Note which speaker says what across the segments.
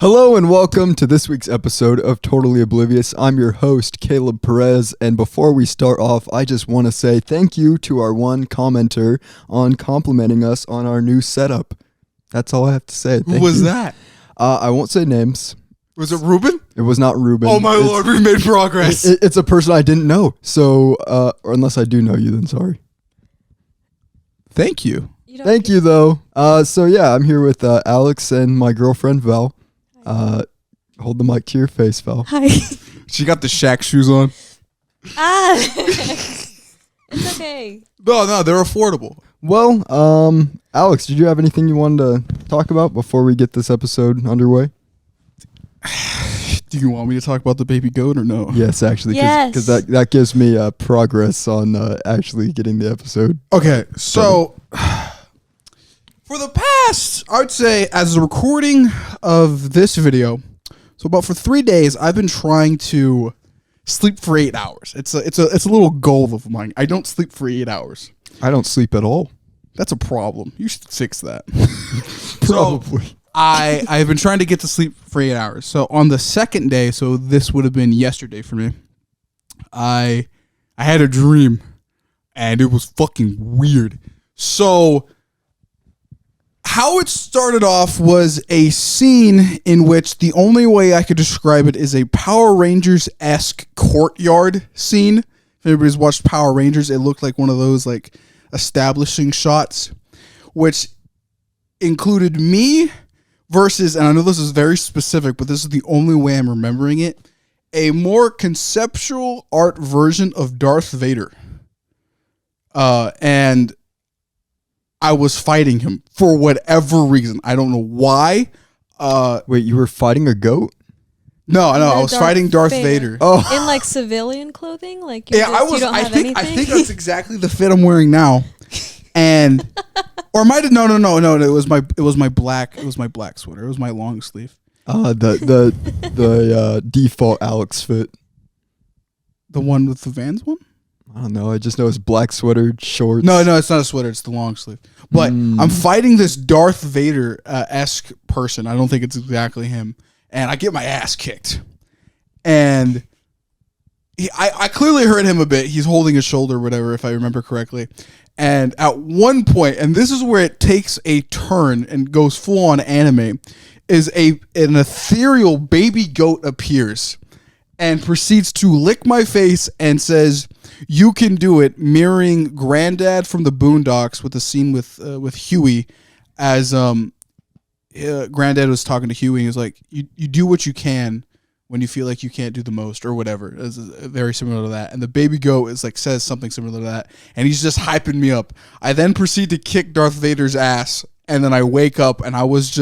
Speaker 1: Hello and welcome to this week's episode of Totally Oblivious. I'm your host, Caleb Perez, and before we start off, I just want to say thank you to our one commenter on complimenting us on our new setup. That's all I have to say.
Speaker 2: Who was that?
Speaker 1: I won't say names.
Speaker 2: Was it Ruben?
Speaker 1: It was not Ruben.
Speaker 2: Oh my lord, we made progress.
Speaker 1: It's a person I didn't know, so or unless I do know you, then sorry.
Speaker 2: Thank you.
Speaker 1: Thank you, though. So yeah, I'm here with Alex and my girlfriend, Val. Hold the mic to your face, Val.
Speaker 3: Hi.
Speaker 2: She got the Shaq shoes on.
Speaker 3: It's okay.
Speaker 2: No, they're affordable.
Speaker 1: Well, Alex, did you have anything you wanted to talk about before we get this episode underway?
Speaker 2: Do you want me to talk about the baby goat or no?
Speaker 1: Yes, actually, because
Speaker 3: Yes.
Speaker 1: that gives me progress on actually getting the episode.
Speaker 2: Okay, so for the past, I would say, as a recording of this video, so about for 3 days, I've been trying to sleep for 8 hours. It's a little goal of mine. I don't sleep for 8 hours.
Speaker 1: I don't sleep at all.
Speaker 2: That's a problem. You should fix that.
Speaker 1: Probably.
Speaker 2: So, I've been trying to get to sleep for 8 hours. So on the second day, so this would have been yesterday for me, I had a dream, and it was fucking weird. So how it started off was a scene in which the only way I could describe it is a Power Rangers-esque courtyard scene. If anybody's watched Power Rangers, it looked like one of those like establishing shots, which included me versus, and I know this is very specific, but this is the only way I'm remembering it, a more conceptual art version of Darth Vader. And I was fighting him for whatever reason. I don't know why.
Speaker 1: Wait, you were fighting a goat?
Speaker 2: No, I was fighting Darth Vader.
Speaker 1: Oh,
Speaker 3: In like civilian clothing, like
Speaker 2: Yeah, I was.
Speaker 3: You don't
Speaker 2: I
Speaker 3: have
Speaker 2: think
Speaker 3: anything.
Speaker 2: that's exactly the fit I'm wearing now. And or might have no. It was my black sweater. It was my long sleeve.
Speaker 1: the default Alex fit.
Speaker 2: The one with the Vans one?
Speaker 1: I don't know. I just know it's black sweater, shorts.
Speaker 2: No, it's not a sweater. It's the long sleeve. But I'm fighting this Darth Vader esque person. I don't think it's exactly him. And I get my ass kicked. And I clearly hurt him a bit. He's holding his shoulder or whatever, if I remember correctly. And at one point, and this is where it takes a turn and goes full on anime, is an ethereal baby goat appears and proceeds to lick my face and says, "You can do it," mirroring Granddad from the Boondocks with the scene with Huey, as Granddad was talking to Huey. He was like, "You do what you can when you feel like you can't do the most," or whatever. It's very similar to that. And the baby goat is like says something similar to that, and he's just hyping me up. I then proceed to kick Darth Vader's ass, and then I wake up, and I was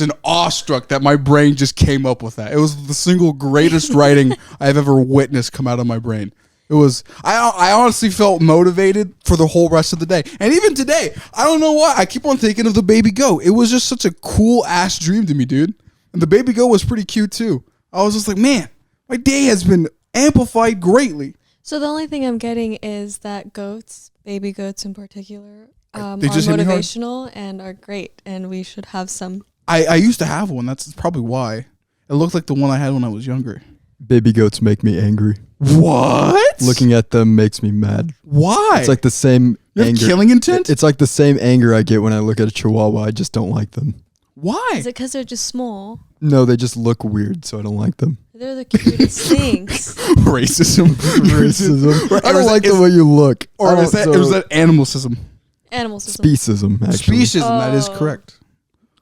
Speaker 2: in awestruck that my brain just came up with that. It was the single greatest writing I've ever witnessed come out of my brain. It was, I honestly felt motivated for the whole rest of the day. And even today, I don't know why, I keep on thinking of the baby goat. It was just such a cool ass dream to me, dude. And the baby goat was pretty cute too. I was just like, man, my day has been amplified greatly.
Speaker 3: So the only thing I'm getting is that baby goats in particular, are
Speaker 2: They just hit me hard.
Speaker 3: motivational and are great, and we should have some.
Speaker 2: I used to have one. That's probably why. It looked like the one I had when I was younger.
Speaker 1: Baby goats make me angry.
Speaker 2: What?
Speaker 1: Looking at them makes me mad.
Speaker 2: Why?
Speaker 1: It's like the same
Speaker 2: you have
Speaker 1: anger.
Speaker 2: killing intent?
Speaker 1: It's like the same anger I get when I look at a chihuahua. I just don't like them.
Speaker 2: Why?
Speaker 3: Is it because they're just small?
Speaker 1: No, they just look weird, so I don't like them.
Speaker 3: They're the cutest things.
Speaker 2: Racism.
Speaker 1: Racism. I
Speaker 2: Or
Speaker 1: don't
Speaker 2: is
Speaker 1: like
Speaker 2: that-
Speaker 1: the way you look.
Speaker 2: Or is that animalcism?
Speaker 3: Animals.
Speaker 1: Speciesism, actually.
Speaker 2: Speciesism, that is
Speaker 3: Oh.
Speaker 2: correct.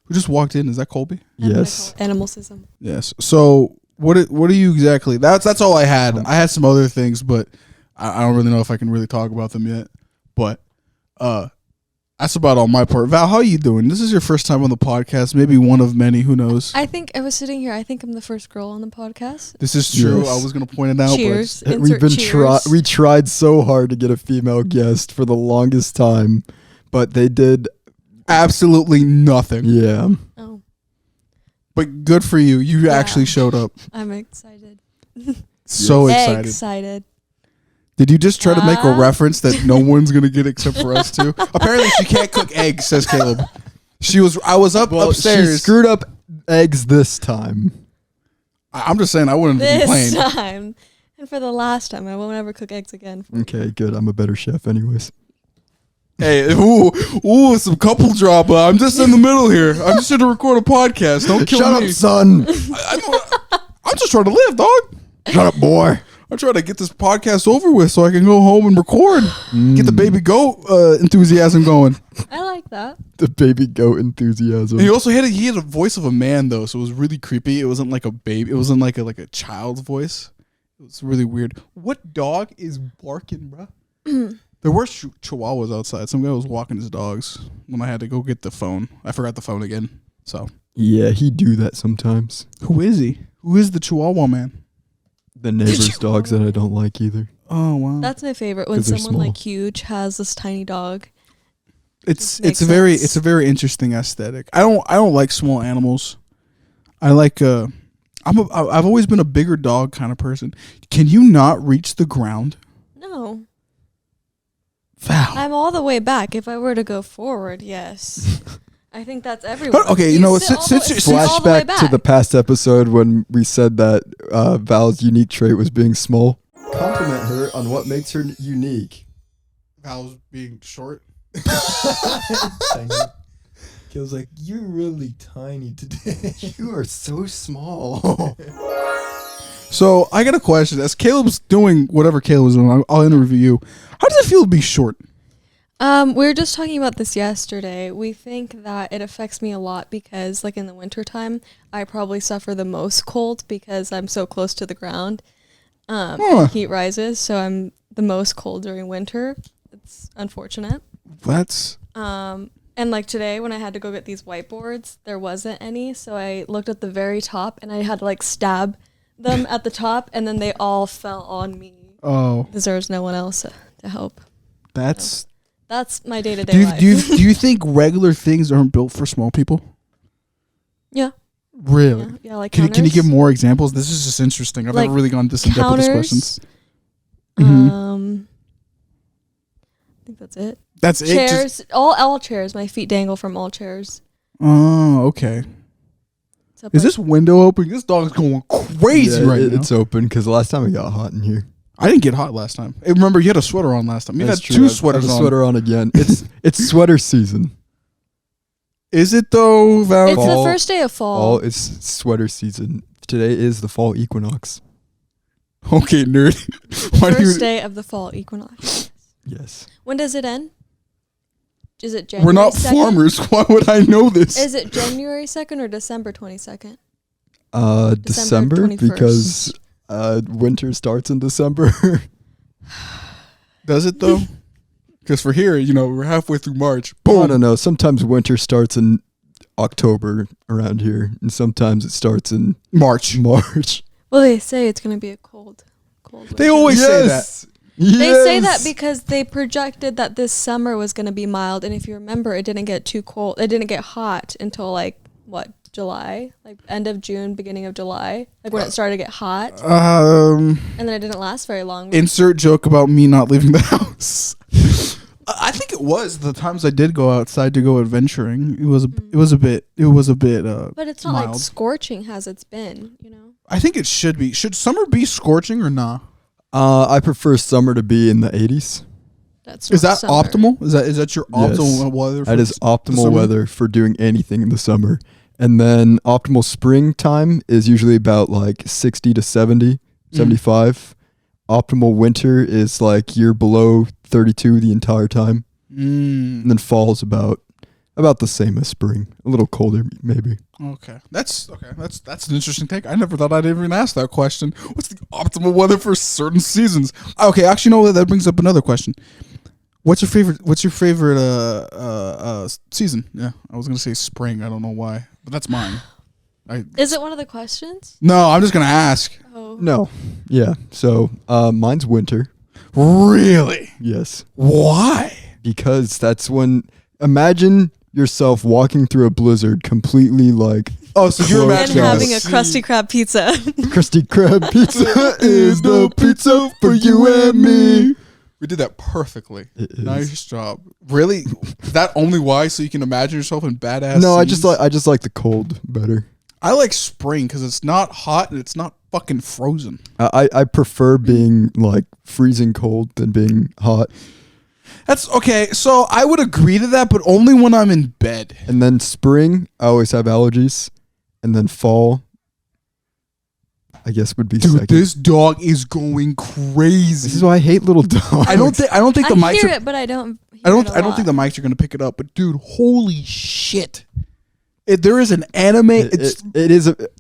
Speaker 2: Who just walked in? Is that Colby?
Speaker 1: Yes.
Speaker 3: Animalcism.
Speaker 2: Yes. So what are you exactly? That's all I had. I had some other things, but I don't really know if I can really talk about them yet. But that's about all my part. Val, how are you doing? This is your first time on the podcast, maybe one of many. Who knows?
Speaker 3: I think I was sitting here. I think I'm the first girl on the podcast.
Speaker 2: This is true.
Speaker 1: Yes.
Speaker 2: I was gonna point it out.
Speaker 3: Cheers.
Speaker 1: We've been
Speaker 3: Cheers.
Speaker 1: we tried so hard to get a female guest for the longest time, but they did
Speaker 2: Absolutely nothing.
Speaker 1: yeah.
Speaker 3: Oh,
Speaker 2: But good for you. You
Speaker 3: Yeah.
Speaker 2: actually showed up.
Speaker 3: I'm excited.
Speaker 2: So excited.
Speaker 3: Excited.
Speaker 2: Did you just try to make a
Speaker 3: Ah.
Speaker 2: reference that no one's gonna get except for us two? Apparently, she can't cook eggs, says Caleb. I was up
Speaker 1: She
Speaker 2: upstairs.
Speaker 1: screwed up eggs this time.
Speaker 2: I'm just saying I wouldn't
Speaker 3: This
Speaker 2: complain.
Speaker 3: time. And for the last time, I won't ever cook eggs again.
Speaker 1: Okay, good. I'm a better chef anyways.
Speaker 2: Hey, some couple drama. I'm just in the middle here. I'm just here to record a podcast. Don't kill
Speaker 1: Shut
Speaker 2: me.
Speaker 1: up, son.
Speaker 2: I'm just trying to live, dog.
Speaker 1: Shut up, boy.
Speaker 2: I'm trying to get this podcast over with so I can go home and record. Get the baby goat enthusiasm going.
Speaker 3: I like that.
Speaker 1: The baby goat enthusiasm.
Speaker 2: And he also had a voice of a man though, so it was really creepy. It wasn't like a baby. It wasn't like a child's voice. It was really weird. What dog is barking, bruh? There were chihuahuas outside. Some guy was walking his dogs when I had to go get the phone. I forgot the phone again. So
Speaker 1: Yeah, he do that sometimes.
Speaker 2: who is he? Who is the chihuahua man?
Speaker 1: The neighbor's dogs that I don't like either.
Speaker 2: Oh wow.
Speaker 3: That's my favorite. When
Speaker 1: 'Cause they're
Speaker 3: someone
Speaker 1: small.
Speaker 3: like huge has this tiny dog.
Speaker 2: It's
Speaker 3: makes
Speaker 2: a very
Speaker 3: sense.
Speaker 2: it's a very interesting aesthetic. I don't like small animals. I like I've always been a bigger dog kind of person. Can you not reach the ground?
Speaker 3: No.
Speaker 2: Val.
Speaker 3: I'm all the way back. If I were to go forward, yes. I think that's everyone.
Speaker 2: Okay, you know what,
Speaker 3: sit all
Speaker 2: since
Speaker 3: the-
Speaker 2: you-
Speaker 3: sit all the way
Speaker 1: Flashback to the
Speaker 3: back.
Speaker 1: past episode when we said that Val's unique trait was being small. Compliment her on what makes her unique.
Speaker 2: Val's being short.
Speaker 4: Feels like you're really tiny today.
Speaker 1: You are so small.
Speaker 2: So I got a question. As Caleb's doing whatever Caleb's doing, I'll interview you. How does it feel to be short?
Speaker 3: We were just talking about this yesterday. We think that it affects me a lot because, like in the wintertime, I probably suffer the most cold because I'm so close to the ground. Heat rises, so I'm the most cold during winter. It's unfortunate.
Speaker 2: That's
Speaker 3: And like today when I had to go get these whiteboards, there wasn't any, so I looked at the very top and I had to like stab them at the top, and then they all fell on me because there was no one else to help.
Speaker 2: that's.
Speaker 3: That's my day-to-day
Speaker 2: Do you,
Speaker 3: life.
Speaker 2: do you do you think regular things aren't built for small people?
Speaker 3: Yeah.
Speaker 2: Really?
Speaker 3: Yeah, like
Speaker 2: Can you
Speaker 3: counters.
Speaker 2: give more examples? This is just interesting. I've
Speaker 3: Like
Speaker 2: never really gone this in depth with these questions.
Speaker 3: I think that's it.
Speaker 2: That's it.
Speaker 3: Chairs, all chairs. My feet dangle from all chairs.
Speaker 2: Oh, okay.
Speaker 3: Except
Speaker 2: Is
Speaker 3: like-
Speaker 2: this window open? This dog's going crazy right now.
Speaker 1: It's open because last time it got hot in here.
Speaker 2: I didn't get hot last time. Hey, remember, you had a sweater on last time. You had
Speaker 1: That's true.
Speaker 2: two
Speaker 1: I have
Speaker 2: sweaters
Speaker 1: a
Speaker 2: on.
Speaker 1: sweater on again. It's sweater season.
Speaker 2: Is it though, Val?
Speaker 3: It's
Speaker 1: Fall-
Speaker 3: the first day of fall.
Speaker 1: Fall is sweater season. Today is the fall equinox.
Speaker 2: Okay, nerd. Why do you?
Speaker 3: First day of the fall equinox.
Speaker 1: Yes.
Speaker 3: When does it end? Is it January
Speaker 2: We're not
Speaker 3: 2nd?
Speaker 2: farmers. Why would I know this?
Speaker 3: Is it January 2nd or December 22nd?
Speaker 1: December
Speaker 3: 21st.
Speaker 1: because winter starts in December.
Speaker 2: Does it though? Because for here, we're halfway through March.
Speaker 1: I
Speaker 2: Boom.
Speaker 1: don't know. Sometimes winter starts in October around here, and sometimes it starts in
Speaker 2: March.
Speaker 1: March.
Speaker 3: Well, they say it's going to be a cold winter.
Speaker 2: They always say that.
Speaker 3: They say that because they projected that this summer was going to be mild, and if you remember, it didn't get too cold. It didn't get hot until July, like end of June, beginning of July, like when it started to get hot, and then it didn't last very long.
Speaker 2: Insert joke about me not leaving the house. I think it was the times I did go outside to go adventuring. It was a bit.
Speaker 3: But it's not
Speaker 2: mild.
Speaker 3: like scorching as it's been,
Speaker 2: I think it should be. Should summer be scorching or not?
Speaker 1: I prefer summer to be in the 80s.
Speaker 3: That's
Speaker 2: Is
Speaker 3: not
Speaker 2: that
Speaker 3: summer.
Speaker 2: optimal? Is that your
Speaker 1: Yes.
Speaker 2: optimal weather?
Speaker 1: That is
Speaker 2: the
Speaker 1: optimal
Speaker 2: summer?
Speaker 1: weather for doing anything in the summer. And then optimal springtime is usually about like 60 to 70, 75. Optimal winter is like you're below 32 the entire time. And then fall is about the same as spring. A little colder maybe.
Speaker 2: Okay. That's an interesting take. I never thought I'd even ask that question. What's the optimal weather for certain seasons? Okay, actually, no. That brings up another question. What's your favorite season? Yeah, I was gonna say spring. I don't know why, but that's mine.
Speaker 3: Is it one of the questions?
Speaker 2: No, I'm just gonna ask.
Speaker 3: Oh,
Speaker 1: No. Yeah. So mine's winter.
Speaker 2: Really?
Speaker 1: Yes.
Speaker 2: Why?
Speaker 1: Because that's when imagine yourself walking through a blizzard completely like
Speaker 2: Oh, so you're
Speaker 1: Close
Speaker 3: and
Speaker 1: Yes.
Speaker 3: having a Krusty Krab pizza.
Speaker 1: Krusty Krab pizza is the pizza for you and me.
Speaker 2: We did that perfectly.
Speaker 1: It is.
Speaker 2: Nice job. Really? That only why? So you can imagine yourself in badass.
Speaker 1: No, I
Speaker 2: scenes?
Speaker 1: just like the cold better.
Speaker 2: I like spring because it's not hot and it's not fucking frozen.
Speaker 1: I prefer being like freezing cold than being hot.
Speaker 2: That's okay. So I would agree to that, but only when I'm in bed.
Speaker 1: And then spring, I always have allergies. And then fall, I guess would be
Speaker 2: Dude,
Speaker 1: second.
Speaker 2: this dog is going crazy.
Speaker 1: This is why I hate little dogs.
Speaker 2: I don't think the
Speaker 3: I
Speaker 2: mics
Speaker 3: hear
Speaker 2: are,
Speaker 3: it, but I don't.
Speaker 2: I don't think the mics are gonna pick it up. But dude, holy shit! There is an anime.
Speaker 1: It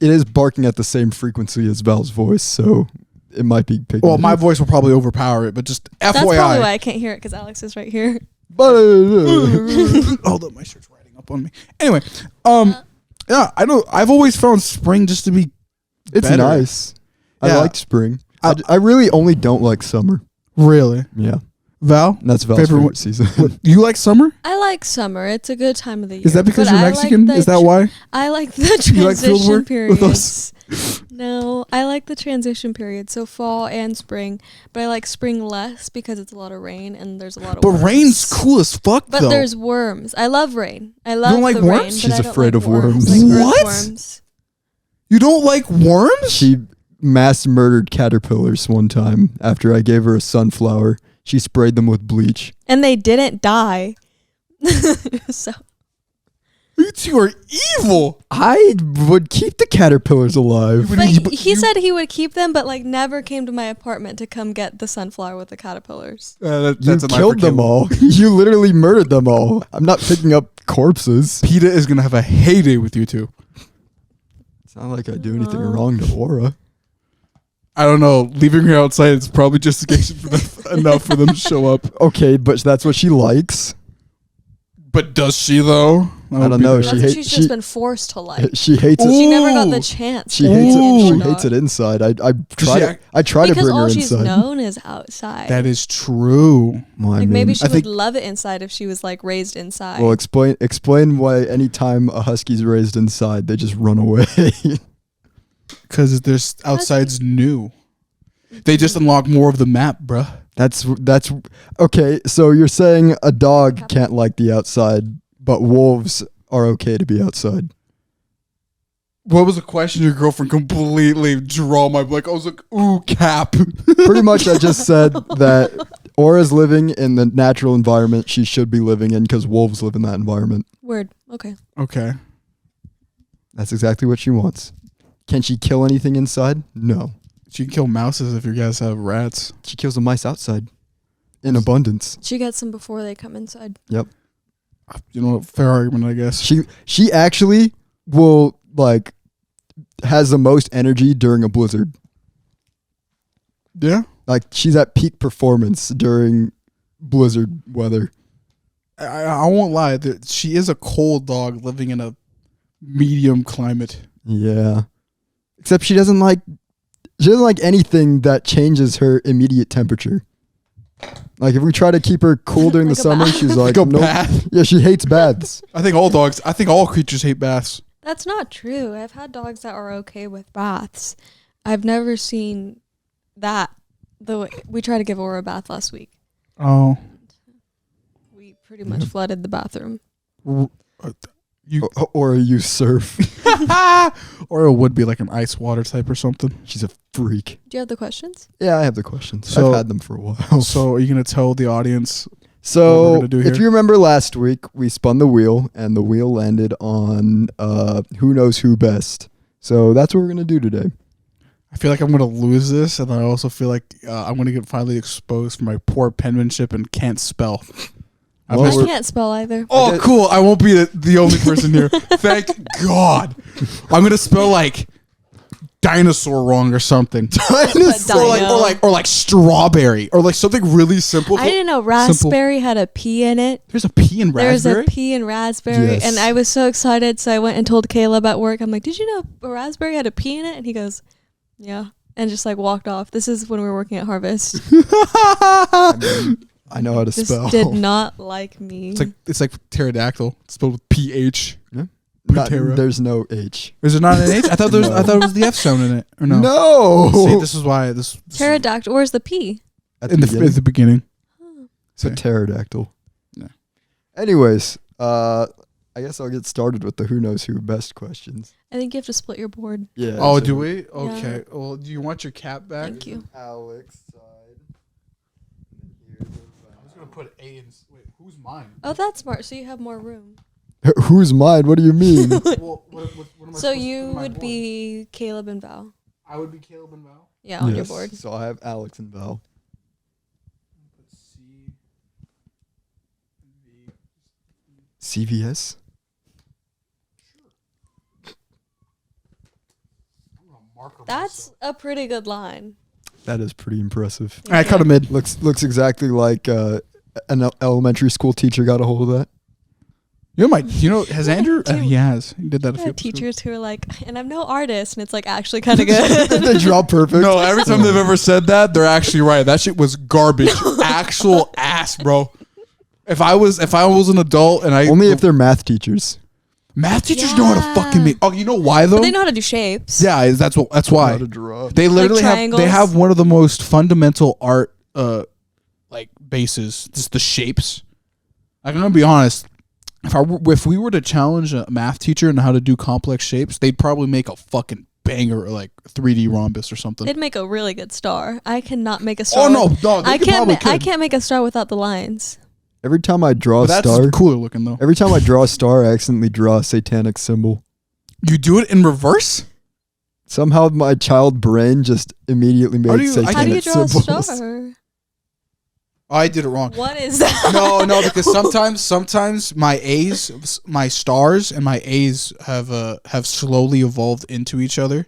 Speaker 1: is barking at the same frequency as Val's voice, so it might be picking.
Speaker 2: Well, my voice will probably overpower it, but just FYI.
Speaker 3: That's probably why I can't hear it because Alex is right here.
Speaker 2: Hold up, my shirt's riding up on me. Anyway, yeah, I've always found spring just to be.
Speaker 1: It's
Speaker 2: better.
Speaker 1: nice.
Speaker 2: Yeah.
Speaker 1: I liked spring. I really only don't like summer.
Speaker 2: Really,
Speaker 1: Yeah,
Speaker 2: Val?
Speaker 1: that's Val's favorite season.
Speaker 2: You like summer?
Speaker 3: I like summer. It's a good time of the year.
Speaker 2: Is that because
Speaker 3: But
Speaker 2: you're
Speaker 3: I
Speaker 2: Mexican?
Speaker 3: Like
Speaker 2: Is that why?
Speaker 3: I like the
Speaker 2: You like field
Speaker 3: transition
Speaker 2: work with us?
Speaker 3: periods. No, I like the transition period. So fall and spring, but I like spring less because it's a lot of rain and there's a lot of.
Speaker 2: But
Speaker 3: worms.
Speaker 2: rain's cool as fuck,
Speaker 3: But
Speaker 2: though.
Speaker 3: there's worms. I love rain. I love
Speaker 2: like
Speaker 3: the
Speaker 2: worms?
Speaker 3: rain.
Speaker 1: She's
Speaker 3: but I don't
Speaker 1: afraid
Speaker 3: like
Speaker 1: of worms.
Speaker 3: Like
Speaker 2: What?
Speaker 3: earthworms.
Speaker 2: You don't like worms?
Speaker 1: She mass murdered caterpillars one time after I gave her a sunflower. She sprayed them with bleach.
Speaker 3: And they didn't die. So
Speaker 2: You two are evil.
Speaker 1: I would keep the caterpillars alive.
Speaker 3: but he said he would keep them, but like never came to my apartment to come get the sunflower with the caterpillars.
Speaker 1: You
Speaker 2: That's a lie for
Speaker 1: killed them
Speaker 2: Caleb.
Speaker 1: all. You literally murdered them all. I'm not picking up corpses.
Speaker 2: PETA is going to have a heyday with you two.
Speaker 1: It's not like I do anything wrong to Aura.
Speaker 2: I don't know. Leaving her outside is probably justification for them, enough for them to show up.
Speaker 1: Okay, but that's what she likes.
Speaker 2: But does she, though?
Speaker 1: I don't know.
Speaker 3: That's what she's just been forced to like.
Speaker 1: She hates it.
Speaker 3: She never got
Speaker 2: Ooh.
Speaker 3: the chance.
Speaker 1: She
Speaker 3: to
Speaker 1: hates
Speaker 3: be
Speaker 1: it.
Speaker 3: an
Speaker 1: She
Speaker 3: indoor
Speaker 1: hates it
Speaker 3: dog.
Speaker 1: inside. I
Speaker 2: she act-
Speaker 1: try to
Speaker 3: Because
Speaker 1: bring her
Speaker 3: all she's
Speaker 1: inside.
Speaker 3: known is outside.
Speaker 2: That is true.
Speaker 1: Well, I
Speaker 3: like maybe
Speaker 1: mean,
Speaker 3: she
Speaker 2: I
Speaker 3: would
Speaker 2: think-
Speaker 3: love it inside if she was like raised inside.
Speaker 1: well, explain why anytime a husky's raised inside, they just run away.
Speaker 2: Because there's outside's new. They just unlock more of the map, bruh.
Speaker 1: That's okay. So you're saying a dog can't like the outside, but wolves are okay to be outside.
Speaker 2: What was the question? Your girlfriend completely draw my blank. I was like, ooh, cap.
Speaker 1: Pretty much, I just said that Aura's living in the natural environment she should be living in because wolves live in that environment.
Speaker 3: Word. Okay.
Speaker 2: Okay.
Speaker 1: That's exactly what she wants. Can she kill anything inside? No.
Speaker 2: She can kill mouses if you guys have rats.
Speaker 1: She kills the mice outside in abundance.
Speaker 3: She gets them before they come inside.
Speaker 1: Yep.
Speaker 2: You know, fair argument, I guess.
Speaker 1: She actually will like has the most energy during a blizzard.
Speaker 2: Yeah.
Speaker 1: Like she's at peak performance during blizzard weather.
Speaker 2: I won't lie. She is a cold dog living in a medium climate.
Speaker 1: Yeah. Except she doesn't like anything that changes her immediate temperature. Like if we try to keep her cool during
Speaker 3: Like
Speaker 1: the
Speaker 3: a
Speaker 1: summer,
Speaker 3: bath.
Speaker 1: she's like,
Speaker 2: Like a
Speaker 1: nope.
Speaker 2: bath.
Speaker 1: Yeah, she hates baths.
Speaker 2: I think all creatures hate baths.
Speaker 3: That's not true. I've had dogs that are okay with baths. I've never seen that. Though we tried to give Aura a bath last week.
Speaker 2: Oh.
Speaker 3: We pretty much flooded the bathroom.
Speaker 1: Or you surf.
Speaker 2: Or it would be like an ice water type or something.
Speaker 1: She's a freak.
Speaker 3: Do you have the questions?
Speaker 1: Yeah, I have the questions.
Speaker 2: So-
Speaker 1: I've had them for a while.
Speaker 2: So are you going to tell the audience? What we're
Speaker 1: So,
Speaker 2: gonna do
Speaker 1: if
Speaker 2: here?
Speaker 1: you remember last week, we spun the wheel, and the wheel landed on Who Knows Who Best. So that's what we're going to do today.
Speaker 2: I feel like I'm going to lose this, and I also feel like I'm going to get finally exposed for my poor penmanship and can't spell.
Speaker 1: Well,
Speaker 3: I
Speaker 1: we're-
Speaker 3: can't spell either.
Speaker 2: Oh, cool. I won't be the only person here. Thank God. I'm going to spell like dinosaur wrong or something.
Speaker 3: Dino.
Speaker 2: Or like strawberry or like something really simple.
Speaker 3: I didn't know raspberry had a P in it.
Speaker 2: There's a P in
Speaker 3: There's
Speaker 2: raspberry.
Speaker 3: a P in raspberry,
Speaker 1: Yes.
Speaker 3: and I was so excited. So I went and told Caleb at work. I'm like, "Did you know a raspberry had a P in it?" And he goes, "Yeah," and just like walked off. This is when we were working at Harvest.
Speaker 1: I know how to
Speaker 3: Just
Speaker 1: spell.
Speaker 3: did not like me.
Speaker 2: It's like pterodactyl. It's spelled with PH.
Speaker 1: Not-
Speaker 2: Pruneda.
Speaker 1: there's no H.
Speaker 2: Is there not an H? I thought
Speaker 1: No.
Speaker 2: I thought it was the F sound in it. Or no?
Speaker 1: No.
Speaker 2: See, this is why this
Speaker 3: Pterodactyl. Where's the P?
Speaker 1: At
Speaker 2: in the beginning.
Speaker 1: It's a pterodactyl.
Speaker 2: Yeah.
Speaker 1: Anyways, I guess I'll get started with the Who Knows Who Best questions.
Speaker 3: I think you have to split your board.
Speaker 1: Yeah.
Speaker 2: Oh,
Speaker 1: so
Speaker 2: do we? Okay. Well, do you want your cap back?
Speaker 3: Thank you.
Speaker 1: Alex side.
Speaker 2: I'm just gonna put A in. Wait, who's mine?
Speaker 3: Oh, that's smart. So you have more room.
Speaker 1: Who's mine? What do you mean?
Speaker 2: Well, what am I
Speaker 3: So
Speaker 2: supposed to put
Speaker 3: you
Speaker 2: in my
Speaker 3: would
Speaker 2: board?
Speaker 3: be Caleb and Val.
Speaker 2: I would be Caleb and Val.
Speaker 3: Yeah, on your
Speaker 1: Yes.
Speaker 3: board.
Speaker 1: So I have Alex and Val.
Speaker 2: Put C. V.
Speaker 1: CVS?
Speaker 2: I'm gonna marker
Speaker 3: That's a pretty good line.
Speaker 1: That is pretty impressive.
Speaker 2: All right, cut a mid.
Speaker 1: Looks exactly like an elementary school teacher got a hold of that.
Speaker 2: Has Andrew? He has. He did that a
Speaker 3: I
Speaker 2: few
Speaker 3: have teachers who are like, and I'm no artist, and it's like actually kind of good.
Speaker 1: They draw perfect.
Speaker 2: No, every time they've ever said that, they're actually right. That shit was garbage. Actual ass, bro. If I was an adult and I
Speaker 1: Only if they're math teachers.
Speaker 2: math teachers know how to fucking make. Oh, you know why though?
Speaker 3: But they know how to do shapes.
Speaker 2: Yeah, that's
Speaker 1: Know
Speaker 2: why.
Speaker 1: how to draw.
Speaker 2: They literally have
Speaker 3: triangles.
Speaker 2: one of the most fundamental art like bases. Just the shapes. I'm gonna be honest. If we were to challenge a math teacher on how to do complex shapes, they'd probably make a fucking banger like 3D rhombus or something.
Speaker 3: They'd make a really good star. I cannot make a star.
Speaker 2: Oh no, they
Speaker 3: I
Speaker 2: could
Speaker 3: can't.
Speaker 2: probably
Speaker 3: I
Speaker 2: could.
Speaker 3: can't make a star without the lines.
Speaker 1: Every time I draw
Speaker 2: But
Speaker 1: a
Speaker 2: that's
Speaker 1: star,
Speaker 2: cooler looking though.
Speaker 1: every time I draw a star, I accidentally draw a satanic symbol.
Speaker 2: You do it in reverse?
Speaker 1: Somehow my child brain just immediately
Speaker 2: How do
Speaker 1: made
Speaker 2: you-
Speaker 1: satanic
Speaker 3: How do you draw a
Speaker 1: symbols.
Speaker 3: star?
Speaker 2: Oh, I did it wrong.
Speaker 3: What is that?
Speaker 2: No, because sometimes my A's, my stars, and my A's have slowly evolved into each other.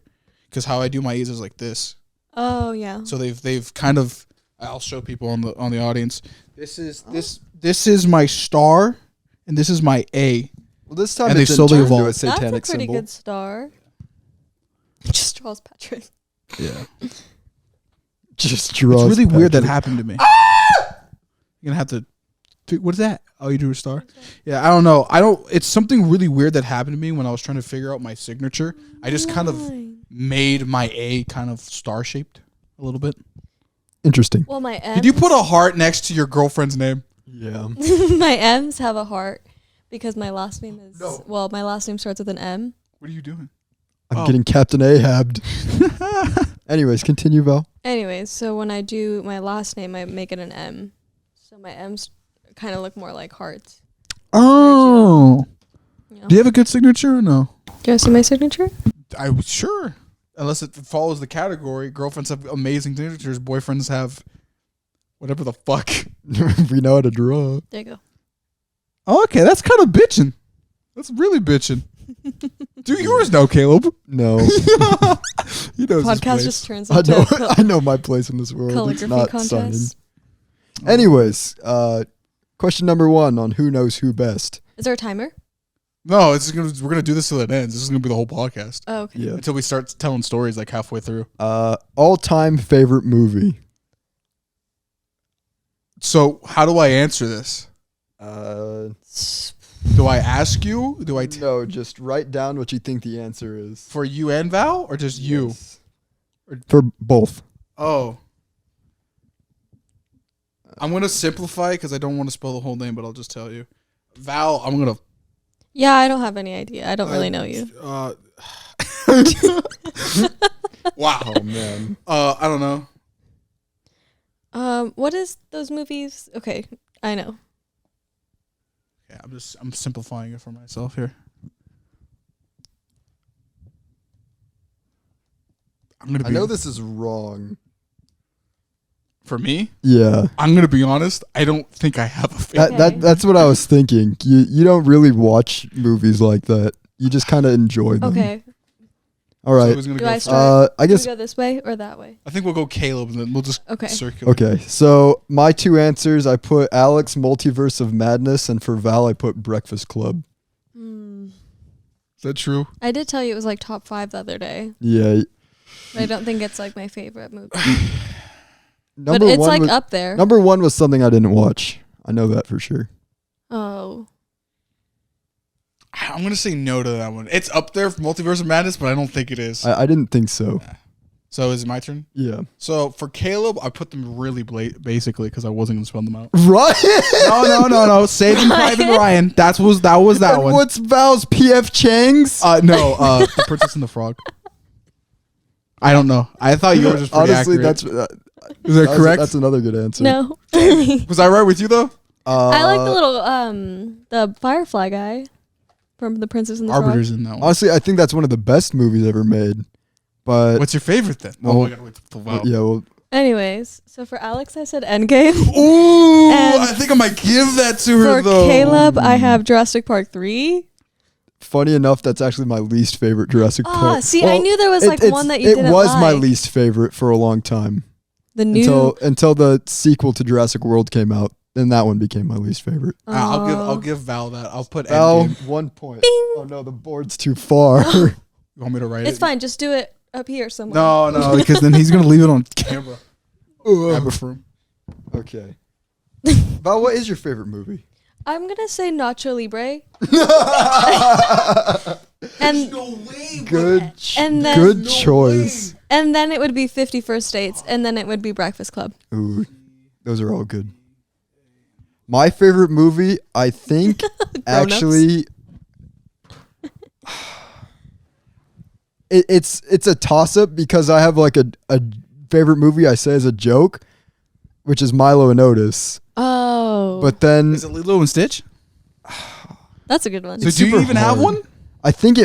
Speaker 2: Because how I do my A's is like this.
Speaker 3: Oh yeah.
Speaker 2: So they've kind of. I'll show people on the audience. This is my star, and this is my A.
Speaker 1: Well, this time
Speaker 2: And
Speaker 1: it
Speaker 2: they
Speaker 1: didn't
Speaker 2: slowly
Speaker 1: turn into a
Speaker 2: evolved.
Speaker 3: That's a
Speaker 1: satanic
Speaker 3: pretty
Speaker 1: symbol.
Speaker 3: good star. Just draws Patrick.
Speaker 2: Yeah,
Speaker 1: Just draws.
Speaker 2: it's really weird that
Speaker 1: Patrick.
Speaker 2: happened to me. You're gonna have to. What is that? Oh, you drew a star? Yeah, I don't know. It's something really weird that happened to me when I was trying to figure out my signature. I just kind of made my A kind of star shaped a little bit.
Speaker 1: Interesting.
Speaker 3: Well, my M's.
Speaker 2: Did you put a heart next to your girlfriend's name?
Speaker 1: Yeah.
Speaker 3: my M's have a heart because my last name is
Speaker 2: No.
Speaker 3: well, my last name starts with an M.
Speaker 2: What are you doing?
Speaker 1: I'm
Speaker 2: Oh.
Speaker 1: getting Captain Ahabbed. Anyways, continue, Val.
Speaker 3: Anyways, so when I do my last name, I make it an M. So my M's kind of look more like hearts.
Speaker 2: Oh.
Speaker 3: You know?
Speaker 2: Do you have a good signature or no?
Speaker 3: Do you want to see my signature?
Speaker 2: I sure. Unless it follows the category. Girlfriends have amazing signatures. Boyfriends have whatever the fuck.
Speaker 1: We know how to draw.
Speaker 3: There you go.
Speaker 2: Oh, okay, that's kind of bitching. That's really bitching. Do yours now, Caleb.
Speaker 1: No.
Speaker 2: He knows his
Speaker 3: Podcast
Speaker 2: place.
Speaker 3: just turns
Speaker 1: I
Speaker 3: into
Speaker 1: know.
Speaker 3: a
Speaker 1: I know my place in this world. It's
Speaker 3: calligraphy
Speaker 1: not signing.
Speaker 3: contest.
Speaker 1: Anyways, question number 1 on who knows who best.
Speaker 3: Is there a timer?
Speaker 2: No, we're gonna do this till it ends. This is gonna be the whole podcast
Speaker 3: Oh, okay.
Speaker 1: Yeah.
Speaker 2: until we start telling stories like halfway through.
Speaker 1: All-time favorite movie.
Speaker 2: So how do I answer this? Do I ask you? Do I
Speaker 1: No, just write down what you think the answer is.
Speaker 2: for you and Val or just you?
Speaker 1: Yes. For both.
Speaker 2: Oh. I'm gonna simplify because I don't want to spell the whole name, but I'll just tell you. Val, I'm gonna.
Speaker 3: Yeah, I don't have any idea. I don't really know you.
Speaker 2: Wow.
Speaker 1: Oh man.
Speaker 2: I don't know.
Speaker 3: What is those movies? Okay, I know.
Speaker 2: Yeah, I'm simplifying it for myself here.
Speaker 1: I know this is wrong.
Speaker 2: For me,
Speaker 1: Yeah.
Speaker 2: I'm gonna be honest. I don't think I have a favorite.
Speaker 3: Okay.
Speaker 1: That's what I was thinking. You don't really watch movies like that. You just kind of enjoy them.
Speaker 3: Okay.
Speaker 1: All right.
Speaker 2: Who's gonna
Speaker 3: Do
Speaker 2: go
Speaker 3: I
Speaker 2: first?
Speaker 3: start?
Speaker 1: I
Speaker 3: Do we
Speaker 1: guess
Speaker 3: go this way or that way?
Speaker 2: I think we'll go Caleb, and then we'll just
Speaker 3: Okay.
Speaker 2: circulate.
Speaker 1: okay. So my 2 answers, I put Alex Multiverse of Madness, and for Val, I put Breakfast Club.
Speaker 2: Is that true?
Speaker 3: I did tell you it was like top 5 the other day.
Speaker 1: Yeah.
Speaker 3: But I don't think it's like my favorite movie.
Speaker 1: Number
Speaker 3: But it's
Speaker 1: one
Speaker 3: like
Speaker 1: was,
Speaker 3: up there.
Speaker 1: Number 1 was something I didn't watch. I know that for sure.
Speaker 3: Oh.
Speaker 2: I'm gonna say no to that one. It's up there for Multiverse of Madness, but I don't think it is.
Speaker 1: I didn't think so.
Speaker 2: So is it my turn?
Speaker 1: Yeah.
Speaker 2: So for Caleb, I put them really basically because I wasn't going to spell them out.
Speaker 1: Ryan.
Speaker 2: No. Saving Private Ryan. That was that
Speaker 1: And
Speaker 2: one.
Speaker 1: what's Val's P.F. Chang's?
Speaker 2: No. The Princess and the Frog. I don't know. I thought yours was pretty
Speaker 1: Honestly,
Speaker 2: accurate. Is that correct?
Speaker 1: That's another good answer.
Speaker 3: No.
Speaker 2: Was I right with you though?
Speaker 3: I like the little the firefly guy from The Princess and the
Speaker 2: Arbiter's
Speaker 3: Frog.
Speaker 2: in that one.
Speaker 1: Honestly, I think that's one of the best movies ever made. But
Speaker 2: What's your favorite then?
Speaker 1: Well,
Speaker 2: I gotta wait till the
Speaker 1: yeah, well,
Speaker 3: Anyways, so for Alex, I said Endgame.
Speaker 2: Ooh,
Speaker 3: And
Speaker 2: I think I might give that to her
Speaker 3: For
Speaker 2: though.
Speaker 3: Caleb, I have Jurassic Park 3.
Speaker 1: funny enough, that's actually my least favorite Jurassic Park.
Speaker 3: See, I knew there was one that you didn't
Speaker 1: It was
Speaker 3: like.
Speaker 1: my least favorite for a long time.
Speaker 3: The new.
Speaker 1: Until the sequel to Jurassic World came out, then that one became my least favorite.
Speaker 2: I'll give Val that. I'll put
Speaker 1: Val,
Speaker 2: Endgame.
Speaker 1: 1 point. Oh no, the board's too far.
Speaker 2: You want me to write it?
Speaker 3: It's fine. Just do it up here somewhere.
Speaker 2: No, because then he's gonna leave it on camera. Grab it for him.
Speaker 1: Okay. Val, what is your favorite movie?
Speaker 3: I'm gonna say Nacho Libre. And
Speaker 1: Good
Speaker 3: And then-
Speaker 1: good choice.
Speaker 3: and then it would be 50 First Dates, and then it would be Breakfast Club.
Speaker 1: Ooh, those are all good. My favorite movie, I think, actually, it's a toss up because I have like a favorite movie I say as a joke, which is Milo and Otis.
Speaker 3: Oh,
Speaker 1: But then
Speaker 2: Is it Lilo and Stitch?
Speaker 3: that's a good one.
Speaker 2: So
Speaker 1: It's
Speaker 2: do you
Speaker 1: super
Speaker 2: even have
Speaker 1: hard.
Speaker 2: one?
Speaker 1: I think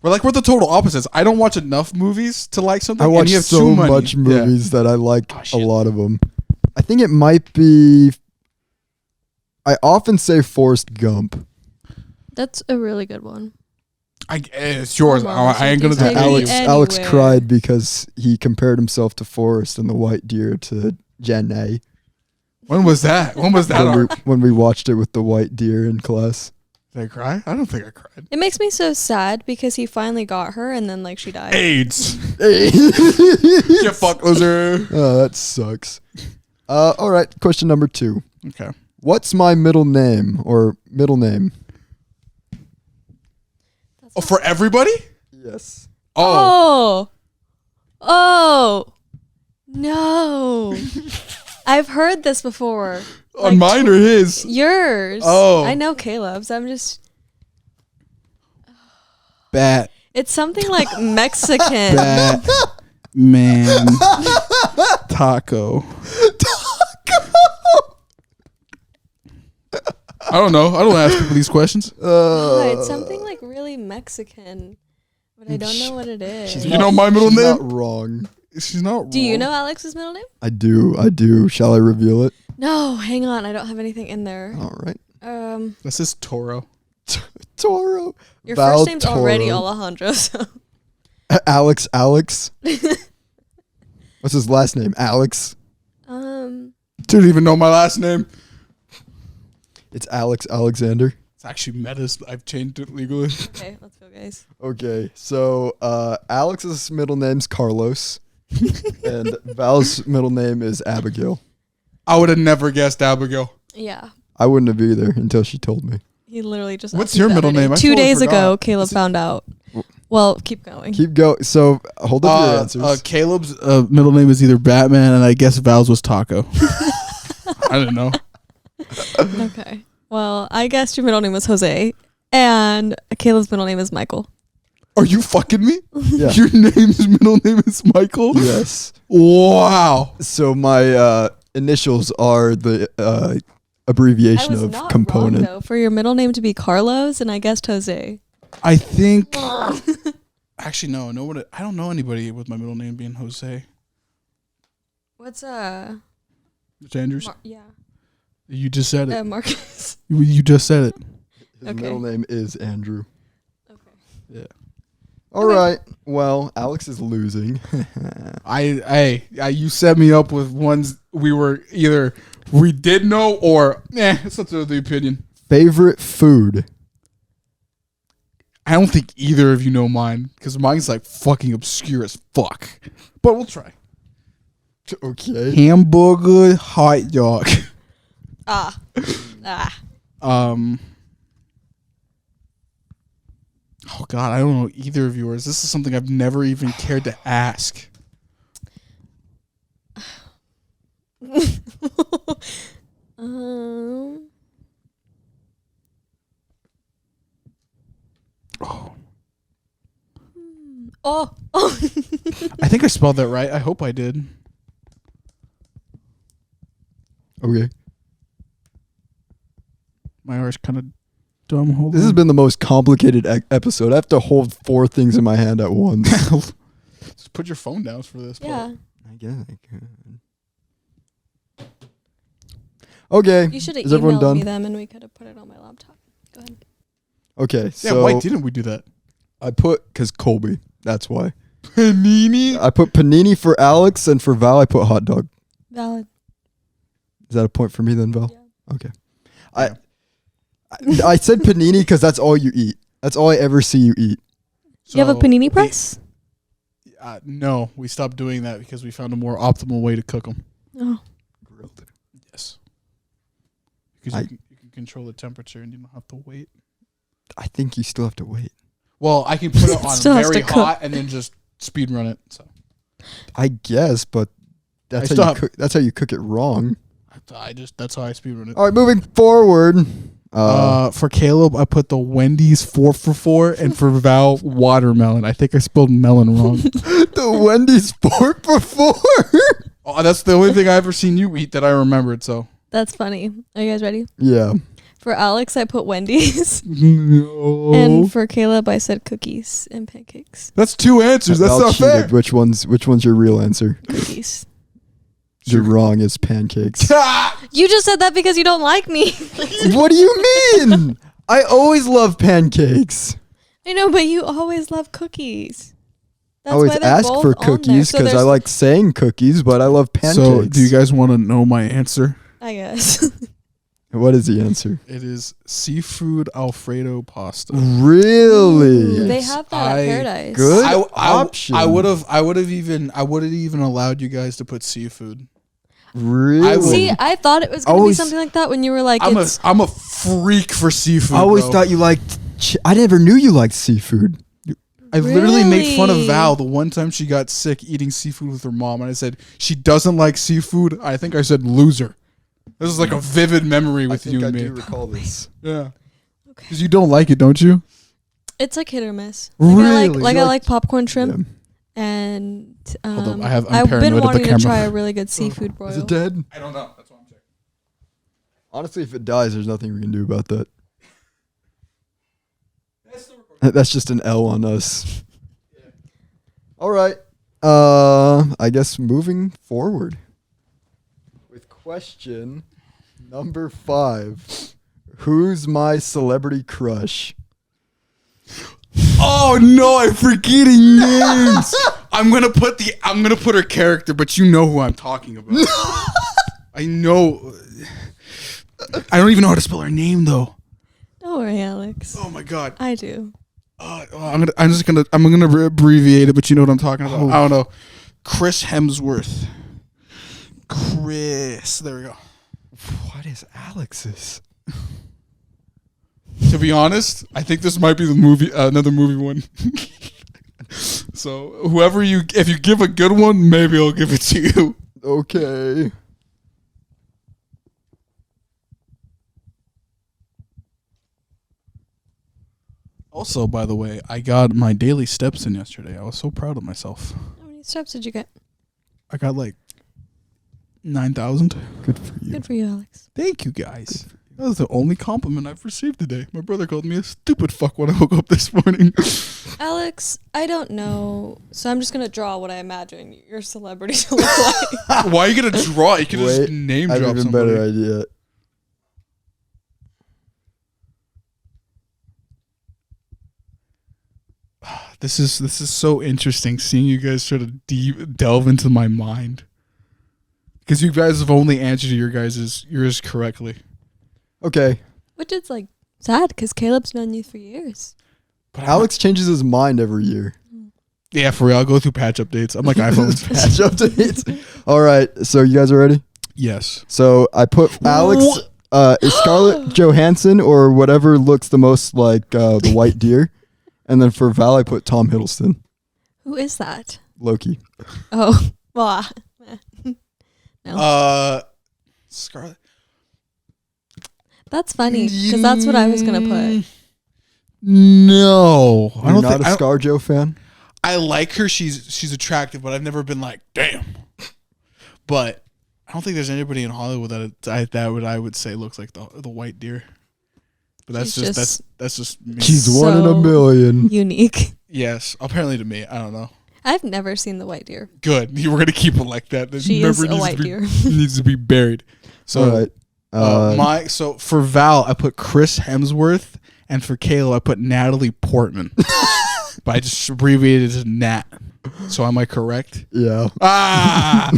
Speaker 2: We're the total opposites. I don't watch enough movies to like something.
Speaker 1: I
Speaker 2: and
Speaker 1: watch
Speaker 2: you have
Speaker 1: so
Speaker 2: too many.
Speaker 1: much
Speaker 2: Yeah.
Speaker 1: movies that I like a
Speaker 2: shit.
Speaker 1: lot of them. I think it might be. I often say Forrest Gump.
Speaker 3: That's a really good one.
Speaker 2: It's yours.
Speaker 3: Come on,
Speaker 2: I ain't gonna do
Speaker 3: Take me
Speaker 1: Alex
Speaker 2: Alex.
Speaker 1: Alex
Speaker 3: anywhere.
Speaker 1: cried because he compared himself to Forrest and the white deer to Jenny
Speaker 2: When was that? When was that? Arc?
Speaker 1: when we watched it with the white deer in class.
Speaker 2: Did I cry? I don't think I cried.
Speaker 3: It makes me so sad because he finally got her, and then like she died.
Speaker 2: AIDS.
Speaker 1: Hey.
Speaker 2: You fuck loser.
Speaker 1: Oh, that sucks. All right, question number 2.
Speaker 2: Okay.
Speaker 1: What's my middle name or middle name?
Speaker 2: Oh, for everybody?
Speaker 1: Yes.
Speaker 2: Oh.
Speaker 3: Oh, no! I've heard this before.
Speaker 2: On mine or his?
Speaker 3: Yours.
Speaker 2: Oh.
Speaker 3: I know Caleb's. I'm just.
Speaker 2: Bat.
Speaker 3: It's something like Mexican.
Speaker 2: Bat. Man. Taco. I don't know. I don't ask people these questions.
Speaker 3: It's something like really Mexican, but I don't know what it is.
Speaker 2: You know my middle
Speaker 1: She's
Speaker 2: name?
Speaker 1: not wrong.
Speaker 2: She's not wrong.
Speaker 3: Do you know Alex's middle name?
Speaker 1: I do. Shall I reveal it?
Speaker 3: No, hang on. I don't have anything in there.
Speaker 1: All right.
Speaker 2: This is Toro.
Speaker 1: Toro.
Speaker 3: Your
Speaker 1: Val
Speaker 3: first name's already
Speaker 1: Toro.
Speaker 3: Alejandro. So.
Speaker 1: Alex. What's his last name? Alex.
Speaker 2: Didn't even know my last name.
Speaker 1: It's Alex Alexander.
Speaker 2: It's actually Metas. I've changed it legally.
Speaker 3: Okay, let's go, guys.
Speaker 1: Okay, so Alex's middle name's Carlos, and Val's middle name is Abigail.
Speaker 2: I would have never guessed Abigail.
Speaker 3: Yeah.
Speaker 1: I wouldn't have either until she told me.
Speaker 3: He literally just.
Speaker 2: What's
Speaker 3: asked me
Speaker 2: your
Speaker 3: the
Speaker 2: middle
Speaker 3: other day.
Speaker 2: name? I
Speaker 3: 2
Speaker 2: totally
Speaker 3: days ago,
Speaker 2: forgot.
Speaker 3: Caleb found out. Well, keep going.
Speaker 1: Keep going. So hold up your answers.
Speaker 2: Caleb's middle name is either Batman, and I guess Val's was Taco. I didn't know.
Speaker 3: Okay. Well, I guessed your middle name was Jose, and Caleb's middle name is Michael.
Speaker 2: Are you fucking me?
Speaker 1: Yeah.
Speaker 2: Your middle name is Michael?
Speaker 1: Yes.
Speaker 2: Wow.
Speaker 1: So my initials are the
Speaker 3: I
Speaker 1: abbreviation
Speaker 3: was
Speaker 1: of
Speaker 3: not
Speaker 1: component.
Speaker 3: wrong, though, for your middle name to be Carlos, and I guessed Jose.
Speaker 2: I think. Actually, no. I don't know anybody with my middle name being Jose.
Speaker 3: What's
Speaker 2: Rich Andrews.
Speaker 3: yeah,
Speaker 2: You just said it.
Speaker 3: Marcus.
Speaker 2: You just said it.
Speaker 1: His
Speaker 3: Okay.
Speaker 1: middle name is Andrew.
Speaker 3: Okay.
Speaker 2: Yeah.
Speaker 1: All right. Well, Alex is losing.
Speaker 2: You set me up with ones we did know or it's up to the opinion.
Speaker 1: Favorite food?
Speaker 2: I don't think either of you know mine because mine's like fucking obscure as fuck. But we'll try.
Speaker 1: Okay.
Speaker 2: Hamburger hot dog.
Speaker 3: Ah.
Speaker 2: Oh God, I don't know either of yours. This is something I've never even cared to ask.
Speaker 3: um.
Speaker 2: Oh.
Speaker 3: Oh.
Speaker 2: I think I spelled that right. I hope I did.
Speaker 1: Okay.
Speaker 2: My R's kind of dumb. Hold
Speaker 1: This
Speaker 2: on.
Speaker 1: has been the most complicated episode. I have to hold 4 things in my hand at once.
Speaker 2: Just put your phone down for this.
Speaker 3: Yeah.
Speaker 2: Part.
Speaker 1: I guess I could. Okay.
Speaker 3: You should have
Speaker 1: Is everyone
Speaker 3: emailed
Speaker 1: done?
Speaker 3: me them and we could have put it on my laptop. Go ahead.
Speaker 1: Okay.
Speaker 2: Yeah.
Speaker 1: So
Speaker 2: Why didn't we do that?
Speaker 1: I put, because Colby. That's why.
Speaker 2: Panini.
Speaker 1: I put panini for Alex, and for Val, I put hot dog.
Speaker 3: Valid.
Speaker 1: Is that a point for me then, Val?
Speaker 3: Yeah.
Speaker 1: Okay. I said panini because that's all you eat. That's all I ever see you eat.
Speaker 3: You have a panini press?
Speaker 2: No, we stopped doing that because we found a more optimal way to cook them.
Speaker 3: Oh.
Speaker 1: Grilled.
Speaker 2: Yes. Because you can control the temperature and you don't have to wait.
Speaker 1: I think you still have to wait.
Speaker 2: Well, I can put it on
Speaker 3: Still has
Speaker 2: very
Speaker 3: to cook.
Speaker 2: hot and then just speed run it. So
Speaker 1: I guess, but that's
Speaker 2: I
Speaker 1: how you
Speaker 2: still
Speaker 1: cook. That's how you cook it wrong.
Speaker 2: that's how I speed run it.
Speaker 1: All right, moving forward.
Speaker 2: For Caleb, I put the Wendy's 4 for $4, and for Val, watermelon. I think I spelled melon wrong.
Speaker 1: The Wendy's 4 for 4.
Speaker 2: Oh, that's the only thing I ever seen you eat that I remembered. So
Speaker 3: That's funny. Are you guys ready?
Speaker 1: Yeah.
Speaker 3: For Alex, I put Wendy's.
Speaker 2: no.
Speaker 3: And for Caleb, I said cookies and pancakes.
Speaker 2: That's 2 answers. That's
Speaker 1: Val
Speaker 2: not fair.
Speaker 1: cheated. Which one's your real answer?
Speaker 3: Cookies.
Speaker 1: You're wrong. It's pancakes.
Speaker 3: You just said that because you don't like me.
Speaker 1: What do you mean? I always love pancakes.
Speaker 3: I know, but you always love cookies.
Speaker 1: I always
Speaker 3: why they're
Speaker 1: ask
Speaker 3: both
Speaker 1: for
Speaker 3: on there.
Speaker 1: cookies
Speaker 3: So
Speaker 1: because I
Speaker 3: there's-
Speaker 1: like saying cookies, but I love pancakes.
Speaker 2: So, do you guys want to know my answer?
Speaker 3: I guess.
Speaker 1: What is the answer?
Speaker 2: It is seafood Alfredo pasta.
Speaker 1: Really?
Speaker 3: They have that at Paradise.
Speaker 1: Good
Speaker 2: I
Speaker 1: option.
Speaker 2: would have even allowed you guys to put seafood.
Speaker 1: Really?
Speaker 3: See, I thought it was going to be
Speaker 1: Always-
Speaker 3: something like that when you were like,
Speaker 2: I'm
Speaker 3: it's
Speaker 2: a freak for seafood.
Speaker 1: I always
Speaker 2: bro.
Speaker 1: thought you liked. I never knew you liked seafood.
Speaker 2: I literally made fun of
Speaker 3: Really?
Speaker 2: Val the one time she got sick eating seafood with her mom, and I said she doesn't like seafood. I think I said loser. This is like a vivid memory with you and me.
Speaker 1: recall this.
Speaker 2: Yeah, because you don't like it, don't you?
Speaker 3: it's like hit or miss.
Speaker 1: Really?
Speaker 3: I
Speaker 1: You
Speaker 3: like popcorn shrimp,
Speaker 1: Yeah.
Speaker 3: and
Speaker 2: Hold up,
Speaker 3: I've
Speaker 2: I'm paranoid
Speaker 3: been
Speaker 2: of the
Speaker 3: wanting to
Speaker 2: camera.
Speaker 3: try a really good seafood broil.
Speaker 1: Is it dead?
Speaker 2: I don't know. That's what I'm checking.
Speaker 1: Honestly, if it dies, there's nothing we can do about that. That's just an L on us. All right. I guess moving forward with question number 5. Who's my celebrity crush?
Speaker 2: Oh no, I'm forgetting names. I'm gonna put her character, but you know who I'm talking about. I know. I don't even know how to spell her name though.
Speaker 3: Don't worry, Alex.
Speaker 2: Oh my god.
Speaker 3: I do.
Speaker 2: I'm gonna abbreviate it, but you know what I'm talking about. I don't know. Chris Hemsworth. Chris. There we go.
Speaker 1: What is Alex's?
Speaker 2: To be honest, I think this might be the movie, another movie one. So if you give a good one, maybe I'll give it to you.
Speaker 1: Okay.
Speaker 2: Also, by the way, I got my daily steps in yesterday. I was so proud of myself.
Speaker 3: How many steps did you get?
Speaker 2: I got like 9,000.
Speaker 1: Good for you.
Speaker 3: Good for you, Alex.
Speaker 2: Thank you, guys. That was the only compliment I've received today. My brother called me a stupid fuck when I woke up this morning.
Speaker 3: Alex, I don't know, so I'm just gonna draw what I imagine your celebrity to look like.
Speaker 2: Why are you gonna draw? You can just
Speaker 1: Wait,
Speaker 2: name
Speaker 1: I have
Speaker 2: drop
Speaker 1: an even
Speaker 2: somebody.
Speaker 1: better idea.
Speaker 2: This is so interesting seeing you guys try to delve into my mind. Because you guys have only answered yours correctly.
Speaker 1: Okay.
Speaker 3: Which is like sad because Caleb's known you for years.
Speaker 2: But
Speaker 1: Alex changes his mind every year.
Speaker 2: Yeah, for real. I'll go through patch updates. I'm like iPhones.
Speaker 1: Patch updates. All right. So you guys are ready?
Speaker 2: Yes.
Speaker 1: So I put Alex, is Scarlett Johansson or whatever looks the most like the white deer. And then for Val, I put Tom Hiddleston.
Speaker 3: Who is that?
Speaker 1: Loki.
Speaker 3: Oh, well, never now.
Speaker 2: Scarlet.
Speaker 3: That's funny because that's what I was gonna put.
Speaker 2: No, I
Speaker 1: You're
Speaker 2: don't
Speaker 1: not
Speaker 2: think
Speaker 1: a ScarJo fan?
Speaker 2: I like her. She's attractive, but I've never been like, damn. But I don't think there's anybody in Hollywood that I would say looks like the white deer. But that's
Speaker 3: She's
Speaker 2: that's just me.
Speaker 1: She's one in a
Speaker 3: So
Speaker 1: million.
Speaker 3: unique.
Speaker 2: Yes, apparently to me. I don't know.
Speaker 3: I've never seen the white deer.
Speaker 2: Good. You were gonna keep it like that. The
Speaker 3: She is
Speaker 2: memory
Speaker 3: a white deer.
Speaker 2: needs to be buried. So
Speaker 1: All right.
Speaker 2: so for Val, I put Chris Hemsworth, and for Kayla, I put Natalie Portman. But I just abbreviated it to Nat. So am I correct?
Speaker 1: Yeah.
Speaker 2: Ah.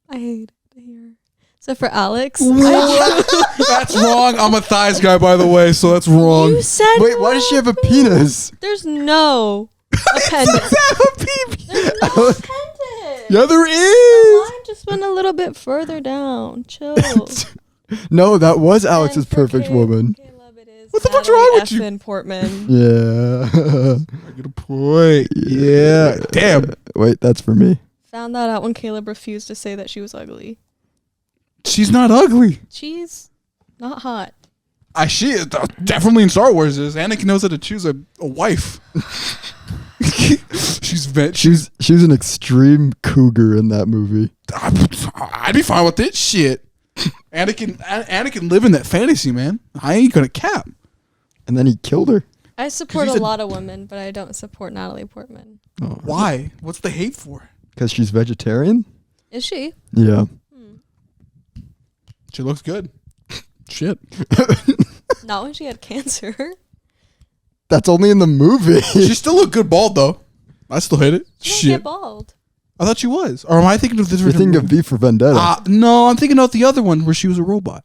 Speaker 3: I hate it here. So for Alex,
Speaker 2: That's wrong. I'm a thighs guy, by the way, so that's wrong.
Speaker 3: you said
Speaker 1: Wait, why does she have a penis?
Speaker 3: There's no appendix. There's no appendix.
Speaker 1: Yeah, there
Speaker 3: The
Speaker 1: is.
Speaker 3: line just went a little bit further down. Chill.
Speaker 1: No, that was Alex's
Speaker 3: And for
Speaker 1: perfect woman.
Speaker 3: Caleb, it is
Speaker 2: What the fuck's
Speaker 3: Natalie
Speaker 2: wrong with you?
Speaker 3: F. Portman.
Speaker 1: Yeah.
Speaker 2: I get a point. Yeah. Damn.
Speaker 1: Wait, that's for me.
Speaker 3: Found that out when Caleb refused to say that she was ugly.
Speaker 2: She's not ugly.
Speaker 3: She's not hot.
Speaker 2: She is definitely in Star Wars. Anakin knows how to choose a wife.
Speaker 1: She's an extreme cougar in that movie.
Speaker 2: I'd be fine with this shit. Anakin live in that fantasy, man. I ain't gonna cap.
Speaker 1: And then he killed her.
Speaker 3: I support
Speaker 2: he's
Speaker 3: a
Speaker 2: a-
Speaker 3: lot of women, but I don't support Natalie Portman.
Speaker 1: Oh.
Speaker 2: Why? What's the hate for?
Speaker 1: Because she's vegetarian?
Speaker 3: Is she?
Speaker 1: Yeah.
Speaker 2: She looks good. Shit.
Speaker 3: Not when she had cancer.
Speaker 1: That's only in the movie.
Speaker 2: She still look good bald though. I still hate it.
Speaker 3: She don't
Speaker 2: Shit.
Speaker 3: get bald.
Speaker 2: I thought she was. Or am I thinking of this?
Speaker 1: You're thinking of V for Vendetta.
Speaker 2: No, I'm thinking of the other one where she was a robot.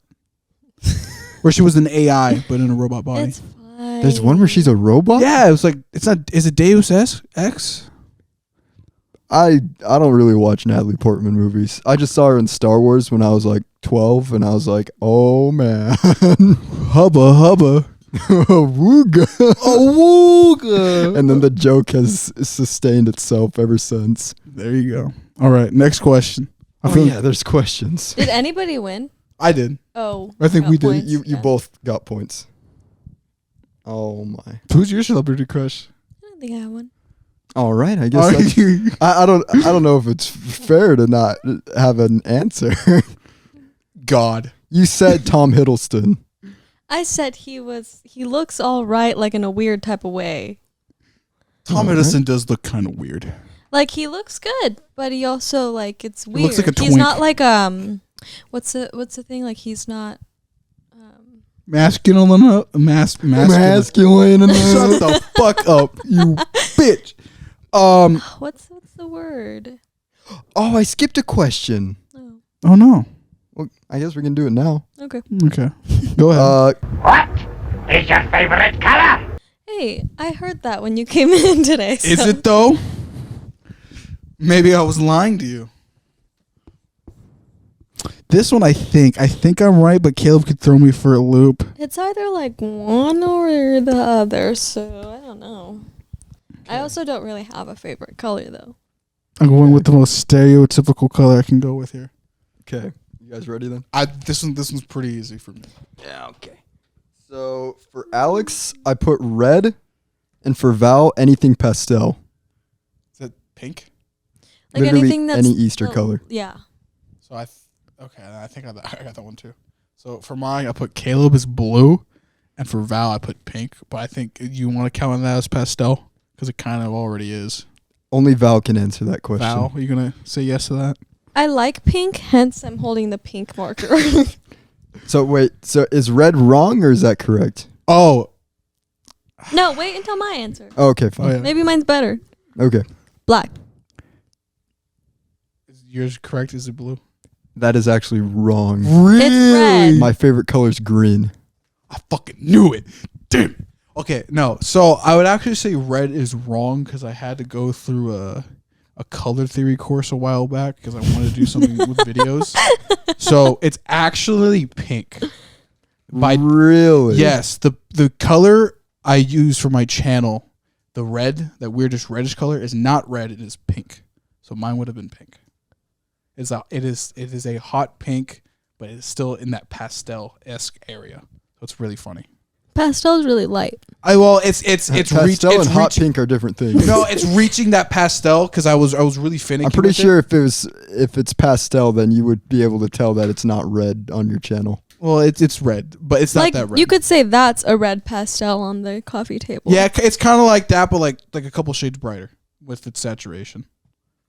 Speaker 2: Where she was an AI but in a robot body.
Speaker 3: It's fine.
Speaker 1: There's one where she's a robot?
Speaker 2: Yeah, it was like it's not. Is it Deus Ex?
Speaker 1: I don't really watch Natalie Portman movies. I just saw her in Star Wars when I was like 12, and I was like, oh man.
Speaker 2: Hubba.
Speaker 1: Wooga.
Speaker 2: Awooga.
Speaker 1: And then the joke has sustained itself ever since.
Speaker 2: There you go. All right, next question.
Speaker 1: Oh yeah, there's questions.
Speaker 3: Did anybody win?
Speaker 2: I did.
Speaker 3: Oh.
Speaker 2: I think
Speaker 3: got
Speaker 2: we did.
Speaker 3: points.
Speaker 1: You
Speaker 3: Yeah.
Speaker 1: both got points. Oh my.
Speaker 2: Who's your celebrity crush?
Speaker 3: I don't think I won.
Speaker 1: All right, I guess I don't know if it's fair to not have an answer.
Speaker 2: God.
Speaker 1: You said Tom Hiddleston.
Speaker 3: I said he looks all right, like in a weird type of way.
Speaker 2: Tom
Speaker 1: Okay.
Speaker 2: Hiddleston does look kind of weird.
Speaker 3: Like he looks good, but he also like it's weird.
Speaker 2: looks like a
Speaker 3: he's
Speaker 2: twink.
Speaker 3: not like what's the thing? Like he's not
Speaker 2: Masculine.
Speaker 1: Masculine.
Speaker 2: Shut the fuck up, you bitch.
Speaker 3: what's the word?
Speaker 1: Oh, I skipped a question.
Speaker 3: Oh,
Speaker 2: Oh no.
Speaker 1: Well, I guess we can do it now.
Speaker 3: okay.
Speaker 2: Okay. Go ahead.
Speaker 5: What is your favorite color?
Speaker 3: Hey, I heard that when you came in today.
Speaker 2: Is
Speaker 3: so-
Speaker 2: it though? Maybe I was lying to you. This one, I think I'm right, but Caleb could throw me for a loop.
Speaker 3: It's either like one or the other, so I don't know. I also don't really have a favorite color though.
Speaker 2: I'm going with the most stereotypical color I can go with here.
Speaker 1: Okay, you guys ready then?
Speaker 2: This one's pretty easy for me.
Speaker 1: Yeah. Okay. So for Alex, I put red, and for Val, anything pastel.
Speaker 2: Is that pink?
Speaker 3: Like
Speaker 1: Literally
Speaker 3: anything that's
Speaker 1: any Easter color.
Speaker 3: Yeah.
Speaker 2: So I think I got that one too. So for mine, I put Caleb as blue, and for Val, I put pink. But I think you want to count that as pastel because it kind of already is.
Speaker 1: Only Val can answer that question.
Speaker 2: Val, are you gonna say yes to that?
Speaker 3: I like pink, hence I'm holding the pink marker.
Speaker 1: So wait, so is red wrong or is that correct?
Speaker 2: Oh,
Speaker 3: No, wait until my answer.
Speaker 1: Okay, fine.
Speaker 2: oh yeah.
Speaker 3: Maybe mine's better.
Speaker 1: Okay,
Speaker 3: Black.
Speaker 2: Is yours correct? Is it blue?
Speaker 1: that is actually wrong.
Speaker 3: It's red.
Speaker 1: My favorite color is green.
Speaker 2: I fucking knew it. Damn. Okay, no. So I would actually say red is wrong because I had to go through a color theory course a while back because I wanted to do something with videos. So it's actually pink.
Speaker 1: Really?
Speaker 2: Yes, the color I use for my channel, the red, that weirdest reddish color, is not red. It is pink. So mine would have been pink. It is a hot pink, but it's still in that pastel-esque area. So it's really funny.
Speaker 3: Pastel is really light.
Speaker 2: It's
Speaker 1: pastel and hot pink are different things.
Speaker 2: No, it's reaching that pastel because I was really finicky.
Speaker 1: I'm pretty
Speaker 2: with
Speaker 1: sure if it's pastel, then you would be able to tell that it's not red on your channel.
Speaker 2: Well, it's red, but it's not that red.
Speaker 3: You could say that's a red pastel on the coffee table.
Speaker 2: Yeah, it's kind of like that, but like a couple shades brighter with its saturation.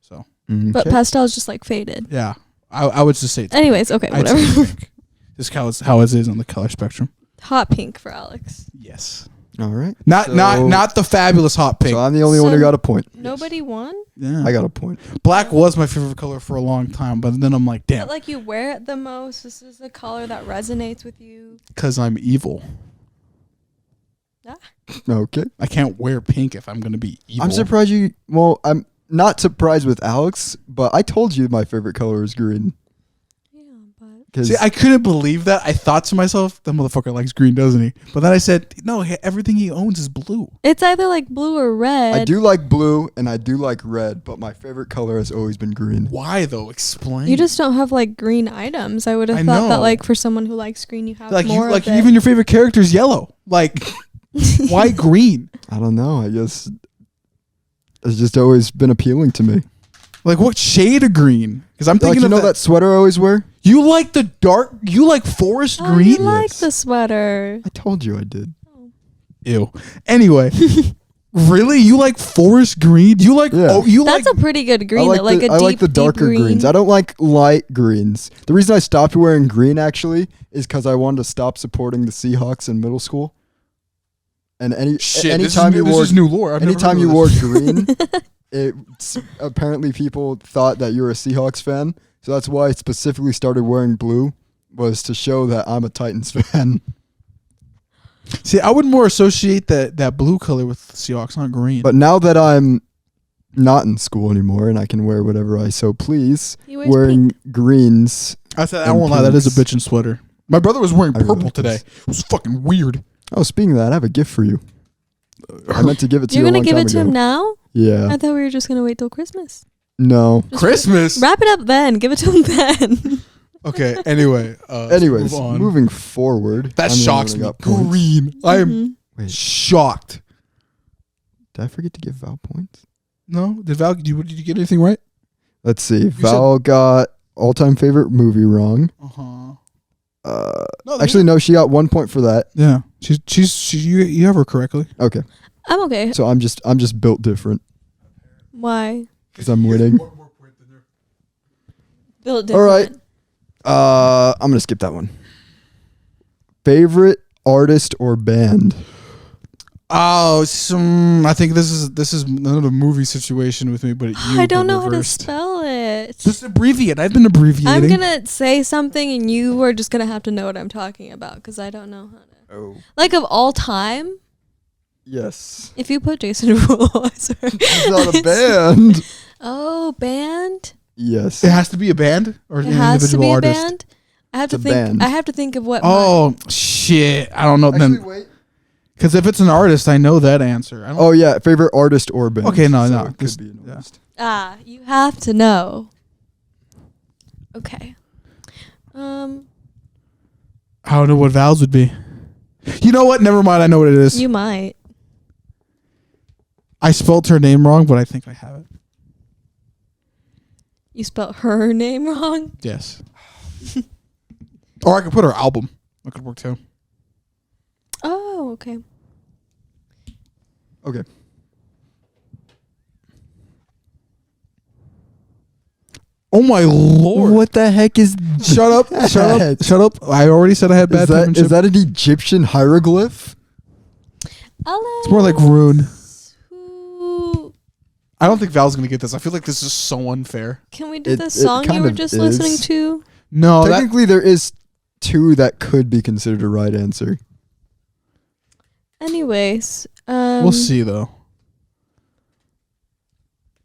Speaker 2: So,
Speaker 3: But pastel is just like faded.
Speaker 2: yeah, I would just say. It's
Speaker 3: Anyways, okay,
Speaker 2: I'd say
Speaker 3: whatever.
Speaker 2: pink. This is how it is on the color spectrum.
Speaker 3: Hot pink for Alex.
Speaker 2: Yes,
Speaker 1: All right.
Speaker 2: not the fabulous hot pink.
Speaker 1: So I'm the only one who
Speaker 3: So-
Speaker 1: got a point.
Speaker 3: Nobody won?
Speaker 2: Yeah,
Speaker 1: I got a point.
Speaker 2: black was my favorite color for a long time, but then I'm like, damn,
Speaker 3: But like you wear it the most. This is a color that resonates with you.
Speaker 2: because I'm evil.
Speaker 1: Okay.
Speaker 2: I can't wear pink if I'm gonna be evil.
Speaker 1: I'm surprised you. Well, I'm not surprised with Alex, but I told you my favorite color is green.
Speaker 3: Yeah, but
Speaker 1: Cause
Speaker 2: See, I couldn't believe that. I thought to myself, that motherfucker likes green, doesn't he? But then I said, no, everything he owns is blue.
Speaker 3: it's either like blue or red.
Speaker 1: I do like blue and I do like red, but my favorite color has always been green.
Speaker 2: Why though? Explain.
Speaker 3: You just don't have like green items. I would have
Speaker 2: I
Speaker 3: thought that
Speaker 2: know.
Speaker 3: like for someone who likes green, you have
Speaker 2: like
Speaker 3: more of it.
Speaker 2: even your favorite character is yellow. Like, why green?
Speaker 1: I don't know. I guess it's just always been appealing to me.
Speaker 2: Like, what shade of green? Because I'm
Speaker 1: Like,
Speaker 2: thinking
Speaker 1: you
Speaker 2: of
Speaker 1: know that sweater I always wear?
Speaker 2: You like the dark. You like forest
Speaker 3: Oh,
Speaker 2: green.
Speaker 3: you like
Speaker 1: Yes.
Speaker 3: the sweater.
Speaker 1: I told you I did.
Speaker 2: Ew. Anyway, really, you like forest green? You like?
Speaker 1: Yeah.
Speaker 2: Oh, you
Speaker 3: That's
Speaker 2: like?
Speaker 3: a pretty good green.
Speaker 1: I like,
Speaker 3: like
Speaker 1: the,
Speaker 3: a
Speaker 1: I
Speaker 3: deep,
Speaker 1: like the darker
Speaker 3: deep green.
Speaker 1: greens. I don't like light greens. The reason I stopped wearing green actually is because I wanted to stop supporting the Seahawks in middle school. And
Speaker 2: Shit, this
Speaker 1: anytime
Speaker 2: is new,
Speaker 1: you
Speaker 2: this
Speaker 1: wore
Speaker 2: is new lore. I've never
Speaker 1: anytime
Speaker 2: heard
Speaker 1: you
Speaker 2: of
Speaker 1: wore
Speaker 2: this.
Speaker 1: green, apparently people thought that you were a Seahawks fan. So that's why I specifically started wearing blue, was to show that I'm a Titans fan.
Speaker 2: See, I would more associate that blue color with the Seahawks, not green.
Speaker 1: But now that I'm not in school anymore and I can wear whatever I so please,
Speaker 3: He wears
Speaker 1: wearing greens.
Speaker 2: I said, I
Speaker 1: and
Speaker 2: won't lie, that is a
Speaker 1: pinks.
Speaker 2: bitching sweater. My brother was wearing
Speaker 1: I really
Speaker 2: purple
Speaker 1: like
Speaker 2: today.
Speaker 1: this.
Speaker 2: It was fucking weird.
Speaker 1: Oh, speaking of that, I have a gift for you. I meant to give it to
Speaker 3: You're
Speaker 1: you a
Speaker 3: gonna
Speaker 1: long
Speaker 3: give
Speaker 1: time
Speaker 3: it to
Speaker 1: ago.
Speaker 3: him now?
Speaker 1: Yeah.
Speaker 3: I thought we were just gonna wait till Christmas.
Speaker 1: No.
Speaker 3: Just
Speaker 2: Christmas.
Speaker 3: Wrap it up then. Give it to him then.
Speaker 2: Okay. Anyway.
Speaker 1: Anyways,
Speaker 2: move on.
Speaker 1: moving forward.
Speaker 2: That
Speaker 1: I'm the
Speaker 2: shocks
Speaker 1: one
Speaker 2: me.
Speaker 1: that got points.
Speaker 2: Green. I am
Speaker 3: Mhm.
Speaker 1: Wait,
Speaker 2: shocked.
Speaker 1: did I forget to give Val points?
Speaker 2: No, did did you get anything right?
Speaker 1: Let's see. Val got all-time favorite movie wrong.
Speaker 2: No,
Speaker 1: Actually, no, she got 1 point for that.
Speaker 2: yeah. You have her correctly.
Speaker 1: Okay.
Speaker 3: I'm okay.
Speaker 1: So I'm just built different
Speaker 3: Why?
Speaker 1: because I'm winning.
Speaker 3: Built
Speaker 1: All right.
Speaker 3: different.
Speaker 1: I'm gonna skip that one. Favorite artist or band?
Speaker 2: Oh, I think this is another movie situation with me, but
Speaker 3: I don't know how to
Speaker 2: reversed.
Speaker 3: spell it.
Speaker 2: Just abbreviate. I've been abbreviating.
Speaker 3: I'm gonna say something, and you are just gonna have to know what I'm talking about because I don't know how to.
Speaker 1: Oh,
Speaker 3: Like of all time,
Speaker 1: yes.
Speaker 3: if you put Jason Derulo, I swear.
Speaker 1: It's not a band.
Speaker 3: Oh, band.
Speaker 1: Yes.
Speaker 2: It has to be a band or
Speaker 3: It
Speaker 2: an
Speaker 3: has to
Speaker 2: individual
Speaker 3: be a
Speaker 2: artist.
Speaker 3: band. I have to
Speaker 1: It's a
Speaker 3: think.
Speaker 1: band.
Speaker 3: I have to think of what.
Speaker 2: Oh shit! I don't know
Speaker 1: Actually,
Speaker 2: then.
Speaker 1: wait.
Speaker 2: Because if it's an artist, I know that answer. I don't,
Speaker 1: Oh yeah, favorite artist or band.
Speaker 2: Okay, no,
Speaker 1: So
Speaker 2: no,
Speaker 1: it
Speaker 2: this-
Speaker 1: could be an
Speaker 2: yeah.
Speaker 1: artist.
Speaker 3: you have to know. Okay.
Speaker 2: I don't know what vowels would be. You know what? Never mind. I know what it is.
Speaker 3: You might.
Speaker 2: I spelled her name wrong, but I think I have it.
Speaker 3: You spelled her name wrong.
Speaker 2: Yes. Or I could put her album. That could work too.
Speaker 3: Oh, okay.
Speaker 1: Okay.
Speaker 2: Oh my lord!
Speaker 1: What the heck is?
Speaker 2: Shut up! Shut up! Shut up! I already said I had bad
Speaker 1: Is that,
Speaker 2: penmanship.
Speaker 1: is that an Egyptian hieroglyph?
Speaker 3: Alex,
Speaker 2: It's more like rune.
Speaker 3: Who,
Speaker 2: I don't think Val's gonna get this. I feel like this is so unfair.
Speaker 3: can we do
Speaker 1: It-
Speaker 3: the
Speaker 1: it
Speaker 3: song you
Speaker 1: kind
Speaker 3: were
Speaker 1: of
Speaker 3: just
Speaker 1: is.
Speaker 3: listening to?
Speaker 2: No, that
Speaker 1: Technically, there is two that could be considered a right answer.
Speaker 3: Anyways,
Speaker 2: we'll see though.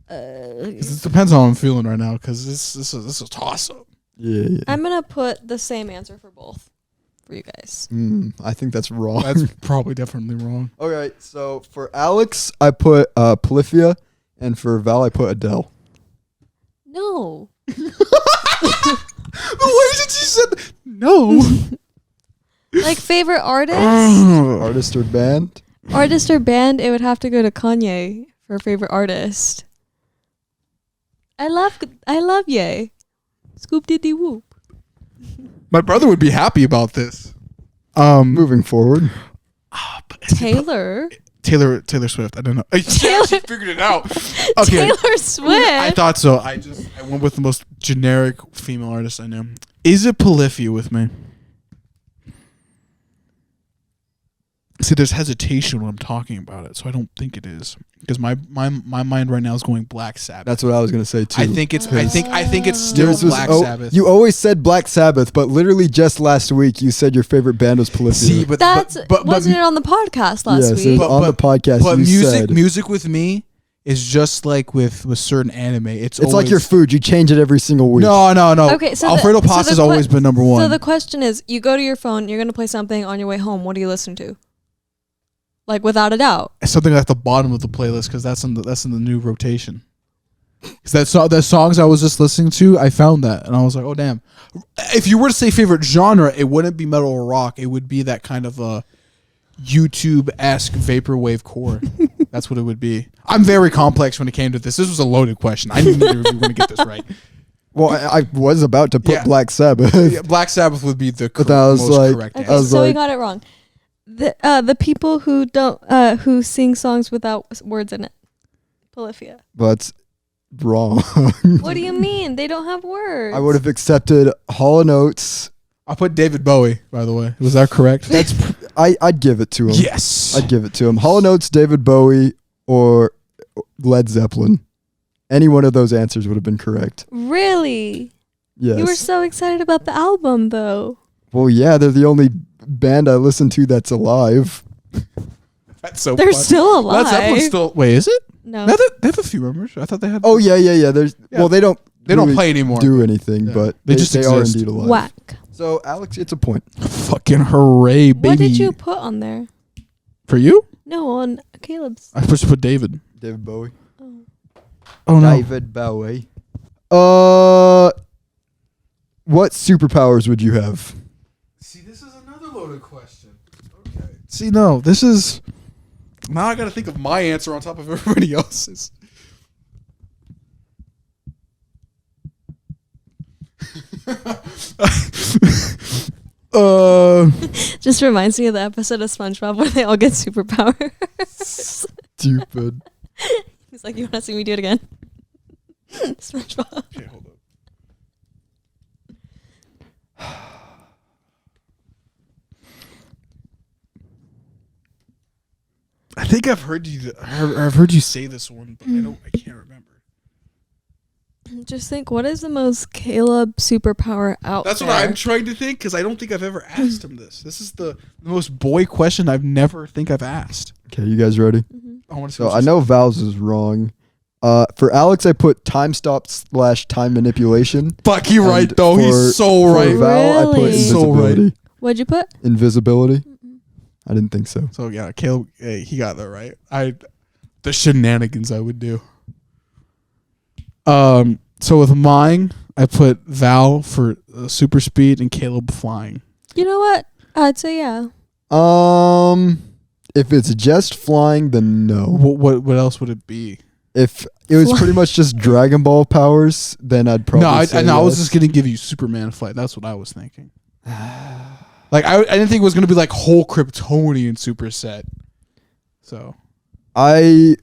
Speaker 3: Uh,
Speaker 2: 'Cause it depends on how I'm feeling right now. Because this is a toss up.
Speaker 1: Yeah.
Speaker 3: I'm gonna put the same answer for both for you guys.
Speaker 1: I think that's wrong.
Speaker 2: That's probably definitely wrong.
Speaker 1: Okay, so for Alex, I put Polyphia, and for Val, I put Adele.
Speaker 3: No,
Speaker 2: The way that she said no.
Speaker 3: Like favorite artist?
Speaker 1: Artist or band?
Speaker 3: Artist or band, it would have to go to Kanye for favorite artist. I love Ye. Scoop diddy whoop.
Speaker 2: My brother would be happy about this.
Speaker 1: Moving forward.
Speaker 3: Taylor
Speaker 2: Swift. I don't know. She figured it out. Okay.
Speaker 3: Taylor Swift.
Speaker 2: I thought so. I went with the most generic female artist I knew. Is it Polyphia with me? See, there's hesitation when I'm talking about it, so I don't think it is. Because my mind right now is going Black Sabbath.
Speaker 1: That's what I was gonna say too.
Speaker 2: I think it's still
Speaker 1: Yours was-
Speaker 2: Black
Speaker 1: oh,
Speaker 2: Sabbath.
Speaker 1: You always said Black Sabbath, but literally just last week you said your favorite band was Polyphia.
Speaker 2: See, but
Speaker 3: wasn't it on the podcast last
Speaker 1: yes,
Speaker 3: week?
Speaker 1: it was on the podcast.
Speaker 2: But
Speaker 1: you said
Speaker 2: music with me is just like with certain anime. It's
Speaker 1: it's
Speaker 2: always,
Speaker 1: like your food. You change it every single week.
Speaker 2: No.
Speaker 3: Okay, so
Speaker 2: Alfredo pasta has always been number one.
Speaker 3: So the question is, you go to your phone, you're gonna play something on your way home. What do you listen to? Like without a doubt.
Speaker 2: Something at the bottom of the playlist because that's in the new rotation. Because the songs I was just listening to, I found that and I was like, oh damn. If you were to say favorite genre, it wouldn't be metal or rock. It would be that kind of a YouTube-esque vaporwave core. That's what it would be. I'm very complex when it came to this. This was a loaded question. I knew you were going to get this right.
Speaker 1: Well, I was about to put
Speaker 2: Yeah.
Speaker 1: Black Sabbath.
Speaker 2: Yeah, Black Sabbath would be the
Speaker 1: But that was
Speaker 2: most
Speaker 1: like-
Speaker 2: correct
Speaker 3: Okay,
Speaker 1: I
Speaker 2: answer.
Speaker 1: was
Speaker 3: so we
Speaker 1: like-
Speaker 3: got it wrong. The people who don't who sing songs without words in it. Polyphia.
Speaker 1: But wrong.
Speaker 3: What do you mean? They don't have words.
Speaker 1: I would have accepted Hall & Oates.
Speaker 2: I put David Bowie, by the way. Was that correct?
Speaker 1: I'd give it to him.
Speaker 2: Yes.
Speaker 1: I'd give it to him. Hall & Oates, David Bowie, or Led Zeppelin. Any one of those answers would have been correct.
Speaker 3: Really?
Speaker 1: Yes.
Speaker 3: You were so excited about the album, though.
Speaker 1: Well, yeah, they're the only band I listen to that's alive.
Speaker 2: That's so
Speaker 3: They're
Speaker 2: fun.
Speaker 3: still alive.
Speaker 2: Led Zeppelin's still. Wait, is it?
Speaker 3: No.
Speaker 2: No, they have a few members. I thought they had.
Speaker 1: Oh yeah. There's
Speaker 2: Yeah.
Speaker 1: well, they don't really
Speaker 2: play anymore.
Speaker 1: do anything,
Speaker 2: Yeah.
Speaker 1: but
Speaker 2: They just
Speaker 1: they are
Speaker 2: exist.
Speaker 1: indeed alive.
Speaker 3: Whack.
Speaker 1: So Alex, it's a point.
Speaker 2: Fucking hooray, baby!
Speaker 3: What did you put on there?
Speaker 2: For you?
Speaker 3: No, on Caleb's.
Speaker 2: I first put David.
Speaker 1: David Bowie.
Speaker 3: Oh.
Speaker 2: Oh no.
Speaker 1: David Bowie. What superpowers would you have?
Speaker 2: See, this is another loaded question. Okay. See, no, this is. Now I got to think of my answer on top of everybody else's.
Speaker 3: Just reminds me of the episode of SpongeBob where they all get superpowers.
Speaker 1: Stupid.
Speaker 3: He's like, you want to see me do it again? SpongeBob.
Speaker 2: Okay, hold up. I think I've heard you. I've heard you say this one, but I can't remember.
Speaker 3: Just think, what is the most Caleb superpower out
Speaker 2: That's
Speaker 3: there?
Speaker 2: what I'm trying to think because I don't think I've ever asked him this. This is the most boy question I've never think I've asked.
Speaker 1: Okay, you guys ready?
Speaker 2: I want to see.
Speaker 1: So
Speaker 2: what
Speaker 1: I
Speaker 2: you
Speaker 1: know Val's is wrong. For Alex, I put time stop / time manipulation.
Speaker 2: say. Fuck, he right
Speaker 1: And
Speaker 2: though.
Speaker 1: for-
Speaker 2: He's so
Speaker 1: For
Speaker 2: right.
Speaker 1: Val, I put
Speaker 3: Really?
Speaker 2: So right.
Speaker 1: invisibility.
Speaker 3: What'd you put?
Speaker 1: Invisibility. I didn't think so.
Speaker 2: So yeah, Caleb, he got that right. The shenanigans I would do. So with mine, I put Val for super speed and Caleb flying.
Speaker 3: You know what? I'd say yeah.
Speaker 1: If it's just flying, then no.
Speaker 2: What else would it be?
Speaker 1: If it was pretty much just Dragon Ball powers, then I'd probably
Speaker 2: I
Speaker 1: say
Speaker 2: was
Speaker 1: yes.
Speaker 2: just gonna give you Superman flight. That's what I was thinking. Like I didn't think it was gonna be like whole Kryptonian superset. So
Speaker 1: I'd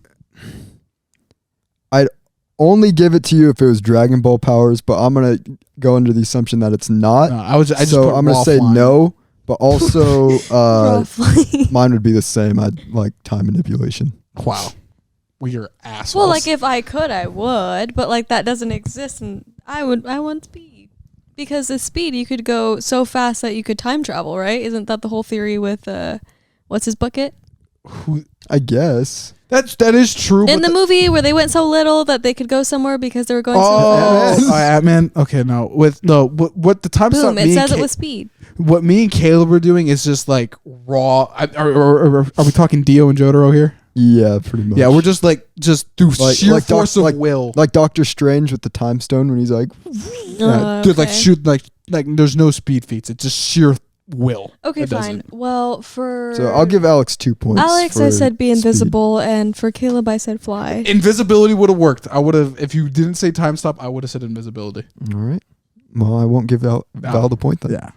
Speaker 1: only give it to you if it was Dragon Ball powers, but I'm gonna go under the assumption that it's not.
Speaker 2: no, I just
Speaker 1: so
Speaker 2: put
Speaker 1: I'm gonna
Speaker 2: raw
Speaker 1: say
Speaker 2: flying.
Speaker 1: no, but also
Speaker 3: Roughly.
Speaker 1: mine would be the same. I'd like time manipulation.
Speaker 2: Wow, we are assholes.
Speaker 3: Well, like if I could, I would, but like that doesn't exist, and I want speed because the speed you could go so fast that you could time travel, right? Isn't that the whole theory with what's his bucket
Speaker 1: I guess.
Speaker 2: that is true.
Speaker 3: in
Speaker 2: but
Speaker 3: the movie where they went so little that they could go somewhere because they were going so
Speaker 2: Oh,
Speaker 3: fast?
Speaker 2: Ant-Man. Okay, no. What the time stop
Speaker 3: Boom! It
Speaker 2: me
Speaker 3: says
Speaker 2: and
Speaker 3: it with speed.
Speaker 2: what me and Caleb are doing is just like raw. Are we talking Dio and Jotaro here?
Speaker 1: Yeah, pretty much.
Speaker 2: Yeah, we're just through sheer force of will.
Speaker 1: Like Doctor Strange with the time stone when he's like,
Speaker 2: Dude, like shoot, like there's no speed feats. It's just sheer will.
Speaker 3: Okay, fine. Well,
Speaker 1: So I'll give Alex 2 points.
Speaker 3: Alex, I said be
Speaker 1: speed.
Speaker 3: invisible, and for Caleb, I said fly.
Speaker 2: Invisibility would have worked. I would have, if you didn't say time stop, I would have said invisibility.
Speaker 1: All right. Well, I won't give Val the point then.
Speaker 2: Yeah.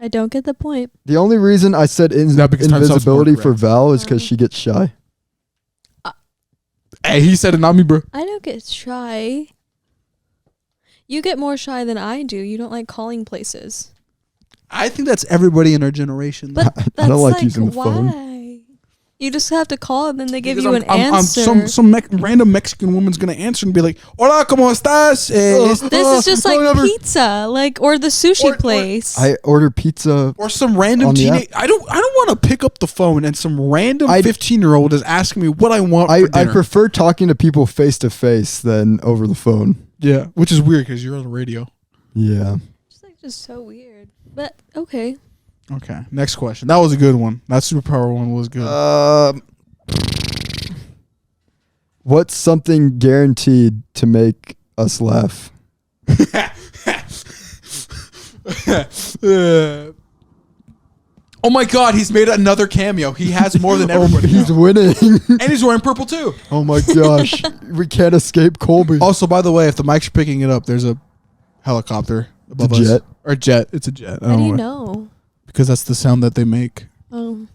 Speaker 3: I don't get the point.
Speaker 1: The only reason I said invisibility for Val is because she gets shy.
Speaker 2: Hey, he said it, not me, bro.
Speaker 3: I don't get shy. You get more shy than I do. You don't like calling places.
Speaker 2: I think that's everybody in our generation.
Speaker 3: But
Speaker 1: I
Speaker 3: that's
Speaker 1: don't like using the phone.
Speaker 3: why? You just have to call and then they give
Speaker 2: Because
Speaker 3: you an answer.
Speaker 2: Some random Mexican woman's gonna answer and be like, "Hola, cómo estás?"
Speaker 3: This is just like pizza, or the sushi place.
Speaker 1: I order pizza.
Speaker 2: Or some random teenage. I don't want to pick up the phone and some random 15-year-old is asking me what I want for dinner.
Speaker 1: I prefer talking to people face to face than over the phone.
Speaker 2: Yeah, which is weird because you're on the radio.
Speaker 1: Yeah.
Speaker 3: It's like just so weird. But okay.
Speaker 2: Okay, next question. That was a good one. That superpower one was good.
Speaker 1: What's something guaranteed to make us laugh?
Speaker 2: Oh my God, he's made another cameo. He has more than everybody.
Speaker 1: He's
Speaker 2: now.
Speaker 1: winning.
Speaker 2: And he's wearing purple too.
Speaker 1: Oh my gosh. We can't escape Colby.
Speaker 2: Also, by the way, if the mic's picking it up, there's a helicopter above us.
Speaker 1: Jet?
Speaker 2: Or jet. It's a jet.
Speaker 3: How do you know?
Speaker 2: Because that's the sound that they make.
Speaker 3: Oh.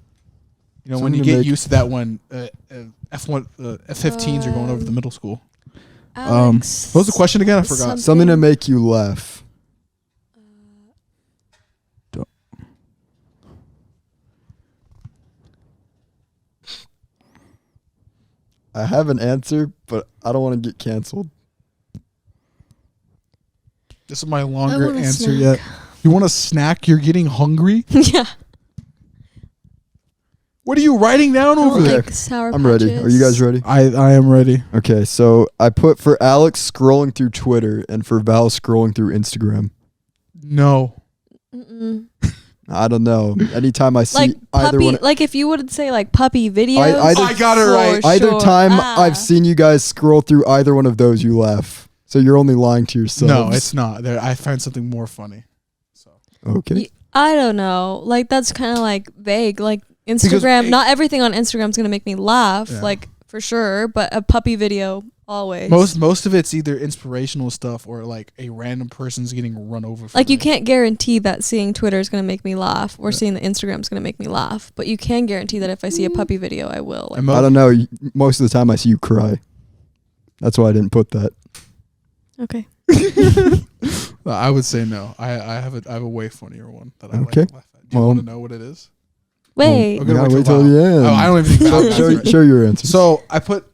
Speaker 2: You know,
Speaker 1: Something
Speaker 2: when you
Speaker 1: to
Speaker 2: get
Speaker 1: make-
Speaker 2: used to that when F-15s are going over the middle school.
Speaker 3: Alex,
Speaker 2: What was the question again? I forgot.
Speaker 1: Something to make you laugh. I have an answer, but I don't want to get canceled.
Speaker 2: This is my
Speaker 3: I
Speaker 2: longer
Speaker 3: want a
Speaker 2: answer
Speaker 3: snack.
Speaker 2: yet. You want a snack? You're getting hungry?
Speaker 3: Yeah.
Speaker 2: What are you writing down over there?
Speaker 3: Like Sour
Speaker 1: I'm ready.
Speaker 3: Patches.
Speaker 1: Are you guys ready?
Speaker 2: I am ready.
Speaker 1: Okay, so I put for Alex scrolling through Twitter and for Val scrolling through Instagram.
Speaker 2: No.
Speaker 3: Mm-mm.
Speaker 1: I don't know. Anytime I see
Speaker 3: Like
Speaker 1: either
Speaker 3: puppy,
Speaker 1: one,
Speaker 3: like if you would say like puppy videos.
Speaker 1: I
Speaker 2: got it
Speaker 3: for
Speaker 2: right.
Speaker 1: either
Speaker 3: sure.
Speaker 1: time
Speaker 3: Ah.
Speaker 1: I've seen you guys scroll through either one of those, you laugh. So you're only lying to yourselves.
Speaker 2: No, it's not. There, I find something more funny. So
Speaker 1: Okay.
Speaker 3: I don't know. Like that's kind of like vague. Like Instagram, not everything on Instagram is gonna make me laugh.
Speaker 2: Yeah.
Speaker 3: Like for sure, but a puppy video always.
Speaker 2: most of it's either inspirational stuff or like a random person's getting run over. For
Speaker 3: Like you
Speaker 2: their-
Speaker 3: can't guarantee that seeing Twitter is gonna make me laugh or seeing the Instagram is gonna make me laugh, but you can guarantee that if I see a puppy video, I will. Like,
Speaker 2: And
Speaker 1: I don't know. Most of the time I see you cry. That's why I didn't put that.
Speaker 3: okay.
Speaker 2: I would say no. I have a way funnier one that I
Speaker 1: Okay.
Speaker 2: like to laugh at. Do you
Speaker 1: Well-
Speaker 2: want to know what it is?
Speaker 3: Wait.
Speaker 2: Okay,
Speaker 1: Yeah,
Speaker 2: wait till
Speaker 1: wait till
Speaker 2: Val.
Speaker 1: the end.
Speaker 2: Oh, I don't even think Val got
Speaker 1: Show,
Speaker 2: it right.
Speaker 1: show your answer.
Speaker 2: So I put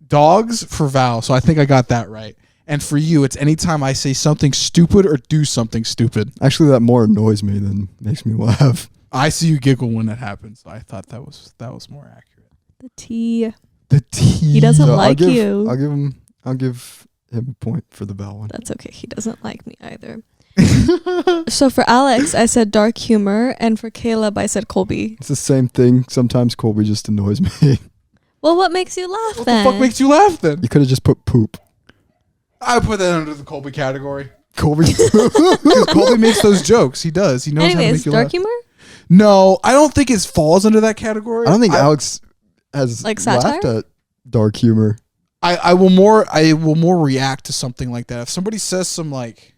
Speaker 2: dogs for Val, so I think I got that right. And for you, it's anytime I say something stupid or do something stupid.
Speaker 1: Actually, that more annoys me than makes me laugh.
Speaker 2: I see you giggle when that happens. So I thought that was more accurate.
Speaker 3: The T.
Speaker 2: The T.
Speaker 3: He doesn't like you.
Speaker 1: I'll give him a point for the Val one.
Speaker 3: That's okay. He doesn't like me either. So for Alex, I said dark humor, and for Caleb, I said Colby.
Speaker 1: It's the same thing. Sometimes Colby just annoys me.
Speaker 3: Well, what makes you laugh
Speaker 2: What
Speaker 3: then?
Speaker 2: the fuck makes you laugh then?
Speaker 1: You could have just put poop.
Speaker 2: I put that under the Colby category.
Speaker 1: Colby.
Speaker 2: Because Colby makes those jokes. He does. He knows how to
Speaker 3: Anyways,
Speaker 2: make you
Speaker 3: dark
Speaker 2: laugh.
Speaker 3: humor?
Speaker 2: No, I don't think it falls under that category.
Speaker 1: I don't think Alex has
Speaker 3: Like satire?
Speaker 1: laughed at dark humor.
Speaker 2: I will more react to something like that. If somebody says some like,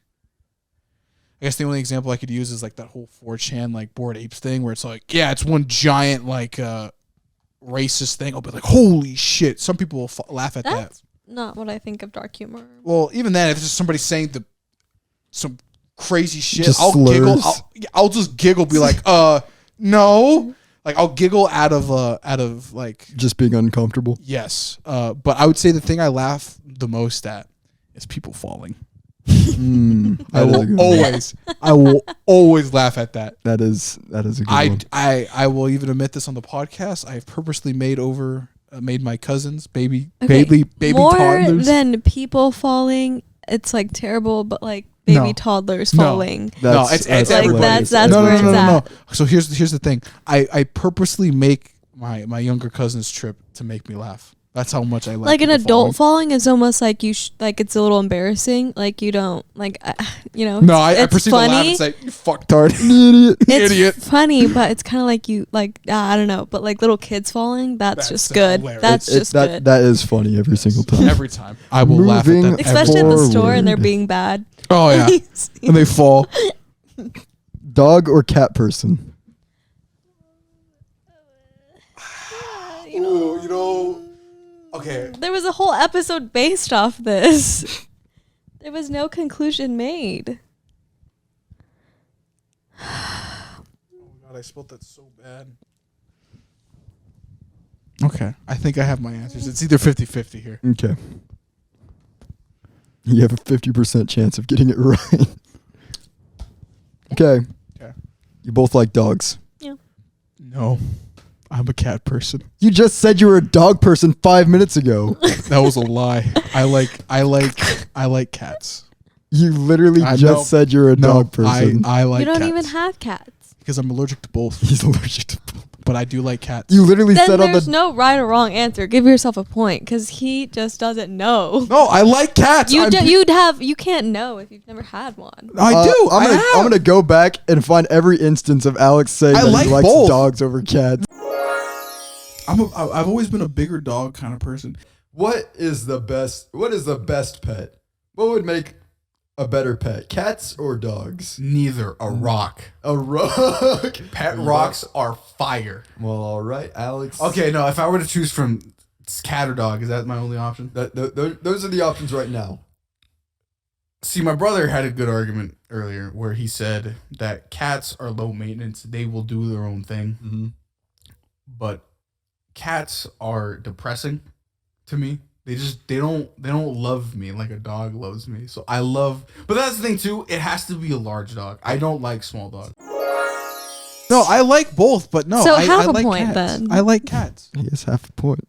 Speaker 2: I guess the only example I could use is like that whole 4chan like Bored Apes thing where it's like, yeah, it's one giant like racist thing. I'll be like, holy shit. Some people will laugh at that.
Speaker 3: That's not what I think of dark humor.
Speaker 2: Well, even then, if it's just somebody saying some crazy shit,
Speaker 1: Just
Speaker 2: I'll
Speaker 1: slurs.
Speaker 2: giggle. I'll just giggle, be like, no. Like I'll giggle out of like
Speaker 1: Just being uncomfortable.
Speaker 2: yes. But I would say the thing I laugh the most at is people falling. I will always laugh at that.
Speaker 1: That is a good one.
Speaker 2: I will even admit this on the podcast. I've purposely made my cousins baby
Speaker 3: More
Speaker 2: toddlers.
Speaker 3: than people falling, it's like terrible, but like baby toddlers
Speaker 2: No.
Speaker 3: falling.
Speaker 2: It's
Speaker 3: like
Speaker 2: everybody.
Speaker 3: that's where it's at.
Speaker 2: No. So here's the thing. I purposely make my younger cousin's trip to make me laugh. That's how much I
Speaker 3: like an
Speaker 2: people
Speaker 3: adult falling is almost like like it's a little embarrassing. Like you don't
Speaker 2: No, I
Speaker 3: it's
Speaker 2: proceed to laugh
Speaker 3: funny.
Speaker 2: and say, "You fucktard,
Speaker 1: Idiot.
Speaker 3: It's
Speaker 2: idiot."
Speaker 3: funny, but it's kind of like I don't know. But like little kids falling, that's just good.
Speaker 2: hilarious.
Speaker 3: That's just good.
Speaker 1: That is funny every single time.
Speaker 2: Every time I will laugh at
Speaker 1: Moving
Speaker 2: that.
Speaker 3: Especially at the store and they're
Speaker 1: forward.
Speaker 3: being bad.
Speaker 2: Oh yeah, and they fall.
Speaker 1: Dog or cat person?
Speaker 2: Okay.
Speaker 3: There was a whole episode based off this. There was no conclusion made.
Speaker 2: Oh God, I spelled that so bad. Okay, I think I have my answers. It's either 50-50 here.
Speaker 1: Okay. You have a 50% chance of getting it right. Okay.
Speaker 2: Okay.
Speaker 1: You both like dogs.
Speaker 2: No, I'm a cat person.
Speaker 1: You just said you were a dog person 5 minutes ago.
Speaker 2: That was a lie. I like cats.
Speaker 1: You literally
Speaker 2: I
Speaker 1: just
Speaker 2: know.
Speaker 1: said you're a dog person.
Speaker 2: I like
Speaker 3: You don't
Speaker 2: cats
Speaker 3: even have cats.
Speaker 2: because I'm allergic to both.
Speaker 1: He's allergic to both.
Speaker 2: But I do like cats.
Speaker 1: You literally
Speaker 3: Then
Speaker 1: said on
Speaker 3: there's
Speaker 1: the
Speaker 3: no right or wrong answer. Give yourself a point because he just doesn't know.
Speaker 2: No, I like cats.
Speaker 3: You can't know if you've never had one.
Speaker 2: I do.
Speaker 1: I'm gonna go back and find every instance of Alex saying
Speaker 2: I
Speaker 1: that
Speaker 2: like
Speaker 1: he likes
Speaker 2: both.
Speaker 1: dogs over cats.
Speaker 2: I've always been a bigger dog kind of person.
Speaker 1: What is the best pet? What would make a better pet? Cats or dogs?
Speaker 6: Neither. A rock.
Speaker 1: A rock.
Speaker 6: Pet rocks are fire.
Speaker 1: Well, all right, Alex.
Speaker 6: Okay, no, if I were to choose from cat or dog, is that my only option?
Speaker 1: Those are the options right now.
Speaker 6: See, my brother had a good argument earlier where he said that cats are low maintenance. They will do their own thing.
Speaker 1: Mm-hmm.
Speaker 6: But cats are depressing to me. They don't love me like a dog loves me. So but that's the thing too, it has to be a large dog. I don't like small dogs.
Speaker 2: No, I like both, but no.
Speaker 3: So
Speaker 2: I
Speaker 3: half a
Speaker 2: like
Speaker 3: point
Speaker 2: cats.
Speaker 3: then.
Speaker 2: I like cats.
Speaker 1: He has half a point.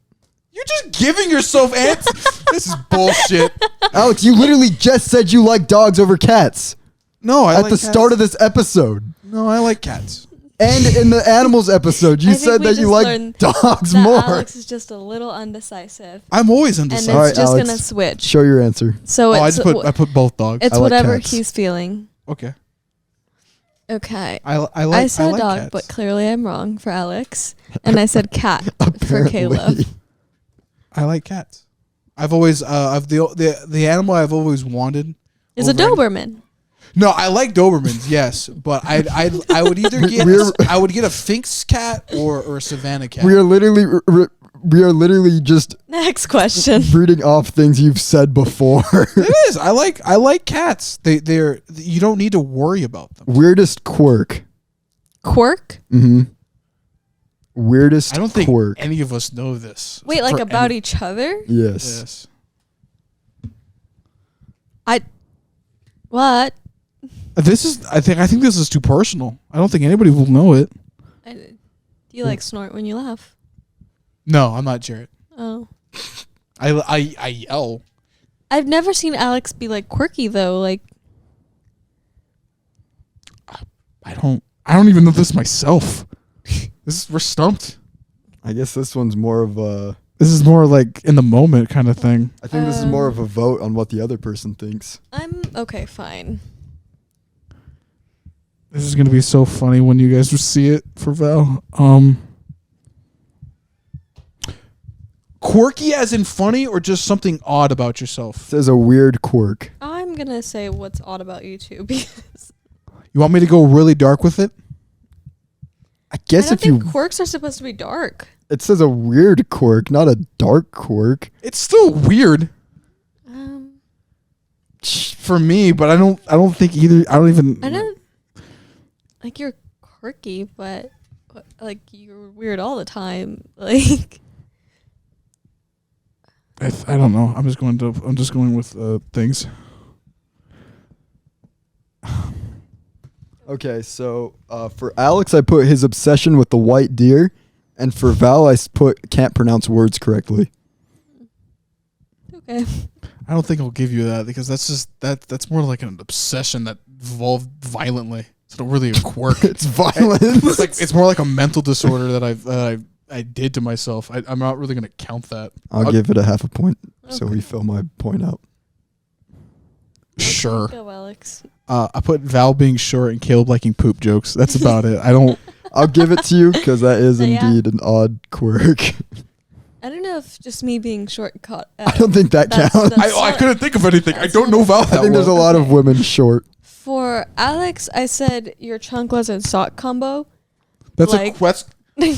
Speaker 2: You're just giving yourself answers. This is bullshit.
Speaker 1: Alex, you literally just said you like dogs over cats
Speaker 2: No, I
Speaker 1: at
Speaker 2: like
Speaker 1: the
Speaker 2: cats.
Speaker 1: start of this episode.
Speaker 2: No, I like cats.
Speaker 1: And in the animals episode, you
Speaker 3: I think
Speaker 1: said
Speaker 3: we
Speaker 1: that you
Speaker 3: just
Speaker 1: like
Speaker 3: learned
Speaker 1: dogs
Speaker 3: that
Speaker 1: more.
Speaker 3: Alex is just a little undecisive,
Speaker 2: I'm always
Speaker 3: and
Speaker 2: undecided.
Speaker 3: it's
Speaker 1: All right,
Speaker 3: just
Speaker 1: Alex,
Speaker 3: gonna switch.
Speaker 1: Show your answer.
Speaker 3: So
Speaker 2: I
Speaker 3: it's
Speaker 2: put both dogs.
Speaker 3: it's
Speaker 1: I like
Speaker 3: whatever
Speaker 1: cats.
Speaker 3: he's feeling.
Speaker 2: Okay.
Speaker 3: Okay.
Speaker 2: I like.
Speaker 3: I said
Speaker 2: like
Speaker 3: dog,
Speaker 2: cats.
Speaker 3: but clearly I'm wrong for Alex, and I said cat for
Speaker 1: Apparently.
Speaker 3: Caleb.
Speaker 2: I like cats. I've always I've the animal I've always wanted
Speaker 3: Is a
Speaker 2: over any-
Speaker 3: Doberman.
Speaker 2: No, I like Dobermans, yes, but I would either get a Finks cat or a Savannah cat.
Speaker 1: We are literally just
Speaker 3: Next question.
Speaker 1: reading off things you've said before.
Speaker 2: It is. I like cats. They're you don't need to worry about them.
Speaker 1: Weirdest quirk.
Speaker 3: Quirk?
Speaker 1: Mm-hmm. Weirdest
Speaker 2: I don't think
Speaker 1: quirk.
Speaker 2: any of us know this.
Speaker 3: Wait, like
Speaker 2: For
Speaker 3: about
Speaker 2: any-
Speaker 3: each other?
Speaker 1: Yes.
Speaker 2: Yes.
Speaker 3: What?
Speaker 2: This is. I think this is too personal. I don't think anybody will know it.
Speaker 3: Do you like snort when you laugh?
Speaker 2: No, I'm not Jarrett.
Speaker 3: Oh.
Speaker 2: I yell.
Speaker 3: I've never seen Alex be like quirky though. Like
Speaker 2: I don't even know this myself. We're stumped.
Speaker 1: I guess this one's more of a.
Speaker 2: This is more like in the moment kind of thing.
Speaker 1: I think this is more of a vote on what the other person thinks.
Speaker 3: I'm okay, fine.
Speaker 2: This is gonna be so funny when you guys see it for Val. Quirky as in funny or just something odd about yourself?
Speaker 1: It says a weird quirk.
Speaker 3: I'm gonna say what's odd about you two because
Speaker 2: You want me to go really dark with it?
Speaker 1: I guess
Speaker 3: I
Speaker 1: if
Speaker 3: don't
Speaker 1: you.
Speaker 3: think quirks are supposed to be dark.
Speaker 1: It says a weird quirk, not a dark quirk.
Speaker 2: It's still weird for me, but I don't think either. I
Speaker 3: don't like you're quirky, but like you're weird all the time. Like
Speaker 2: I don't know. I'm just going with things.
Speaker 1: Okay, so for Alex, I put his obsession with the white deer, and for Val, I put can't pronounce words correctly.
Speaker 3: okay.
Speaker 2: I don't think I'll give you that because that's more like an obsession that evolved violently. It's not really a quirk.
Speaker 1: It's violent.
Speaker 2: It's more like a mental disorder that I did to myself. I'm not really gonna count that.
Speaker 1: I'll give it a half a point, so
Speaker 3: Okay.
Speaker 1: we fill my point out.
Speaker 2: Sure.
Speaker 3: Go, Alex.
Speaker 2: I put Val being short and Caleb liking poop jokes. That's about it. I don't.
Speaker 1: I'll give it to you because that is
Speaker 3: Yeah.
Speaker 1: indeed an odd quirk.
Speaker 3: I don't know if just me being short caught.
Speaker 1: I don't think that
Speaker 3: That's-
Speaker 1: counts.
Speaker 3: that's-
Speaker 2: I couldn't think of anything. I
Speaker 3: That's
Speaker 2: don't know Val
Speaker 1: I
Speaker 2: that
Speaker 1: think there's a
Speaker 2: well.
Speaker 1: lot of women short.
Speaker 3: For Alex, I said your chunkless and sock combo.
Speaker 2: That's
Speaker 3: like-
Speaker 2: a quest.
Speaker 1: I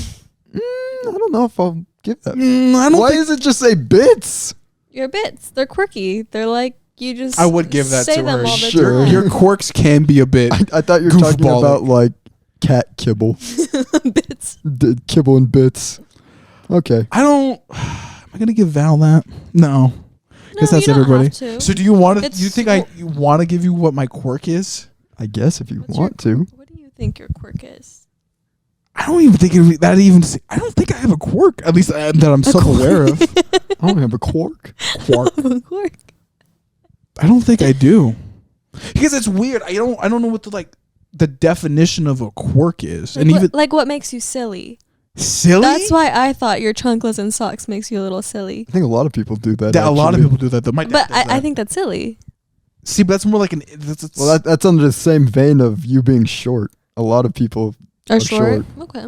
Speaker 1: don't know if I'll give that.
Speaker 2: I don't
Speaker 1: Why
Speaker 2: think
Speaker 1: does it just say bits?
Speaker 3: Your bits, they're quirky. They're like you just.
Speaker 2: I would give that
Speaker 3: say
Speaker 2: to
Speaker 3: them
Speaker 2: her.
Speaker 3: all the
Speaker 1: Sure.
Speaker 3: time.
Speaker 2: your quirks can be a bit.
Speaker 1: I thought you were talking
Speaker 2: Goofballing.
Speaker 1: about like cat kibble,
Speaker 3: bits.
Speaker 1: kibble and bits. Okay.
Speaker 2: I don't. Am I gonna give Val that? No. Guess
Speaker 3: No,
Speaker 2: that's
Speaker 3: you don't
Speaker 2: everybody.
Speaker 3: have to.
Speaker 2: So do you want to?
Speaker 3: It's-
Speaker 2: You think you want to give you what my quirk is?
Speaker 1: I guess if you
Speaker 3: What's your
Speaker 1: want to.
Speaker 3: What do you think your quirk is?
Speaker 2: I don't even think that even. I don't think I have a quirk. At least that I'm self-aware of.
Speaker 1: I don't have a quark.
Speaker 2: Quirk.
Speaker 3: Quirk.
Speaker 2: I don't think I do. Because it's weird. I don't know what the definition of a quirk is. And even
Speaker 3: Like what makes you silly?
Speaker 2: silly.
Speaker 3: That's why I thought your chunkless and socks makes you a little silly.
Speaker 1: I think a lot of people do that.
Speaker 2: a lot of
Speaker 1: actually.
Speaker 2: people do that. My dad
Speaker 3: But
Speaker 2: does
Speaker 3: I
Speaker 2: that.
Speaker 3: think that's silly.
Speaker 2: See, but that's more like an. That's,
Speaker 1: Well, that's under the same vein of you being short. A lot of people.
Speaker 3: Or
Speaker 1: short.
Speaker 3: Okay.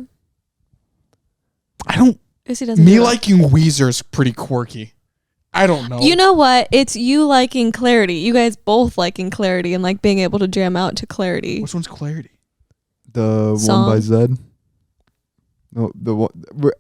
Speaker 2: I don't.
Speaker 3: Guess he doesn't.
Speaker 2: Me
Speaker 3: do it.
Speaker 2: liking Weezer is pretty quirky. I don't know.
Speaker 3: You know what? It's you liking clarity. You guys both liking clarity and like being able to jam out to clarity.
Speaker 2: Which one's Clarity?
Speaker 1: The
Speaker 3: Song.
Speaker 1: one by Zed. No, the one.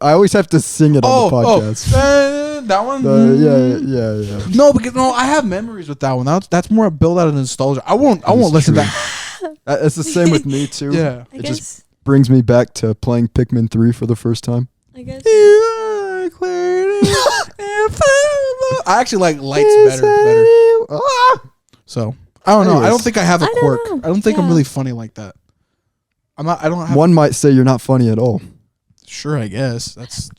Speaker 1: I always have to sing it on the podcast.
Speaker 2: That one.
Speaker 1: Yeah.
Speaker 2: No, because I have memories with that one. That's more a build out of nostalgia. I won't listen to that.
Speaker 1: It's the same with me too.
Speaker 2: Yeah.
Speaker 3: I
Speaker 1: It
Speaker 3: guess.
Speaker 1: just brings me back to playing Pikmin 3 for the first time.
Speaker 3: I guess.
Speaker 2: I actually like lights better.
Speaker 1: Ah!
Speaker 2: So I don't know. I
Speaker 1: Anyways.
Speaker 2: don't think I have a
Speaker 3: I don't
Speaker 2: quirk.
Speaker 3: know.
Speaker 2: I don't think I'm
Speaker 3: Yeah.
Speaker 2: really funny like that. I'm not. I don't have.
Speaker 1: One might say you're not funny at all.
Speaker 2: Sure, I guess that's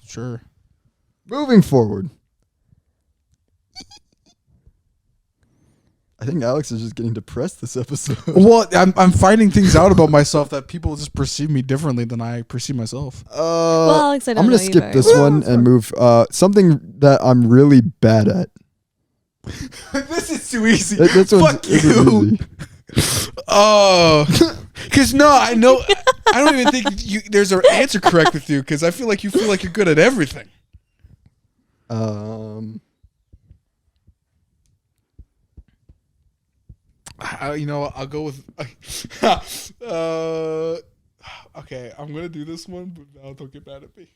Speaker 2: sure.
Speaker 1: Moving forward. I think Alex is just getting depressed this episode.
Speaker 2: Well, I'm finding things out about myself that people just perceive me differently than I perceive myself.
Speaker 3: Well, Alex, I don't
Speaker 1: I'm
Speaker 3: know
Speaker 1: gonna
Speaker 3: you
Speaker 1: skip
Speaker 3: very
Speaker 1: this
Speaker 3: well.
Speaker 1: one and move something that I'm really bad at.
Speaker 2: This is too easy.
Speaker 1: This one's-
Speaker 2: Fuck
Speaker 1: this is
Speaker 2: you.
Speaker 1: easy.
Speaker 2: Oh, because no, I know. I don't even think there's an answer correct with you because I feel like you feel like you're good at everything. You know what? I'll go with. Okay, I'm gonna do this one, but now don't get mad at me.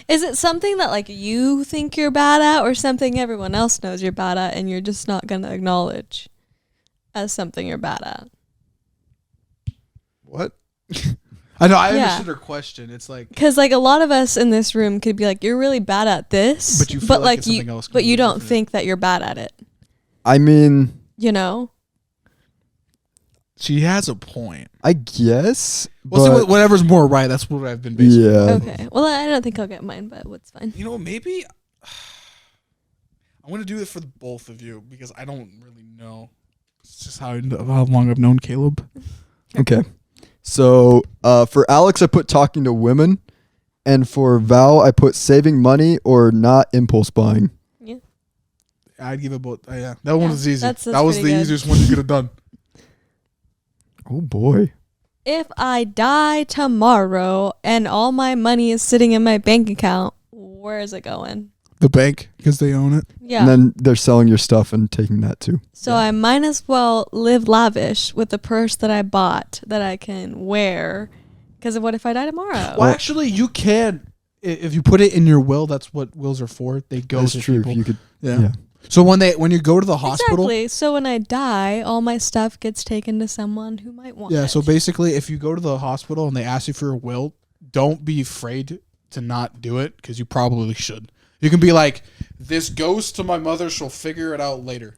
Speaker 3: Is it something that like you think you're bad at, or something everyone else knows you're bad at, and you're just not gonna acknowledge as something you're bad at?
Speaker 1: What?
Speaker 2: I know. I
Speaker 3: Yeah.
Speaker 2: understood her question. It's like,
Speaker 3: Because like a lot of us in this room could be like, you're really bad at this,
Speaker 2: But you feel like it's
Speaker 3: you,
Speaker 2: something else
Speaker 3: but you
Speaker 2: completely
Speaker 3: don't
Speaker 2: different.
Speaker 3: think that you're bad at it.
Speaker 1: I mean,
Speaker 3: You know?
Speaker 2: she has a point.
Speaker 1: I guess.
Speaker 2: Well,
Speaker 1: but
Speaker 2: see, whatever's more right. That's what I've been basing.
Speaker 1: yeah.
Speaker 3: Okay. Well, I don't think I'll get mine, but what's fine.
Speaker 2: You know, maybe I'm gonna do it for the both of you because I don't really know. It's just how long I've known Caleb.
Speaker 1: Okay. So for Alex, I put talking to women, and for Val, I put saving money or not impulse buying.
Speaker 3: Yeah.
Speaker 2: I'd give it both. Yeah, that one was easy.
Speaker 3: That's
Speaker 2: that was the
Speaker 3: pretty good.
Speaker 2: easiest one you could have done.
Speaker 1: Oh boy.
Speaker 3: If I die tomorrow and all my money is sitting in my bank account, where is it going?
Speaker 2: The bank because they own it.
Speaker 3: Yeah.
Speaker 1: And then they're selling your stuff and taking that too.
Speaker 3: So I might as well live lavish with the purse that I bought that I can wear. Because what if I die tomorrow?
Speaker 2: Well, actually, you can if you put it in your will. That's what wills are for. They go
Speaker 1: That's
Speaker 2: to
Speaker 1: true.
Speaker 2: people.
Speaker 1: You could.
Speaker 2: Yeah.
Speaker 1: Yeah.
Speaker 2: So when you go to the hospital.
Speaker 3: Exactly. So when I die, all my stuff gets taken to someone who might want
Speaker 2: Yeah.
Speaker 3: it.
Speaker 2: So basically, if you go to the hospital and they ask you for a will, don't be afraid to not do it because you probably should. You can be like, this goes to my mother. She'll figure it out later.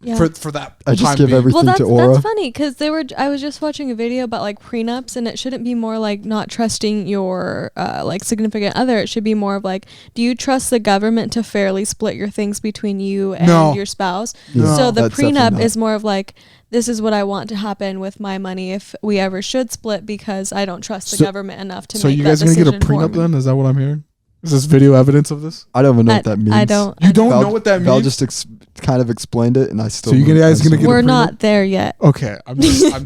Speaker 3: Yeah.
Speaker 2: For that
Speaker 1: I just
Speaker 2: time
Speaker 1: give
Speaker 2: being.
Speaker 1: everything
Speaker 3: Well,
Speaker 1: to Aura.
Speaker 3: that's funny because I was just watching a video about like prenups, and it shouldn't be more like not trusting your like significant other. It should be more of like, do you trust the government to fairly split your things between you and your spouse?
Speaker 1: No,
Speaker 3: So the
Speaker 1: that's definitely
Speaker 3: prenup
Speaker 1: not.
Speaker 3: is more of like, this is what I want to happen with my money if we ever should split, because I don't trust the government enough to.
Speaker 2: So
Speaker 3: make
Speaker 2: you
Speaker 3: that
Speaker 2: guys gonna get a
Speaker 3: decision for
Speaker 2: prenup
Speaker 3: me.
Speaker 2: then? Is that what I'm hearing? Is this video evidence of this?
Speaker 1: I don't even know what that means.
Speaker 3: I don't.
Speaker 2: You
Speaker 3: I
Speaker 2: don't
Speaker 1: Val,
Speaker 2: know what that
Speaker 1: Val
Speaker 2: means?
Speaker 1: just kind of explained it, and I still.
Speaker 2: So you guys gonna get a
Speaker 3: We're
Speaker 2: prenup?
Speaker 3: not there yet.
Speaker 2: Okay, I'm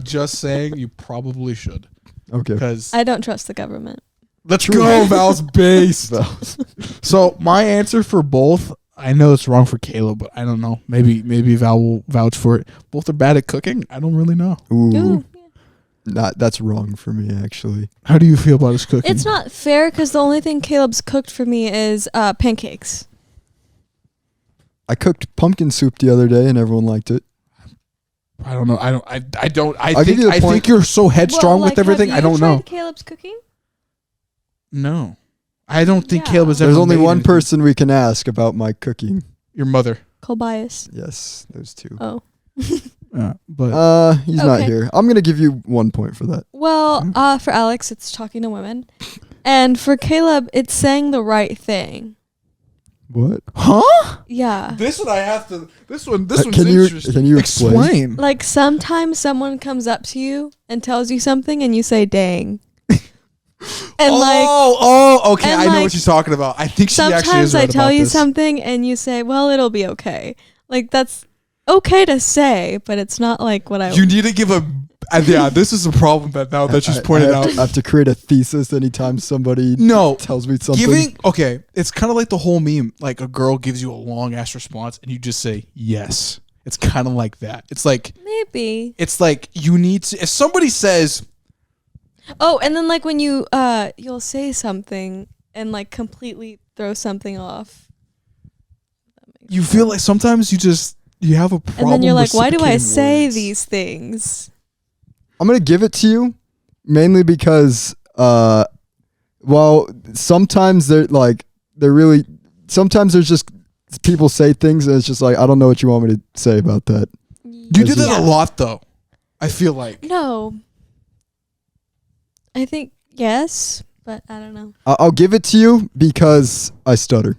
Speaker 2: just saying you probably should.
Speaker 1: Okay.
Speaker 2: Because
Speaker 3: I don't trust the government.
Speaker 2: let's go, Val's base. So my answer for both, I know it's wrong for Caleb, but I don't know. Maybe Val will vouch for it. Both are bad at cooking. I don't really know.
Speaker 1: Ooh,
Speaker 3: Ooh.
Speaker 1: that's wrong for me actually.
Speaker 2: How do you feel about his cooking?
Speaker 3: It's not fair because the only thing Caleb's cooked for me is pancakes.
Speaker 1: I cooked pumpkin soup the other day, and everyone liked it.
Speaker 2: I don't know. I
Speaker 1: I'll give you the point.
Speaker 2: think you're so headstrong with everything. I don't know.
Speaker 3: Tried Caleb's cooking?
Speaker 2: No, I don't think
Speaker 3: Yeah.
Speaker 2: Caleb has ever.
Speaker 1: There's only
Speaker 2: made
Speaker 1: one
Speaker 2: anything.
Speaker 1: person we can ask about my cooking.
Speaker 2: Your mother.
Speaker 3: Colbias.
Speaker 1: Yes, those two.
Speaker 3: Oh.
Speaker 2: But
Speaker 1: He's not
Speaker 3: Okay.
Speaker 1: here. I'm gonna give you 1 point for that.
Speaker 3: Well, for Alex, it's talking to women. And for Caleb, it's saying the right thing.
Speaker 1: What?
Speaker 2: huh?
Speaker 3: Yeah.
Speaker 2: This one I have to. This one's
Speaker 1: Can you explain?
Speaker 3: Like sometimes someone comes up to you and tells you something and you say, dang. And
Speaker 2: okay.
Speaker 3: and
Speaker 2: I know
Speaker 3: like,
Speaker 2: what she's talking about. I think she actually is
Speaker 3: sometimes
Speaker 2: right
Speaker 3: I tell
Speaker 2: about
Speaker 3: you
Speaker 2: this.
Speaker 3: something and you say, well, it'll be okay. Like that's okay to say, but it's not like what I
Speaker 2: You need to give a. Yeah, this is a problem that now that she's pointed
Speaker 1: I
Speaker 2: out.
Speaker 1: have to create a thesis anytime somebody
Speaker 2: No,
Speaker 1: tells me something.
Speaker 2: it's kind of like the whole meme. Like a girl gives you a long ass response and you just say yes. It's kind of like that. It's like
Speaker 3: maybe.
Speaker 2: you need to. If somebody says,
Speaker 3: Oh, and then like when you you'll say something and like completely throw something off.
Speaker 2: you feel like sometimes you have a problem.
Speaker 3: And then you're like, why do I
Speaker 2: reciprocating
Speaker 3: say
Speaker 2: words.
Speaker 3: these things?
Speaker 1: I'm gonna give it to you mainly because well, sometimes sometimes there's just people say things and it's just like, I don't know what you want me to say about that.
Speaker 2: You do
Speaker 1: As
Speaker 2: that
Speaker 3: Yeah.
Speaker 2: a lot though. I feel like.
Speaker 3: No. I think yes, but I don't know.
Speaker 1: I'll give it to you because I stutter.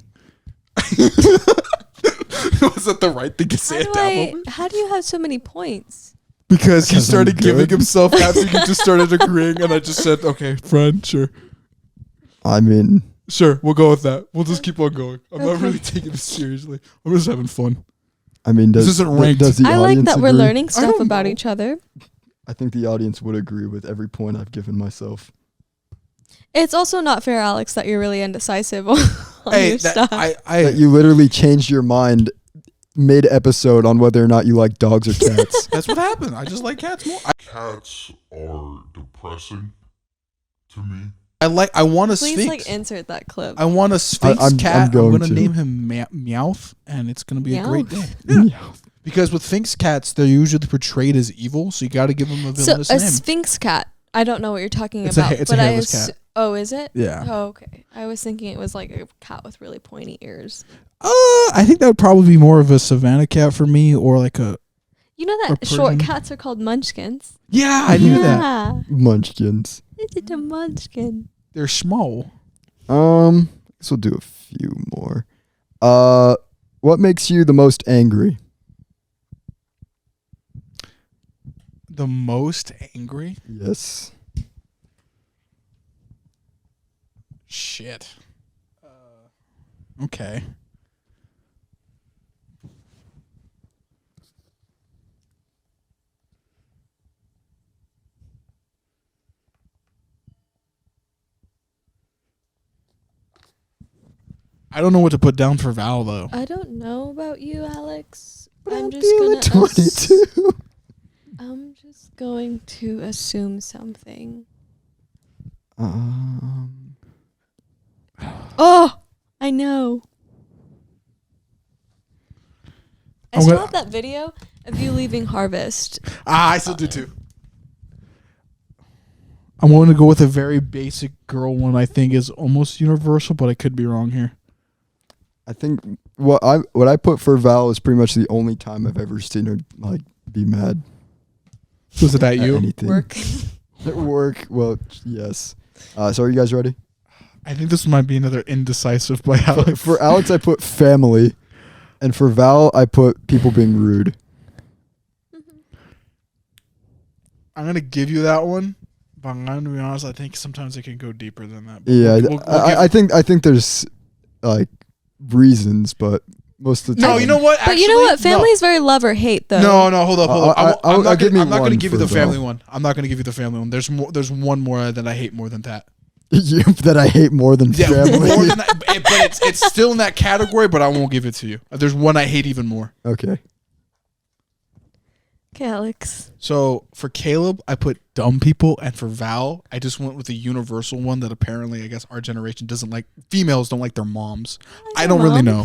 Speaker 2: Was that the right thing to say at that moment?
Speaker 3: How do you have so many points?
Speaker 2: Because he
Speaker 1: 'Cause I'm
Speaker 2: started giving
Speaker 1: good.
Speaker 2: himself after you just started agreeing, and I just said, "Okay, friend, sure,
Speaker 1: I mean,
Speaker 2: sure, we'll go with that. We'll just keep on going. I'm not
Speaker 3: Okay.
Speaker 2: really taking this seriously. I'm just having fun."
Speaker 1: does,
Speaker 2: isn't ranked.
Speaker 1: does the
Speaker 3: I like
Speaker 1: audience
Speaker 3: that we're
Speaker 1: agree?
Speaker 3: learning stuff
Speaker 2: don't
Speaker 3: about
Speaker 2: know.
Speaker 3: each other.
Speaker 1: I think the audience would agree with every point I've given myself.
Speaker 3: It's also not fair, Alex, that you're really indecisive on your stuff.
Speaker 1: That you literally changed your mind mid-episode on whether or not you like dogs or cats.
Speaker 2: That's what happened. I just like cats more.
Speaker 7: Cats are depressing to me.
Speaker 2: I want a
Speaker 3: Please
Speaker 2: sphinx.
Speaker 3: like insert that clip.
Speaker 2: I want a sphinx
Speaker 1: I'm
Speaker 2: cat. I'm
Speaker 1: going
Speaker 2: gonna
Speaker 1: to.
Speaker 2: name him Meowth, and it's gonna be a great day.
Speaker 1: Meow.
Speaker 2: Because with sphinx cats, they're usually portrayed as evil, so you got to give them a
Speaker 3: So
Speaker 2: villainous
Speaker 3: a
Speaker 2: name.
Speaker 3: sphinx cat. I don't know what you're talking
Speaker 2: It's a
Speaker 3: about.
Speaker 2: ha- it's a
Speaker 3: but
Speaker 2: hairless cat.
Speaker 3: Oh, is it?
Speaker 2: Yeah.
Speaker 3: Oh, okay. I was thinking it was like a cat with really pointy ears.
Speaker 2: I think that would probably be more of a savannah cat for me, or like a.
Speaker 3: You know
Speaker 2: Or
Speaker 3: that short
Speaker 2: Persian.
Speaker 3: cats are called munchkins?
Speaker 2: Yeah, I knew that.
Speaker 3: Yeah.
Speaker 1: Munchkins.
Speaker 3: It's just a munchkin.
Speaker 2: They're small.
Speaker 1: Guess we'll do a few more. What makes you the most angry?
Speaker 2: The most angry?
Speaker 1: Yes.
Speaker 2: Shit. Okay. I don't know what to put down for Val though.
Speaker 3: I don't know about you, Alex.
Speaker 1: I'm
Speaker 3: just
Speaker 1: feeling
Speaker 3: gonna
Speaker 1: 22.
Speaker 3: I'm just going to assume something. Oh, I know. I
Speaker 2: I'm
Speaker 3: still
Speaker 2: gonna-
Speaker 3: have that video of you leaving Harvest.
Speaker 2: I still do too. I'm going to go with a very basic girl one I think is almost universal, but I could be wrong here.
Speaker 1: I think what I put for Val is pretty much the only time I've ever seen her like be mad.
Speaker 2: Was it at you?
Speaker 1: Anything.
Speaker 3: Work.
Speaker 1: At work. Well, yes. So are you guys ready?
Speaker 2: I think this might be another indecisive by Alex.
Speaker 1: For Alex, I put family, and for Val, I put people being rude.
Speaker 2: I'm gonna give you that one, but I'm gonna be honest. I think sometimes it can go deeper than that. But
Speaker 1: Yeah, I think there's like reasons, but most of the time.
Speaker 2: No, you know what?
Speaker 3: But you know what? Family is very love or hate, though.
Speaker 2: No, hold up. I'm not
Speaker 1: give me
Speaker 2: gonna
Speaker 1: one
Speaker 2: give you
Speaker 1: for
Speaker 2: the family
Speaker 1: Val.
Speaker 2: one. I'm not gonna give you the family one. There's more. There's one more that I hate more than that.
Speaker 1: That I hate more than
Speaker 2: Yeah,
Speaker 1: family.
Speaker 2: more than that, but it's still in that category. But I won't give it to you. There's one I hate even more.
Speaker 1: Okay.
Speaker 3: Okay, Alex.
Speaker 2: So for Caleb, I put dumb people, and for Val, I just went with the universal one that apparently I guess our generation doesn't like. Females don't like their moms. I don't really know.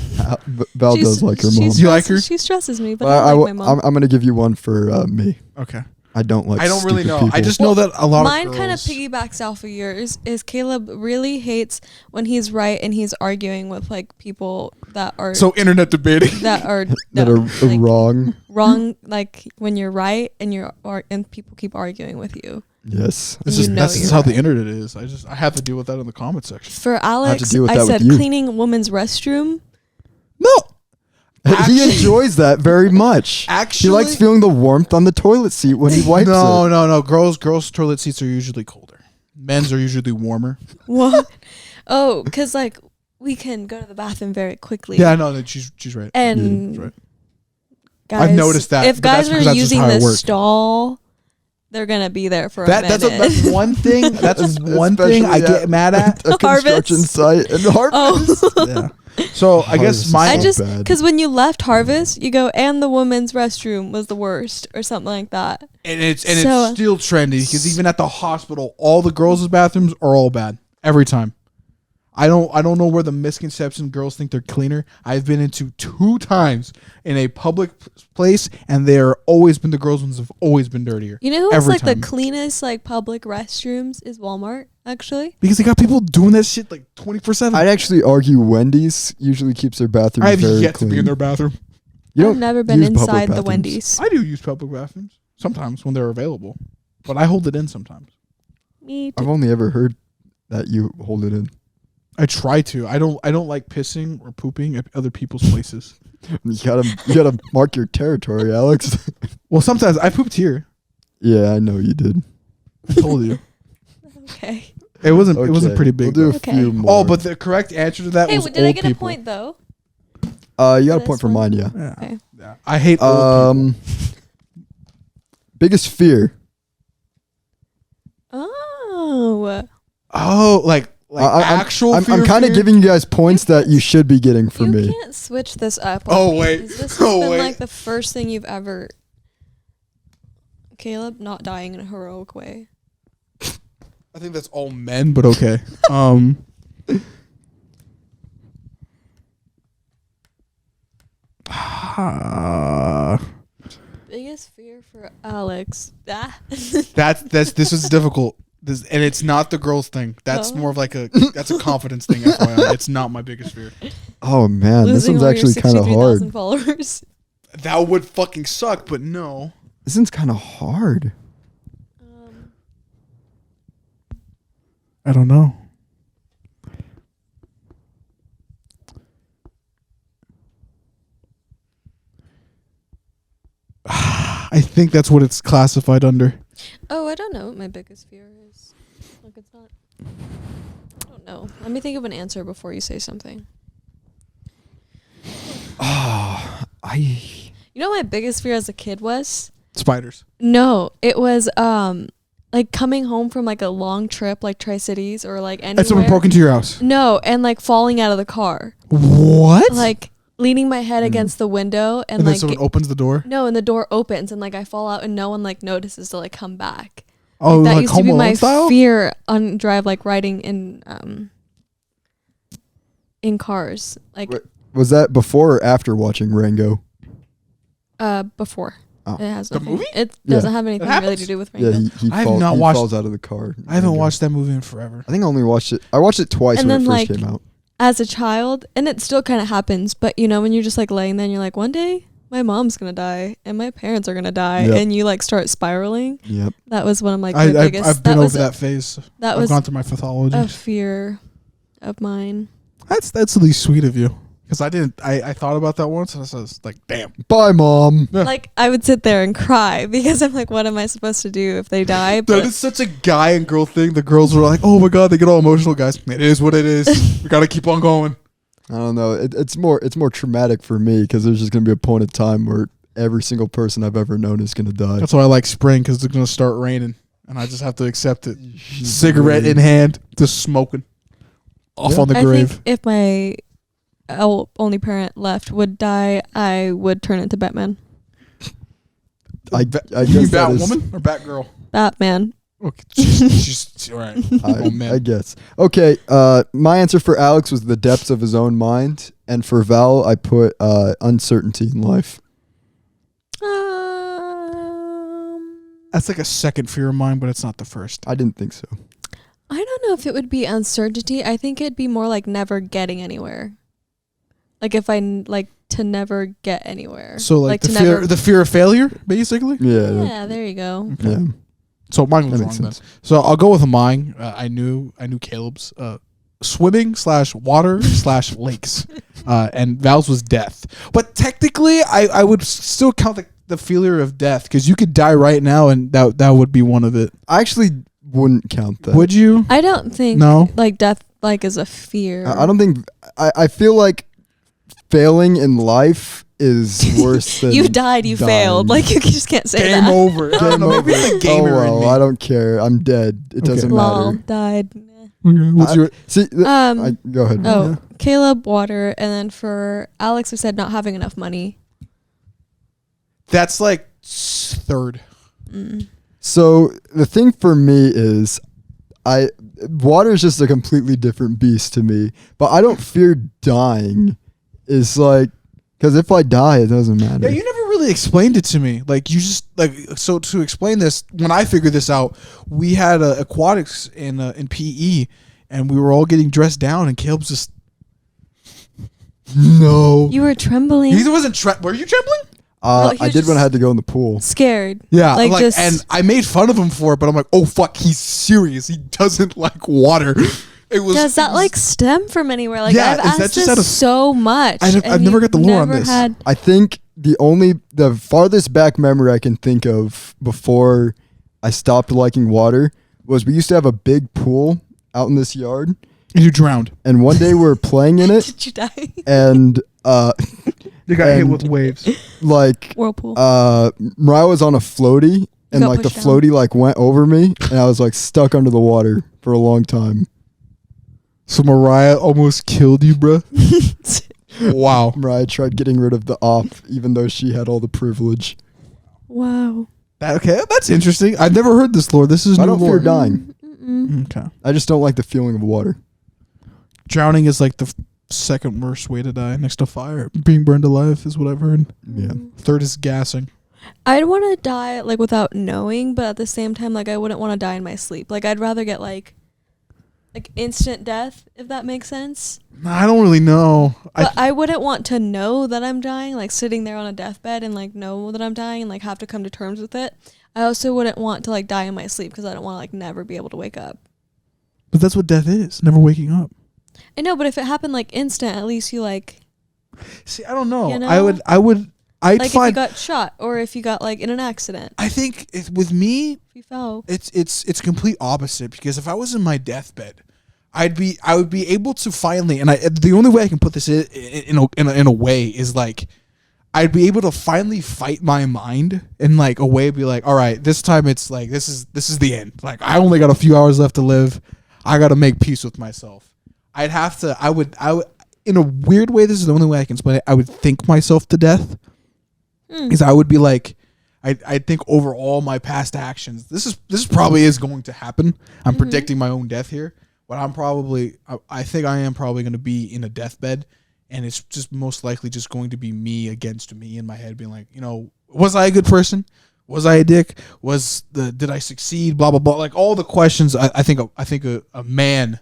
Speaker 1: Val does like her mom.
Speaker 2: You like her?
Speaker 3: She stresses me, but I like my mom.
Speaker 1: I'm gonna give you one for me.
Speaker 2: Okay.
Speaker 1: I don't like.
Speaker 2: I don't really
Speaker 1: stupid
Speaker 2: know.
Speaker 1: people.
Speaker 2: I just know that a lot
Speaker 3: Mine
Speaker 2: of
Speaker 3: kind of
Speaker 2: girls.
Speaker 3: piggybacks off of yours. Is Caleb really hates when he's right and he's arguing with like people that are
Speaker 2: internet debating.
Speaker 3: that are
Speaker 1: that are
Speaker 3: like,
Speaker 1: wrong.
Speaker 3: wrong. Like when you're right and and people keep arguing with you.
Speaker 1: Yes.
Speaker 2: This
Speaker 3: You
Speaker 2: is
Speaker 3: know
Speaker 2: that's
Speaker 3: you're
Speaker 2: how the
Speaker 3: right.
Speaker 2: internet is. I have to deal with that in the comment section.
Speaker 3: For Alex,
Speaker 1: deal with
Speaker 3: I
Speaker 1: that with
Speaker 3: said
Speaker 1: you.
Speaker 3: cleaning woman's restroom.
Speaker 2: No.
Speaker 1: He enjoys that very much.
Speaker 2: Actually,
Speaker 1: he likes feeling the warmth on the toilet seat when he wipes it.
Speaker 2: No. Girls' toilet seats are usually colder. Men's are usually warmer.
Speaker 3: What? Oh, because like we can go to the bathroom very quickly.
Speaker 2: Yeah, I know that she's right.
Speaker 3: And
Speaker 2: She's right.
Speaker 3: guys,
Speaker 2: I've noticed that,
Speaker 3: if
Speaker 2: but
Speaker 3: guys
Speaker 2: that's
Speaker 3: are
Speaker 2: just
Speaker 3: using
Speaker 2: how I
Speaker 3: the
Speaker 2: work.
Speaker 3: stall, they're gonna be there for a
Speaker 2: That's
Speaker 3: minute.
Speaker 2: one thing. That's one thing I
Speaker 1: Especially
Speaker 2: get mad at.
Speaker 1: a construction
Speaker 3: Harvest.
Speaker 1: site and harvest.
Speaker 3: Oh,
Speaker 2: Yeah. So I guess
Speaker 1: Harvest is
Speaker 2: my
Speaker 3: I
Speaker 1: so
Speaker 3: just
Speaker 1: bad.
Speaker 3: because when you left Harvest, you go and the woman's restroom was the worst or something like that.
Speaker 2: and it's
Speaker 3: So-
Speaker 2: still trendy because even at the hospital, all the girls' bathrooms are all bad every time. I don't know where the misconception girls think they're cleaner. I've been into 2 times in a public place, and the girls' ones have always been dirtier.
Speaker 3: You know who's
Speaker 2: Every
Speaker 3: like
Speaker 2: time.
Speaker 3: the cleanest like public restrooms is Walmart actually.
Speaker 2: Because they got people doing that shit like 24/7.
Speaker 1: I'd actually argue Wendy's usually keeps their bathrooms
Speaker 2: I have
Speaker 1: very
Speaker 2: yet
Speaker 1: clean.
Speaker 2: to be in their bathroom.
Speaker 1: You
Speaker 3: I've
Speaker 1: don't
Speaker 3: never been
Speaker 1: use public
Speaker 3: inside the
Speaker 1: bathrooms.
Speaker 3: Wendy's.
Speaker 2: I do use public bathrooms sometimes when they're available, but I hold it in sometimes.
Speaker 3: Me
Speaker 1: I've
Speaker 3: too.
Speaker 1: only ever heard that you hold it in.
Speaker 2: I try to. I don't like pissing or pooping at other people's places.
Speaker 1: You gotta mark your territory, Alex.
Speaker 2: Well, sometimes I pooped here.
Speaker 1: Yeah, I know you did.
Speaker 2: I told you.
Speaker 3: Okay.
Speaker 2: It wasn't
Speaker 1: Okay,
Speaker 2: pretty big.
Speaker 1: We'll do a
Speaker 3: Okay.
Speaker 1: few more.
Speaker 2: Oh, but the correct answer to that
Speaker 3: Hey,
Speaker 2: was
Speaker 3: did I
Speaker 2: old
Speaker 3: get
Speaker 2: people.
Speaker 3: a point though?
Speaker 1: you got a
Speaker 3: for
Speaker 1: point
Speaker 3: this
Speaker 1: for
Speaker 3: one?
Speaker 1: mine, yeah.
Speaker 2: Yeah.
Speaker 3: Okay.
Speaker 2: Yeah. I hate old people.
Speaker 1: Biggest fear.
Speaker 3: Oh.
Speaker 2: Oh, like actual
Speaker 1: I'm
Speaker 2: fear.
Speaker 1: kind of
Speaker 2: fear?
Speaker 1: giving you guys points that you should be getting for
Speaker 3: You
Speaker 1: me.
Speaker 3: can't switch this up. on
Speaker 2: Oh,
Speaker 3: me,
Speaker 2: wait.
Speaker 3: 'cause This has
Speaker 2: Oh,
Speaker 3: been
Speaker 2: wait.
Speaker 3: like the first thing you've ever. Caleb not dying in a heroic way.
Speaker 2: I think that's all men, but okay.
Speaker 3: Biggest fear for Alex.
Speaker 2: This is difficult. And it's not the girls thing. That's
Speaker 3: Oh.
Speaker 2: more of like that's a confidence thing. FYI. It's not my biggest fear.
Speaker 1: Oh man, this
Speaker 3: Losing
Speaker 1: one's
Speaker 3: all your
Speaker 1: actually kind of
Speaker 3: 63,000
Speaker 1: hard.
Speaker 3: followers.
Speaker 2: That would fucking suck, but no.
Speaker 1: This one's kind of hard.
Speaker 2: I don't know. I think that's what it's classified under.
Speaker 3: Oh, I don't know what my biggest fear is. Look, it's not. I don't know. Let me think of an answer before you say something. You know what my biggest fear as a kid was?
Speaker 2: Spiders.
Speaker 3: No, it was like coming home from like a long trip, like Tri-Cities or like anywhere.
Speaker 2: And someone broke into your house.
Speaker 3: No, and like falling out of the car,
Speaker 2: What?
Speaker 3: like leaning my head against the window, and
Speaker 2: and then
Speaker 3: like
Speaker 2: someone opens the door.
Speaker 3: no, and the door opens, and like I fall out, and no one like notices to like come back.
Speaker 2: Oh,
Speaker 3: That
Speaker 2: like
Speaker 3: used to be
Speaker 2: Home
Speaker 3: my
Speaker 2: Alone style?
Speaker 3: fear on drive, like riding in cars, like
Speaker 1: Wait. Was that before or after watching Rango?
Speaker 3: before.
Speaker 1: Oh.
Speaker 3: It has
Speaker 2: The
Speaker 3: nothing-
Speaker 2: movie?
Speaker 3: It
Speaker 1: Yeah.
Speaker 3: doesn't have anything really
Speaker 2: happens?
Speaker 3: to do with
Speaker 1: Yeah,
Speaker 3: Rango.
Speaker 1: he
Speaker 2: I have
Speaker 1: falls.
Speaker 2: not
Speaker 1: He
Speaker 2: watched-
Speaker 1: falls out of the car.
Speaker 2: I haven't
Speaker 1: Rango.
Speaker 2: watched that movie in forever.
Speaker 1: I think I only watched it. I watched it twice
Speaker 3: And
Speaker 1: when it
Speaker 3: then,
Speaker 1: first
Speaker 3: like,
Speaker 1: came out.
Speaker 3: as a child, and it still kind of happens, but you know, when you're just like laying there and you're like, one day my mom's gonna die and my parents are gonna die,
Speaker 1: Yep.
Speaker 3: and you like start spiraling.
Speaker 1: Yep.
Speaker 3: That was one of my
Speaker 2: I've
Speaker 3: biggest.
Speaker 2: been
Speaker 3: that was
Speaker 2: over that phase.
Speaker 3: that
Speaker 2: I've
Speaker 3: was
Speaker 2: gone through my pathology.
Speaker 3: a fear of mine.
Speaker 2: That's at least sweet of you. Because I thought about that once and I was like, damn.
Speaker 1: Bye, Mom.
Speaker 3: Like I would sit there and cry because I'm like, what am I supposed to do if they die?
Speaker 2: That
Speaker 3: But
Speaker 2: is such a guy and girl thing. The girls were like, oh my God, they get all emotional, guys. It is what it is. We got to keep on going.
Speaker 1: I don't know. It's more traumatic for me because there's just gonna be a point of time where every single person I've ever known is gonna die.
Speaker 2: That's why I like spring, because it's going to start raining. And I just have to accept it. Cigarette in hand, just smoking. Off on the
Speaker 3: I
Speaker 2: grave.
Speaker 3: think if my only parent left would die, I would turn into Batman.
Speaker 1: I
Speaker 2: You
Speaker 1: guess
Speaker 2: mean
Speaker 1: that is-
Speaker 2: Batwoman or Batgirl?
Speaker 3: Batman.
Speaker 2: Okay, she's all right. Oh, man.
Speaker 1: I guess. Okay, my answer for Alex was the depths of his own mind, and for Val, I put uncertainty in life.
Speaker 2: That's like a second fear of mine, but it's not the first.
Speaker 1: I didn't think so.
Speaker 3: I don't know if it would be uncertainty. I think it'd be more like never getting anywhere. Like if like to never get anywhere.
Speaker 2: So like
Speaker 3: to
Speaker 2: the fear of failure, basically.
Speaker 1: Yeah.
Speaker 3: Yeah, there you go.
Speaker 1: Yeah.
Speaker 2: So mine was
Speaker 1: That
Speaker 2: wrong
Speaker 1: makes
Speaker 2: then.
Speaker 1: sense.
Speaker 2: So I'll go with mine. I knew Caleb's swimming / water / lakes, and Val's was death. But technically, I would still count the failure of death, because you could die right now, and that would be one of it.
Speaker 1: I actually wouldn't count that.
Speaker 2: Would you?
Speaker 3: I don't think
Speaker 2: No.
Speaker 3: like death like is a fear.
Speaker 1: I don't think. I feel like failing in life is worse than
Speaker 3: You died, you
Speaker 1: dying.
Speaker 3: failed. Like you just can't say
Speaker 2: Game
Speaker 3: that.
Speaker 2: over. I don't know. Maybe it's the gamer
Speaker 1: oh,
Speaker 2: in
Speaker 1: well,
Speaker 2: me.
Speaker 1: I don't care. I'm dead. It doesn't
Speaker 3: Lol,
Speaker 1: matter.
Speaker 3: died.
Speaker 2: Okay, what's your?
Speaker 1: See, go ahead.
Speaker 3: Oh, Caleb, water, and then for Alex, I said not having enough money.
Speaker 2: That's like third.
Speaker 1: So the thing for me is, water is just a completely different beast to me. But I don't fear dying. It's like, because if I die, it doesn't matter.
Speaker 2: Yeah, you never really explained it to me. Like you just like, so to explain this, when I figured this out, we had aquatics in PE, and we were all getting dressed down, and Caleb's just no.
Speaker 3: You were trembling,
Speaker 2: He wasn't. Were you trembling?
Speaker 3: No, he
Speaker 1: I
Speaker 3: was
Speaker 1: did when I
Speaker 3: just-
Speaker 1: had to go in the pool.
Speaker 3: scared.
Speaker 2: Yeah,
Speaker 3: like just
Speaker 2: and I made fun of him for it, but I'm like, oh fuck, he's serious. He doesn't like water. It was.
Speaker 3: does that like stem from anywhere? Like
Speaker 2: Yeah,
Speaker 3: I've
Speaker 2: is that
Speaker 3: asked
Speaker 2: just
Speaker 3: this
Speaker 2: out of-
Speaker 3: so much.
Speaker 2: I've
Speaker 3: and
Speaker 2: never
Speaker 3: you've
Speaker 2: got the lore on
Speaker 3: never
Speaker 2: this.
Speaker 3: Had,
Speaker 1: I think the farthest back memory I can think of before I stopped liking water was we used to have a big pool out in this yard,
Speaker 2: You drowned.
Speaker 1: and one day we were playing in it,
Speaker 3: did you die?
Speaker 1: and
Speaker 2: You got hit with waves.
Speaker 1: like
Speaker 3: Whirlpool.
Speaker 1: Mariah was on a floaty, and
Speaker 3: got
Speaker 1: like the
Speaker 3: pushed down.
Speaker 1: floaty like went over me, and I was like stuck under the water for a long time.
Speaker 2: So Mariah almost killed you, bro. Wow.
Speaker 1: Mariah tried getting rid of the op, even though she had all the privilege.
Speaker 3: Wow.
Speaker 2: Okay, that's interesting. I've never heard this lore. This is
Speaker 1: I
Speaker 2: new
Speaker 1: don't
Speaker 2: lore.
Speaker 1: fear dying.
Speaker 2: Okay.
Speaker 1: I just don't like the feeling of water.
Speaker 2: Drowning is like the second worst way to die, next to fire. Being burned alive is what I've heard.
Speaker 1: Yeah.
Speaker 2: Third is gassing.
Speaker 3: I'd want to die like without knowing, but at the same time, like I wouldn't want to die in my sleep. Like I'd rather get like instant death, if that makes sense.
Speaker 2: I don't really know.
Speaker 3: But I wouldn't want to know that I'm dying, like sitting there on a deathbed and like know that I'm dying and like have to come to terms with it. I also wouldn't want to like die in my sleep because I don't want to like never be able to wake up.
Speaker 2: But that's what death is. Never waking up.
Speaker 3: I know, but if it happened like instant, at least you like
Speaker 2: See, I don't know.
Speaker 3: You know?
Speaker 2: I'd
Speaker 3: like if you
Speaker 2: find.
Speaker 3: got shot or if you got like in an accident,
Speaker 2: I think with me,
Speaker 3: if you fell.
Speaker 2: it's complete opposite, because if I was in my deathbed, I would be able to finally, and the only way I can put this in a way is like I'd be able to finally fight my mind in like a way, be like, all right, this time it's like this is the end. Like I only got a few hours left to live. I got to make peace with myself. I would in a weird way, this is the only way I can explain it. I would think myself to death. Because I would be like, I think over all my past actions, this probably is going to happen. I'm predicting my own death here, but I think I am probably going to be in a deathbed, and it's just most likely just going to be me against me in my head, being like, was I a good person? Was I a dick? Did I succeed? Blah blah blah. Like all the questions. I think a man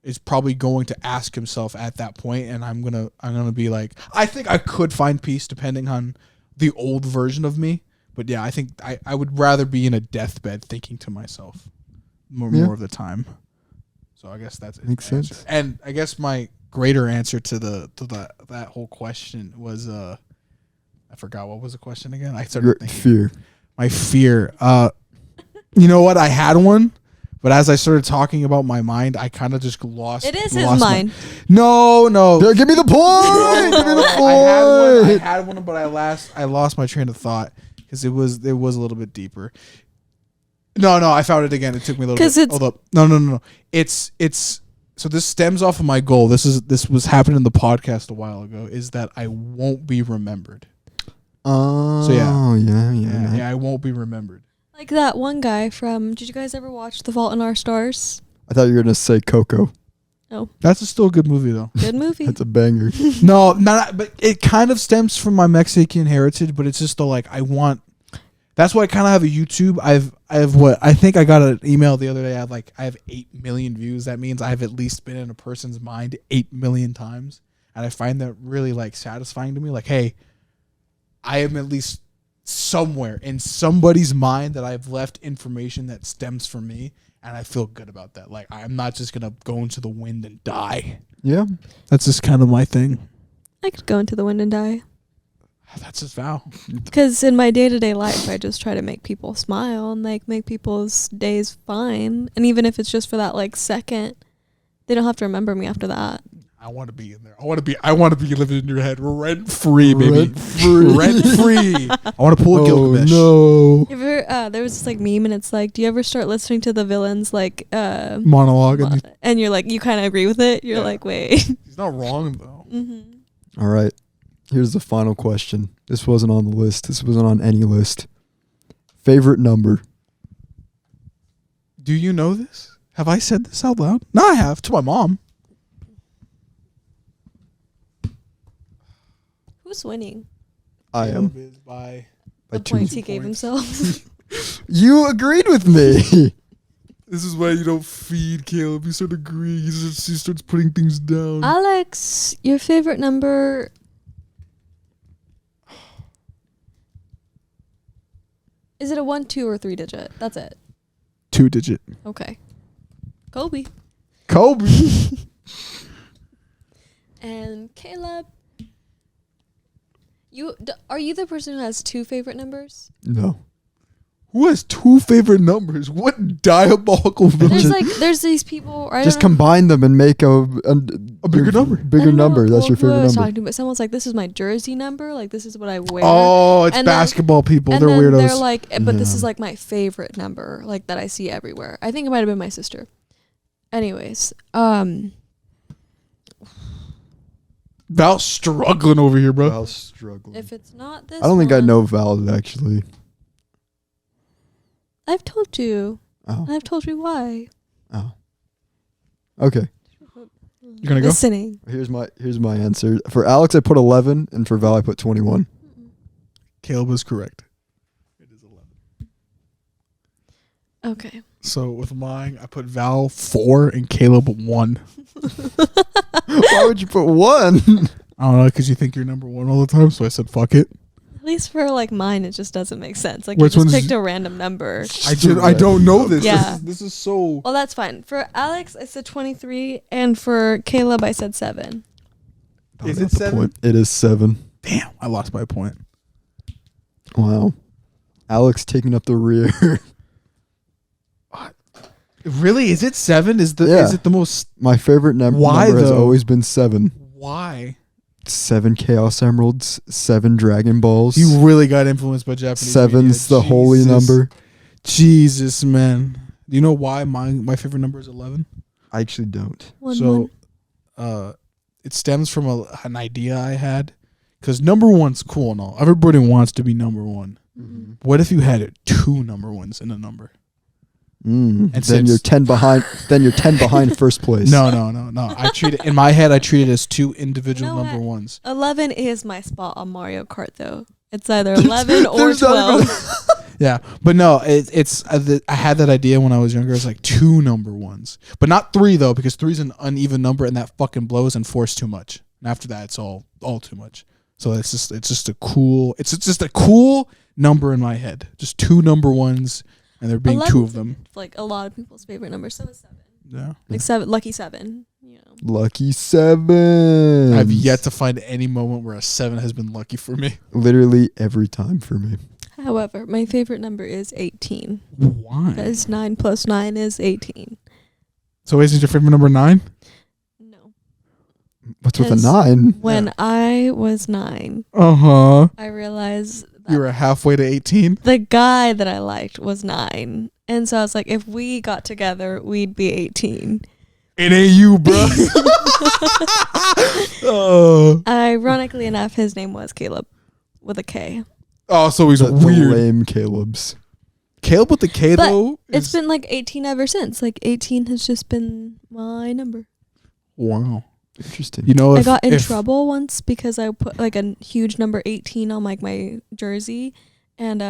Speaker 2: is probably going to ask himself at that point, and I'm gonna be like, I think I could find peace depending on the old version of me. But yeah, I think I would rather be in a deathbed thinking to myself more of the time. So I guess that's
Speaker 1: Makes sense.
Speaker 2: And I guess my greater answer to that whole question was I forgot what was the question again. I started
Speaker 1: Your
Speaker 2: thinking
Speaker 1: fear.
Speaker 2: my fear. You know what? I had one, but as I started talking about my mind, I kind of just lost.
Speaker 3: It is his
Speaker 2: lost
Speaker 3: mind.
Speaker 2: No.
Speaker 1: There, give me the point. Give me the
Speaker 2: I
Speaker 1: point.
Speaker 2: had one, but I lost my train of thought because it was a little bit deeper. No, I found it again. It took me a little bit.
Speaker 3: 'Cause it's-
Speaker 2: Hold up. No. It's so this stems off of my goal. This was happening in the podcast a while ago. Is that I won't be remembered.
Speaker 1: Oh,
Speaker 2: Yeah, I won't be remembered.
Speaker 3: Like that one guy from. Did you guys ever watch The Fault in Our Stars?
Speaker 1: I thought you were gonna say Coco.
Speaker 2: That's still a good movie though.
Speaker 3: Good movie.
Speaker 1: That's a banger.
Speaker 2: No, not. But it kind of stems from my Mexican heritage. But it's just like I want. That's why I kind of have a YouTube. I have what I think I got an email the other day. I have 8 million views. That means I've at least been in a person's mind 8 million times, and I find that really like satisfying to me. Like, hey, I am at least somewhere in somebody's mind that I've left information that stems from me, and I feel good about that. Like, I'm not just gonna go into the wind and die.
Speaker 1: Yeah.
Speaker 2: That's just kind of my thing.
Speaker 3: I could go into the wind and die.
Speaker 2: That's his vow.
Speaker 3: Because in my day-to-day life, I just try to make people smile and like make people's days fine. And even if it's just for that like second, they don't have to remember me after that.
Speaker 2: I want to be in there. I want to be living in your head rent free, baby.
Speaker 1: Rent free.
Speaker 2: Rent free. I want to pull a Gilgamesh.
Speaker 1: No.
Speaker 3: You ever, there was this like meme and it's like, do you ever start listening to the villains like
Speaker 2: Monologue.
Speaker 3: and you're like, you kind of agree with it? You're like, wait.
Speaker 2: He's not wrong though.
Speaker 3: Mm-hmm.
Speaker 1: All right. Here's the final question. This wasn't on the list. This wasn't on any list. Favorite number?
Speaker 2: Do you know this? Have I said this out loud? No, I have to my mom.
Speaker 3: Who's winning?
Speaker 1: I am.
Speaker 2: By
Speaker 1: By
Speaker 3: The
Speaker 1: 2.
Speaker 3: points he gave himself.
Speaker 1: You agreed with me.
Speaker 2: This is why you don't feed Caleb. You start agreeing. He starts putting things down.
Speaker 3: Alex, your favorite number? Is it a 1, 2, or 3 digit? That's it.
Speaker 2: 2-digit.
Speaker 3: Okay. Kobe.
Speaker 2: Kobe.
Speaker 3: And Caleb, are you the person who has 2 favorite numbers?
Speaker 1: No.
Speaker 2: Who has 2 favorite numbers? What diabolical villain?
Speaker 3: There's these people. I
Speaker 1: Just
Speaker 3: don't know-
Speaker 1: combine them and make a
Speaker 2: bigger number.
Speaker 3: I
Speaker 1: Bigger
Speaker 3: don't know
Speaker 1: number. That's your
Speaker 3: who I
Speaker 1: favorite
Speaker 3: was
Speaker 1: number.
Speaker 3: talking to, but someone's like, "This is my jersey number. Like, this is what I wear."
Speaker 2: Oh, it's
Speaker 3: And then-
Speaker 2: basketball people.
Speaker 3: and
Speaker 2: They're
Speaker 3: then
Speaker 2: weirdos.
Speaker 3: they're like, but this
Speaker 1: Yeah.
Speaker 3: is like my favorite number, like that I see everywhere. I think it might have been my sister. Anyways,
Speaker 2: Val's struggling over here, bro.
Speaker 1: Val's struggling.
Speaker 3: if it's not this,
Speaker 1: I don't think I
Speaker 3: one-
Speaker 1: know Val's actually.
Speaker 3: I've told you.
Speaker 1: Oh.
Speaker 3: I've told you why.
Speaker 1: Oh. Okay.
Speaker 2: You're gonna go?
Speaker 3: Listening.
Speaker 1: Here's my answer. For Alex, I put 11, and for Val, I put 21.
Speaker 2: Caleb was correct. It is 11.
Speaker 3: Okay.
Speaker 2: So with mine, I put Val 4 and Caleb 1.
Speaker 1: Why would you put 1?
Speaker 2: I don't know, because you think you're number 1 all the time. So I said, fuck it.
Speaker 3: At least for like mine, it just doesn't make sense. Like
Speaker 2: Which
Speaker 3: you just
Speaker 2: one's-
Speaker 3: picked a random number.
Speaker 2: I don't know this.
Speaker 3: Yeah.
Speaker 2: This is so.
Speaker 3: Well, that's fine. For Alex, I said 23, and for Caleb, I said 7.
Speaker 2: Is it
Speaker 1: That's the
Speaker 2: 7?
Speaker 1: point. It is 7.
Speaker 2: Damn, I lost my point.
Speaker 1: Wow. Alex taking up the rear.
Speaker 2: Really? Is it 7? Is
Speaker 1: Yeah.
Speaker 2: it the most?
Speaker 1: My favorite number
Speaker 2: Why,
Speaker 1: has
Speaker 2: though?
Speaker 1: always been 7.
Speaker 2: Why?
Speaker 1: 7 Chaos Emeralds, 7 Dragon Balls.
Speaker 2: You really got influenced by Japanese.
Speaker 1: 7's
Speaker 2: media.
Speaker 1: the holy
Speaker 2: Jesus.
Speaker 1: number.
Speaker 2: Jesus, my Do you know why my favorite number is 11?
Speaker 1: I actually don't.
Speaker 2: So, it stems from an idea I had. Because number 1's cool and all. Everybody wants to be number 1. What if you had 2 number 1s in a number?
Speaker 1: And then
Speaker 2: since-
Speaker 1: you're 10 behind. Then you're 10 behind first place.
Speaker 2: No. I treat it in my head. I treat it as 2 individual
Speaker 3: You know
Speaker 2: number
Speaker 3: what?
Speaker 2: 1s.
Speaker 3: 11 is my spot on Mario Kart, though. It's either 11 or
Speaker 1: There's not
Speaker 3: 12.
Speaker 1: even-
Speaker 2: Yeah, but no, it's I had that idea when I was younger. It's like 2 number ones, but not 3 though, because 3's an uneven number and that fucking blows, and 4's too much. And after that, it's all too much. So it's just a cool number in my head. Just 2 number ones, and there being 2 of them.
Speaker 3: Like a lot of people's favorite number. So is 7.
Speaker 2: Yeah,
Speaker 3: Like 7, lucky 7. You know.
Speaker 1: Lucky 7.
Speaker 2: I've yet to find any moment where a 7 has been lucky for me.
Speaker 1: Literally every time for me.
Speaker 3: However, my favorite number is 18.
Speaker 2: Why?
Speaker 3: Because 9 plus 9 is 18.
Speaker 2: So isn't your favorite number 9?
Speaker 3: No.
Speaker 1: What's with a
Speaker 3: 'Cause
Speaker 1: 9?
Speaker 3: When I was 9, I realized that
Speaker 2: You were halfway to 18.
Speaker 3: the guy that I liked was 9. And so I was like, if we got together, we'd be 18.
Speaker 2: It ain't you, bro.
Speaker 3: Ironically enough, his name was Caleb with a K.
Speaker 2: Oh, so he's
Speaker 1: The
Speaker 2: weird.
Speaker 1: lame Caleb's.
Speaker 2: Caleb with the K
Speaker 3: But
Speaker 2: though.
Speaker 3: it's been like 18 ever since. Like 18 has just been my number.
Speaker 2: Wow.
Speaker 1: Interesting.
Speaker 2: You know,
Speaker 3: I got in trouble once because I put like a huge number 18 on like my jersey. And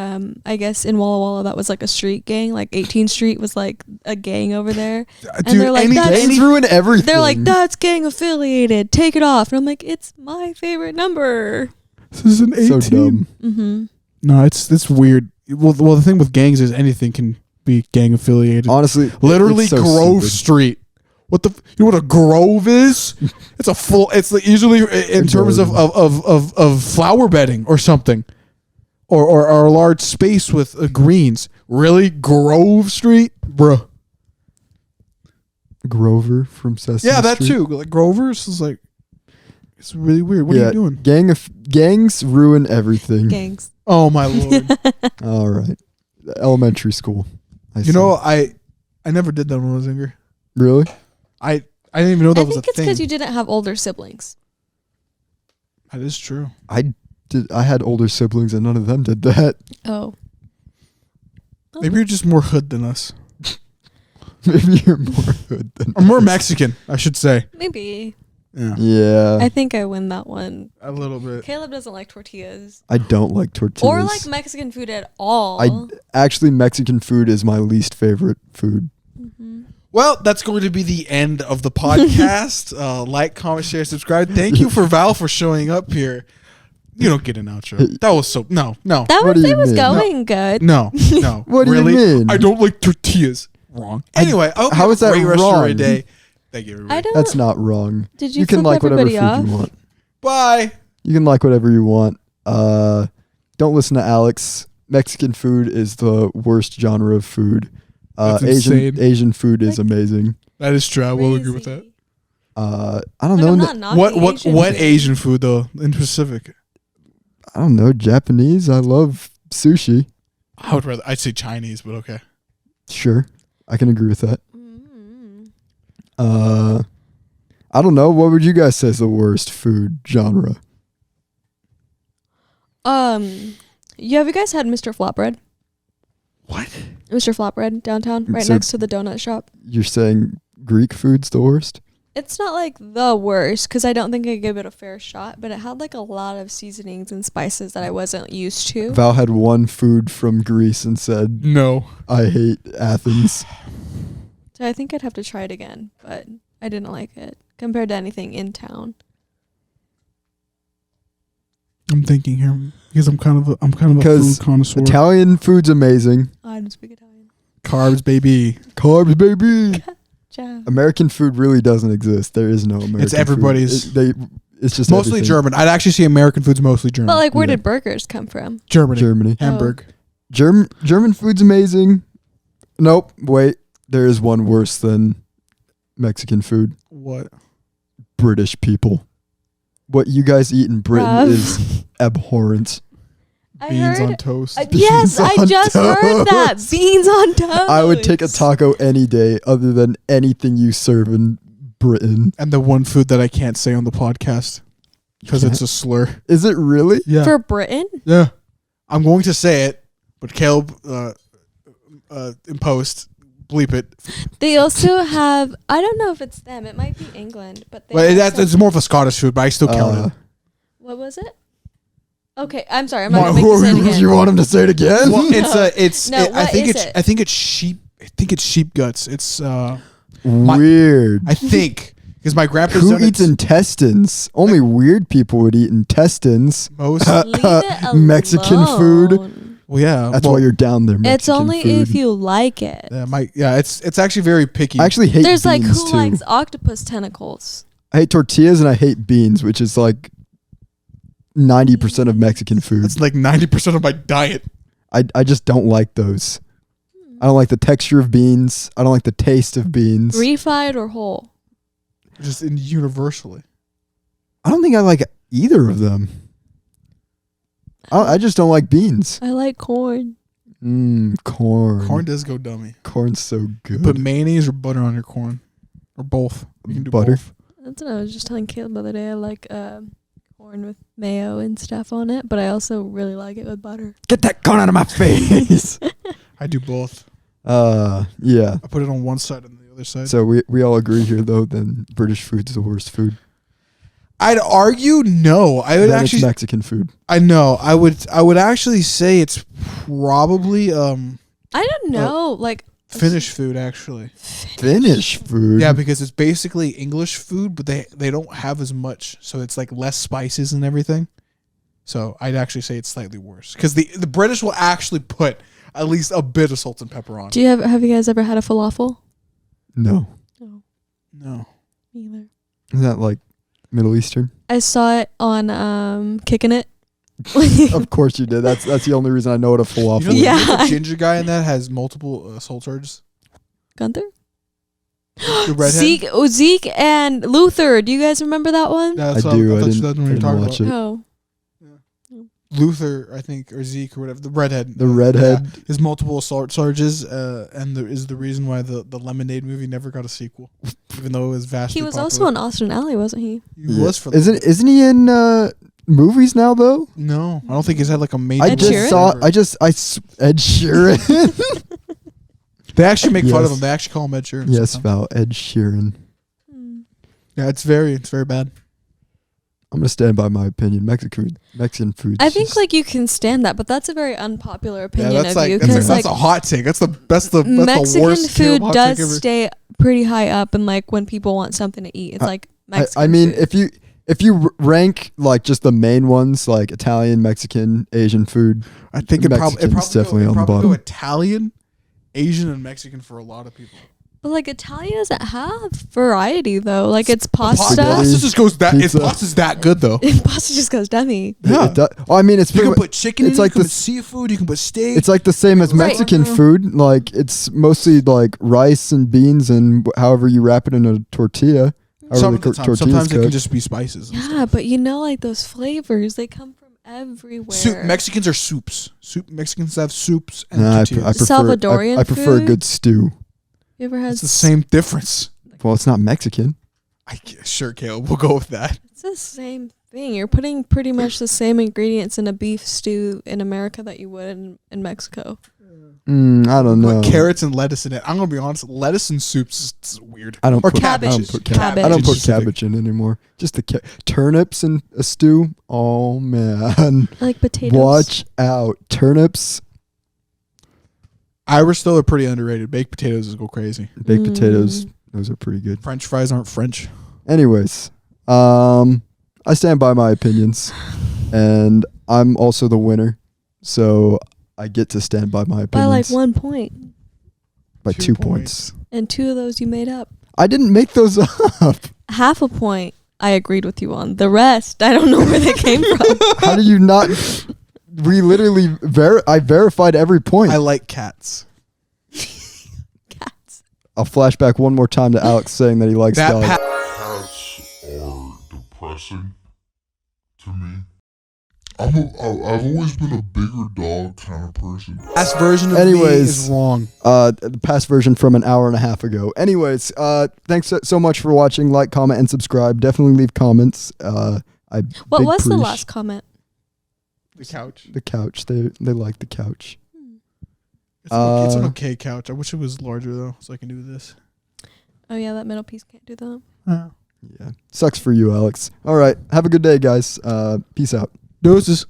Speaker 3: I guess in Walla Walla that was like a street gang. Like 18th Street was like a gang over there.
Speaker 2: Dude,
Speaker 3: they're like,
Speaker 1: Gangs ruin everything.
Speaker 3: They're like, that's gang affiliated. Take it off. And I'm like, it's my favorite number.
Speaker 2: this is an 18.
Speaker 1: So dumb.
Speaker 3: Mm-hmm.
Speaker 2: No, it's weird. Well, the thing with gangs is anything can be gang affiliated.
Speaker 1: Honestly,
Speaker 2: Literally,
Speaker 1: it's so
Speaker 2: Grove
Speaker 1: stupid.
Speaker 2: Street. You know what a grove is? It's a full. It's like usually in terms of flower bedding or something, or a large space with greens. Really, Grove Street, bruh.
Speaker 1: Grover from Sesame
Speaker 2: Yeah, that
Speaker 1: Street.
Speaker 2: too. Like Grover's is like, it's really weird. What are you doing?
Speaker 1: Gangs ruin everything.
Speaker 3: Gangs.
Speaker 2: Oh my lord!
Speaker 1: All right. Elementary school.
Speaker 2: You know, I never did that when I was younger.
Speaker 1: Really?
Speaker 2: I didn't even know that
Speaker 3: I
Speaker 2: was
Speaker 3: think
Speaker 2: a
Speaker 3: it's
Speaker 2: thing.
Speaker 3: because you didn't have older siblings.
Speaker 2: That is true.
Speaker 1: I had older siblings and none of them did that.
Speaker 3: Oh.
Speaker 2: Maybe you're just more hood than us,
Speaker 1: Maybe you're more hood than
Speaker 2: or more
Speaker 1: us.
Speaker 2: Mexican, I should say.
Speaker 3: Maybe.
Speaker 2: Yeah,
Speaker 1: Yeah.
Speaker 3: I think I win that one.
Speaker 2: a little bit.
Speaker 3: Caleb doesn't like tortillas.
Speaker 1: I don't like tortillas.
Speaker 3: Or like Mexican food at all.
Speaker 1: Actually, Mexican food is my least favorite food.
Speaker 3: Mm-hmm.
Speaker 2: Well, that's going to be the end of the podcast. Like, comment, share, subscribe. Thank you for Val for showing up here. You don't get an outro. That was so no.
Speaker 3: That
Speaker 1: What
Speaker 3: was
Speaker 1: do you
Speaker 3: it was
Speaker 1: mean?
Speaker 3: going good.
Speaker 2: No.
Speaker 1: What do you
Speaker 2: really?
Speaker 1: mean?
Speaker 2: I don't like tortillas. Wrong. Anyway, I hope
Speaker 1: how
Speaker 2: you
Speaker 1: is
Speaker 2: have a
Speaker 1: that
Speaker 2: great rest of your
Speaker 1: wrong?
Speaker 2: day. Thank you, everybody.
Speaker 3: I don't.
Speaker 1: That's not wrong.
Speaker 3: Did you
Speaker 1: You can
Speaker 3: flip
Speaker 1: like whatever food
Speaker 3: everybody
Speaker 1: you
Speaker 3: off?
Speaker 1: want.
Speaker 2: Bye.
Speaker 1: You can like whatever you want. Don't listen to Alex. Mexican food is the worst genre of food.
Speaker 2: That's insane.
Speaker 1: Asian food is
Speaker 3: Like-
Speaker 1: amazing.
Speaker 2: That is true. I will agree with that.
Speaker 3: Crazy.
Speaker 1: I don't
Speaker 3: Like,
Speaker 1: know.
Speaker 3: I'm not knocking
Speaker 2: What
Speaker 3: Asian food.
Speaker 2: Asian food though in specific?
Speaker 1: I don't know. Japanese. I love sushi.
Speaker 2: I'd say Chinese, but okay.
Speaker 1: Sure, I can agree with that.
Speaker 3: Mm.
Speaker 1: I don't know. What would you guys say is the worst food genre?
Speaker 3: Have you guys had Mr. Flatbread?
Speaker 2: What?
Speaker 3: Mr. Flatbread downtown, right
Speaker 1: So-
Speaker 3: next to the donut shop.
Speaker 1: You're saying Greek food's the worst?
Speaker 3: It's not like the worst because I don't think I give it a fair shot, but it had like a lot of seasonings and spices that I wasn't used to.
Speaker 1: Val had one food from Greece and said,
Speaker 2: No.
Speaker 1: "I hate Athens."
Speaker 3: So I think I'd have to try it again, but I didn't like it compared to anything in town.
Speaker 2: I'm thinking here because I'm kind of a
Speaker 1: Because
Speaker 2: food connoisseur.
Speaker 1: Italian food's amazing.
Speaker 3: I don't speak Italian.
Speaker 2: Carbs, baby.
Speaker 1: Carbs, baby.
Speaker 3: Ciao.
Speaker 1: American food really doesn't exist. There is no American.
Speaker 2: It's everybody's.
Speaker 1: Food. It's just
Speaker 2: Mostly
Speaker 1: everything.
Speaker 2: German. I'd actually say American food's mostly German.
Speaker 3: But like, where
Speaker 1: Yeah.
Speaker 3: did burgers come from?
Speaker 2: Germany.
Speaker 1: Germany.
Speaker 2: Hamburg.
Speaker 1: German food's amazing. Nope. Wait. There is one worse than Mexican food.
Speaker 2: What?
Speaker 1: British people. What you guys eat in Britain
Speaker 3: Bruv.
Speaker 1: is abhorrent.
Speaker 3: I
Speaker 2: Beans
Speaker 3: heard.
Speaker 2: on toast.
Speaker 3: Yes, I
Speaker 1: on
Speaker 3: just heard that.
Speaker 1: toast.
Speaker 3: Beans on toast.
Speaker 1: I would take a taco any day other than anything you serve in Britain.
Speaker 2: And the one food that I can't say on the podcast because it's a slur.
Speaker 1: Is it really?
Speaker 2: Yeah.
Speaker 3: For Britain?
Speaker 2: Yeah. I'm going to say it, but Caleb in post, bleep it.
Speaker 3: They also have. I don't know if it's them. It might be England, but they.
Speaker 2: Well,
Speaker 3: also-
Speaker 2: it's more of a Scottish food, but I still count it.
Speaker 3: What was it? Okay, I'm sorry. I'm not gonna make you say it again.
Speaker 1: You want him to say it again?
Speaker 2: Well,
Speaker 3: No,
Speaker 2: I think it's sheep. I think it's sheep guts. It's
Speaker 1: Weird.
Speaker 2: I think because my grandpa's
Speaker 1: Who
Speaker 2: done
Speaker 1: eats
Speaker 2: it
Speaker 1: intestines? Only weird people would eat intestines.
Speaker 2: most.
Speaker 3: Leave it
Speaker 1: Mexican food.
Speaker 3: alone.
Speaker 2: Well, yeah,
Speaker 1: That's
Speaker 2: well,
Speaker 1: why you're down there. Mexican
Speaker 3: It's only
Speaker 1: food.
Speaker 3: if you like it.
Speaker 2: it's actually very picky.
Speaker 1: I actually hate
Speaker 3: There's like
Speaker 1: beans
Speaker 3: who
Speaker 1: too.
Speaker 3: likes octopus tentacles?
Speaker 1: I hate tortillas and I hate beans, which is like 90% of Mexican food.
Speaker 2: That's like 90% of my diet.
Speaker 1: I just don't like those. I don't like the texture of beans. I don't like the taste of beans.
Speaker 3: Refried or whole?
Speaker 2: Just universally.
Speaker 1: I don't think I like either of them. I just don't like beans.
Speaker 3: I like corn.
Speaker 1: Corn.
Speaker 2: Corn does go dummy.
Speaker 1: Corn's so good.
Speaker 2: Put mayonnaise or butter on your corn, or both. You can do
Speaker 1: Butter.
Speaker 2: both.
Speaker 3: That's what I was just telling Caleb the other day. I like corn with mayo and stuff on it, but I also really like it with butter.
Speaker 1: Get that corn out of my face.
Speaker 2: I do both.
Speaker 1: Yeah.
Speaker 2: I put it on one side and the other side.
Speaker 1: So we all agree here though. Then British food's the worst food.
Speaker 2: I'd argue no. I would
Speaker 1: Then
Speaker 2: actually.
Speaker 1: it's Mexican food.
Speaker 2: I know. I would actually say it's probably
Speaker 3: I don't know, like
Speaker 2: Finnish food actually.
Speaker 1: Finnish food.
Speaker 2: Yeah, because it's basically English food, but they don't have as much, so it's like less spices and everything. So I'd actually say it's slightly worse because the British will actually put at least a bit of salt and pepper on.
Speaker 3: Do you have you guys ever had a falafel?
Speaker 1: No.
Speaker 3: No,
Speaker 2: No.
Speaker 3: me either.
Speaker 1: Is that like Middle Eastern?
Speaker 3: I saw it on Kicking It.
Speaker 1: Of course you did. That's the only reason I know what a falafel
Speaker 2: You know,
Speaker 1: is.
Speaker 3: Yeah.
Speaker 2: the ginger guy in that has multiple assault charges.
Speaker 3: Gunther?
Speaker 2: The redhead.
Speaker 3: Zeke and Luther. Do you guys remember that one?
Speaker 2: That's
Speaker 1: I
Speaker 2: what-
Speaker 1: do.
Speaker 2: I
Speaker 1: I
Speaker 2: thought
Speaker 1: didn't-
Speaker 2: that's what
Speaker 1: I
Speaker 2: we were
Speaker 1: didn't
Speaker 2: talking
Speaker 1: watch
Speaker 2: about.
Speaker 1: it.
Speaker 3: Oh.
Speaker 2: Luther, I think, or Zeke or whatever, the redhead.
Speaker 1: The redhead.
Speaker 2: Yeah, his multiple assault charges, and is the reason why the Lemonade movie never got a sequel, even though it was vastly
Speaker 3: He was
Speaker 2: popular.
Speaker 3: also on Austin Alley, wasn't he?
Speaker 2: He was for
Speaker 1: Isn't he in movies now though?
Speaker 2: No, I don't think he's had like a major.
Speaker 1: I
Speaker 3: Ed
Speaker 1: just
Speaker 3: Sheeran?
Speaker 1: saw. Ed Sheeran.
Speaker 2: They actually make fun of
Speaker 1: Yes.
Speaker 2: him. They actually call him Ed Sheeran.
Speaker 1: Yes,
Speaker 2: sometimes.
Speaker 1: Val. Ed Sheeran.
Speaker 2: Yeah, it's very bad.
Speaker 1: I'm gonna stand by my opinion. Mexican food.
Speaker 3: I think like you can stand that, but that's a very unpopular opinion
Speaker 2: Yeah, that's
Speaker 3: of
Speaker 2: like
Speaker 3: you
Speaker 2: that's,
Speaker 3: because
Speaker 2: that's
Speaker 3: like
Speaker 2: a hot take. That's the
Speaker 3: Mexican
Speaker 2: worst
Speaker 3: food
Speaker 2: hot take ever.
Speaker 3: does stay pretty high up, and like when people want something to eat, it's like Mexican.
Speaker 1: I mean,
Speaker 3: food.
Speaker 1: if you rank like just the main ones, like Italian, Mexican, Asian food,
Speaker 2: I think it probably
Speaker 1: Mexican's definitely on the
Speaker 2: go
Speaker 1: bottom.
Speaker 2: Italian, Asian, and Mexican for a lot of people.
Speaker 3: But like Italian doesn't have variety though. Like it's pasta.
Speaker 1: Spaghetti.
Speaker 2: Pasta just goes that.
Speaker 1: Pizza.
Speaker 2: Pasta's that good though.
Speaker 3: Pasta just goes dummy.
Speaker 2: Yeah.
Speaker 1: I mean, it's
Speaker 2: You
Speaker 1: pretty
Speaker 2: can
Speaker 1: mu-
Speaker 2: put chicken in
Speaker 1: it's
Speaker 2: it,
Speaker 1: like
Speaker 2: you can
Speaker 1: the
Speaker 2: put seafood, you can put steak.
Speaker 1: It's like the same as
Speaker 3: Right.
Speaker 1: Mexican food. Like it's mostly like rice and beans and however you wrap it in a tortilla.
Speaker 2: Some of the time.
Speaker 1: Tortillas
Speaker 2: Sometimes it can
Speaker 1: cooked.
Speaker 2: just be spices. and
Speaker 3: Yeah,
Speaker 2: stuff.
Speaker 3: but you know, like those flavors, they come from everywhere.
Speaker 2: Soup. Mexicans are soups. Mexicans have soups and
Speaker 1: Nah, I
Speaker 2: tortillas.
Speaker 1: prefer
Speaker 3: Salvadorian
Speaker 1: I prefer a
Speaker 3: food?
Speaker 1: good stew.
Speaker 3: You ever had?
Speaker 2: It's the same difference.
Speaker 1: Well, it's not Mexican.
Speaker 2: Sure, Caleb. We'll go with that.
Speaker 3: It's the same thing. You're putting pretty much the same ingredients in a beef stew in America that you would in Mexico.
Speaker 1: I don't know.
Speaker 2: Put carrots and lettuce in it. I'm gonna be honest. Lettuce and soups is weird.
Speaker 1: I don't
Speaker 2: Or
Speaker 1: put
Speaker 3: cabbage.
Speaker 1: I don't put
Speaker 3: Cabbage.
Speaker 1: I don't put
Speaker 2: Specific.
Speaker 1: cabbage in anymore. Just the turnips in a stew. Oh man,
Speaker 3: Like potatoes.
Speaker 1: watch out! Turnips,
Speaker 2: Irish though are pretty underrated. Baked potatoes go crazy.
Speaker 1: baked potatoes. Those are pretty good.
Speaker 2: French fries aren't French.
Speaker 1: Anyways, I stand by my opinions, and I'm also the winner, so I get to stand by my
Speaker 3: by like
Speaker 1: opinions
Speaker 3: 1 point,
Speaker 1: by
Speaker 2: 2
Speaker 1: 2 points.
Speaker 3: and 2 of those you made up.
Speaker 1: I didn't make those up.
Speaker 3: Half a point I agreed with you on. The rest, I don't know where they came from.
Speaker 1: How do you not? We literally I verified every point.
Speaker 2: I like cats.
Speaker 3: Cats.
Speaker 1: I'll flashback one more time to Alex saying that he likes
Speaker 2: That
Speaker 1: dogs.
Speaker 7: Cats are depressing to me. I've always been a bigger dog kind of person.
Speaker 2: Past version of
Speaker 1: Anyways.
Speaker 2: me is wrong.
Speaker 1: The past version from an hour and a half ago. Anyways, thanks so much for watching. Like, comment, and subscribe. Definitely leave comments.
Speaker 3: What
Speaker 1: big
Speaker 3: was the
Speaker 1: preach.
Speaker 3: last comment?
Speaker 2: The couch.
Speaker 1: The couch. They like the couch.
Speaker 2: It's an okay couch. I wish it was larger though, so I can do this.
Speaker 3: Oh yeah, that middle piece can't do that.
Speaker 1: Yeah. Sucks for you, Alex. All right. Have a good day, guys. Peace out.
Speaker 2: Doses.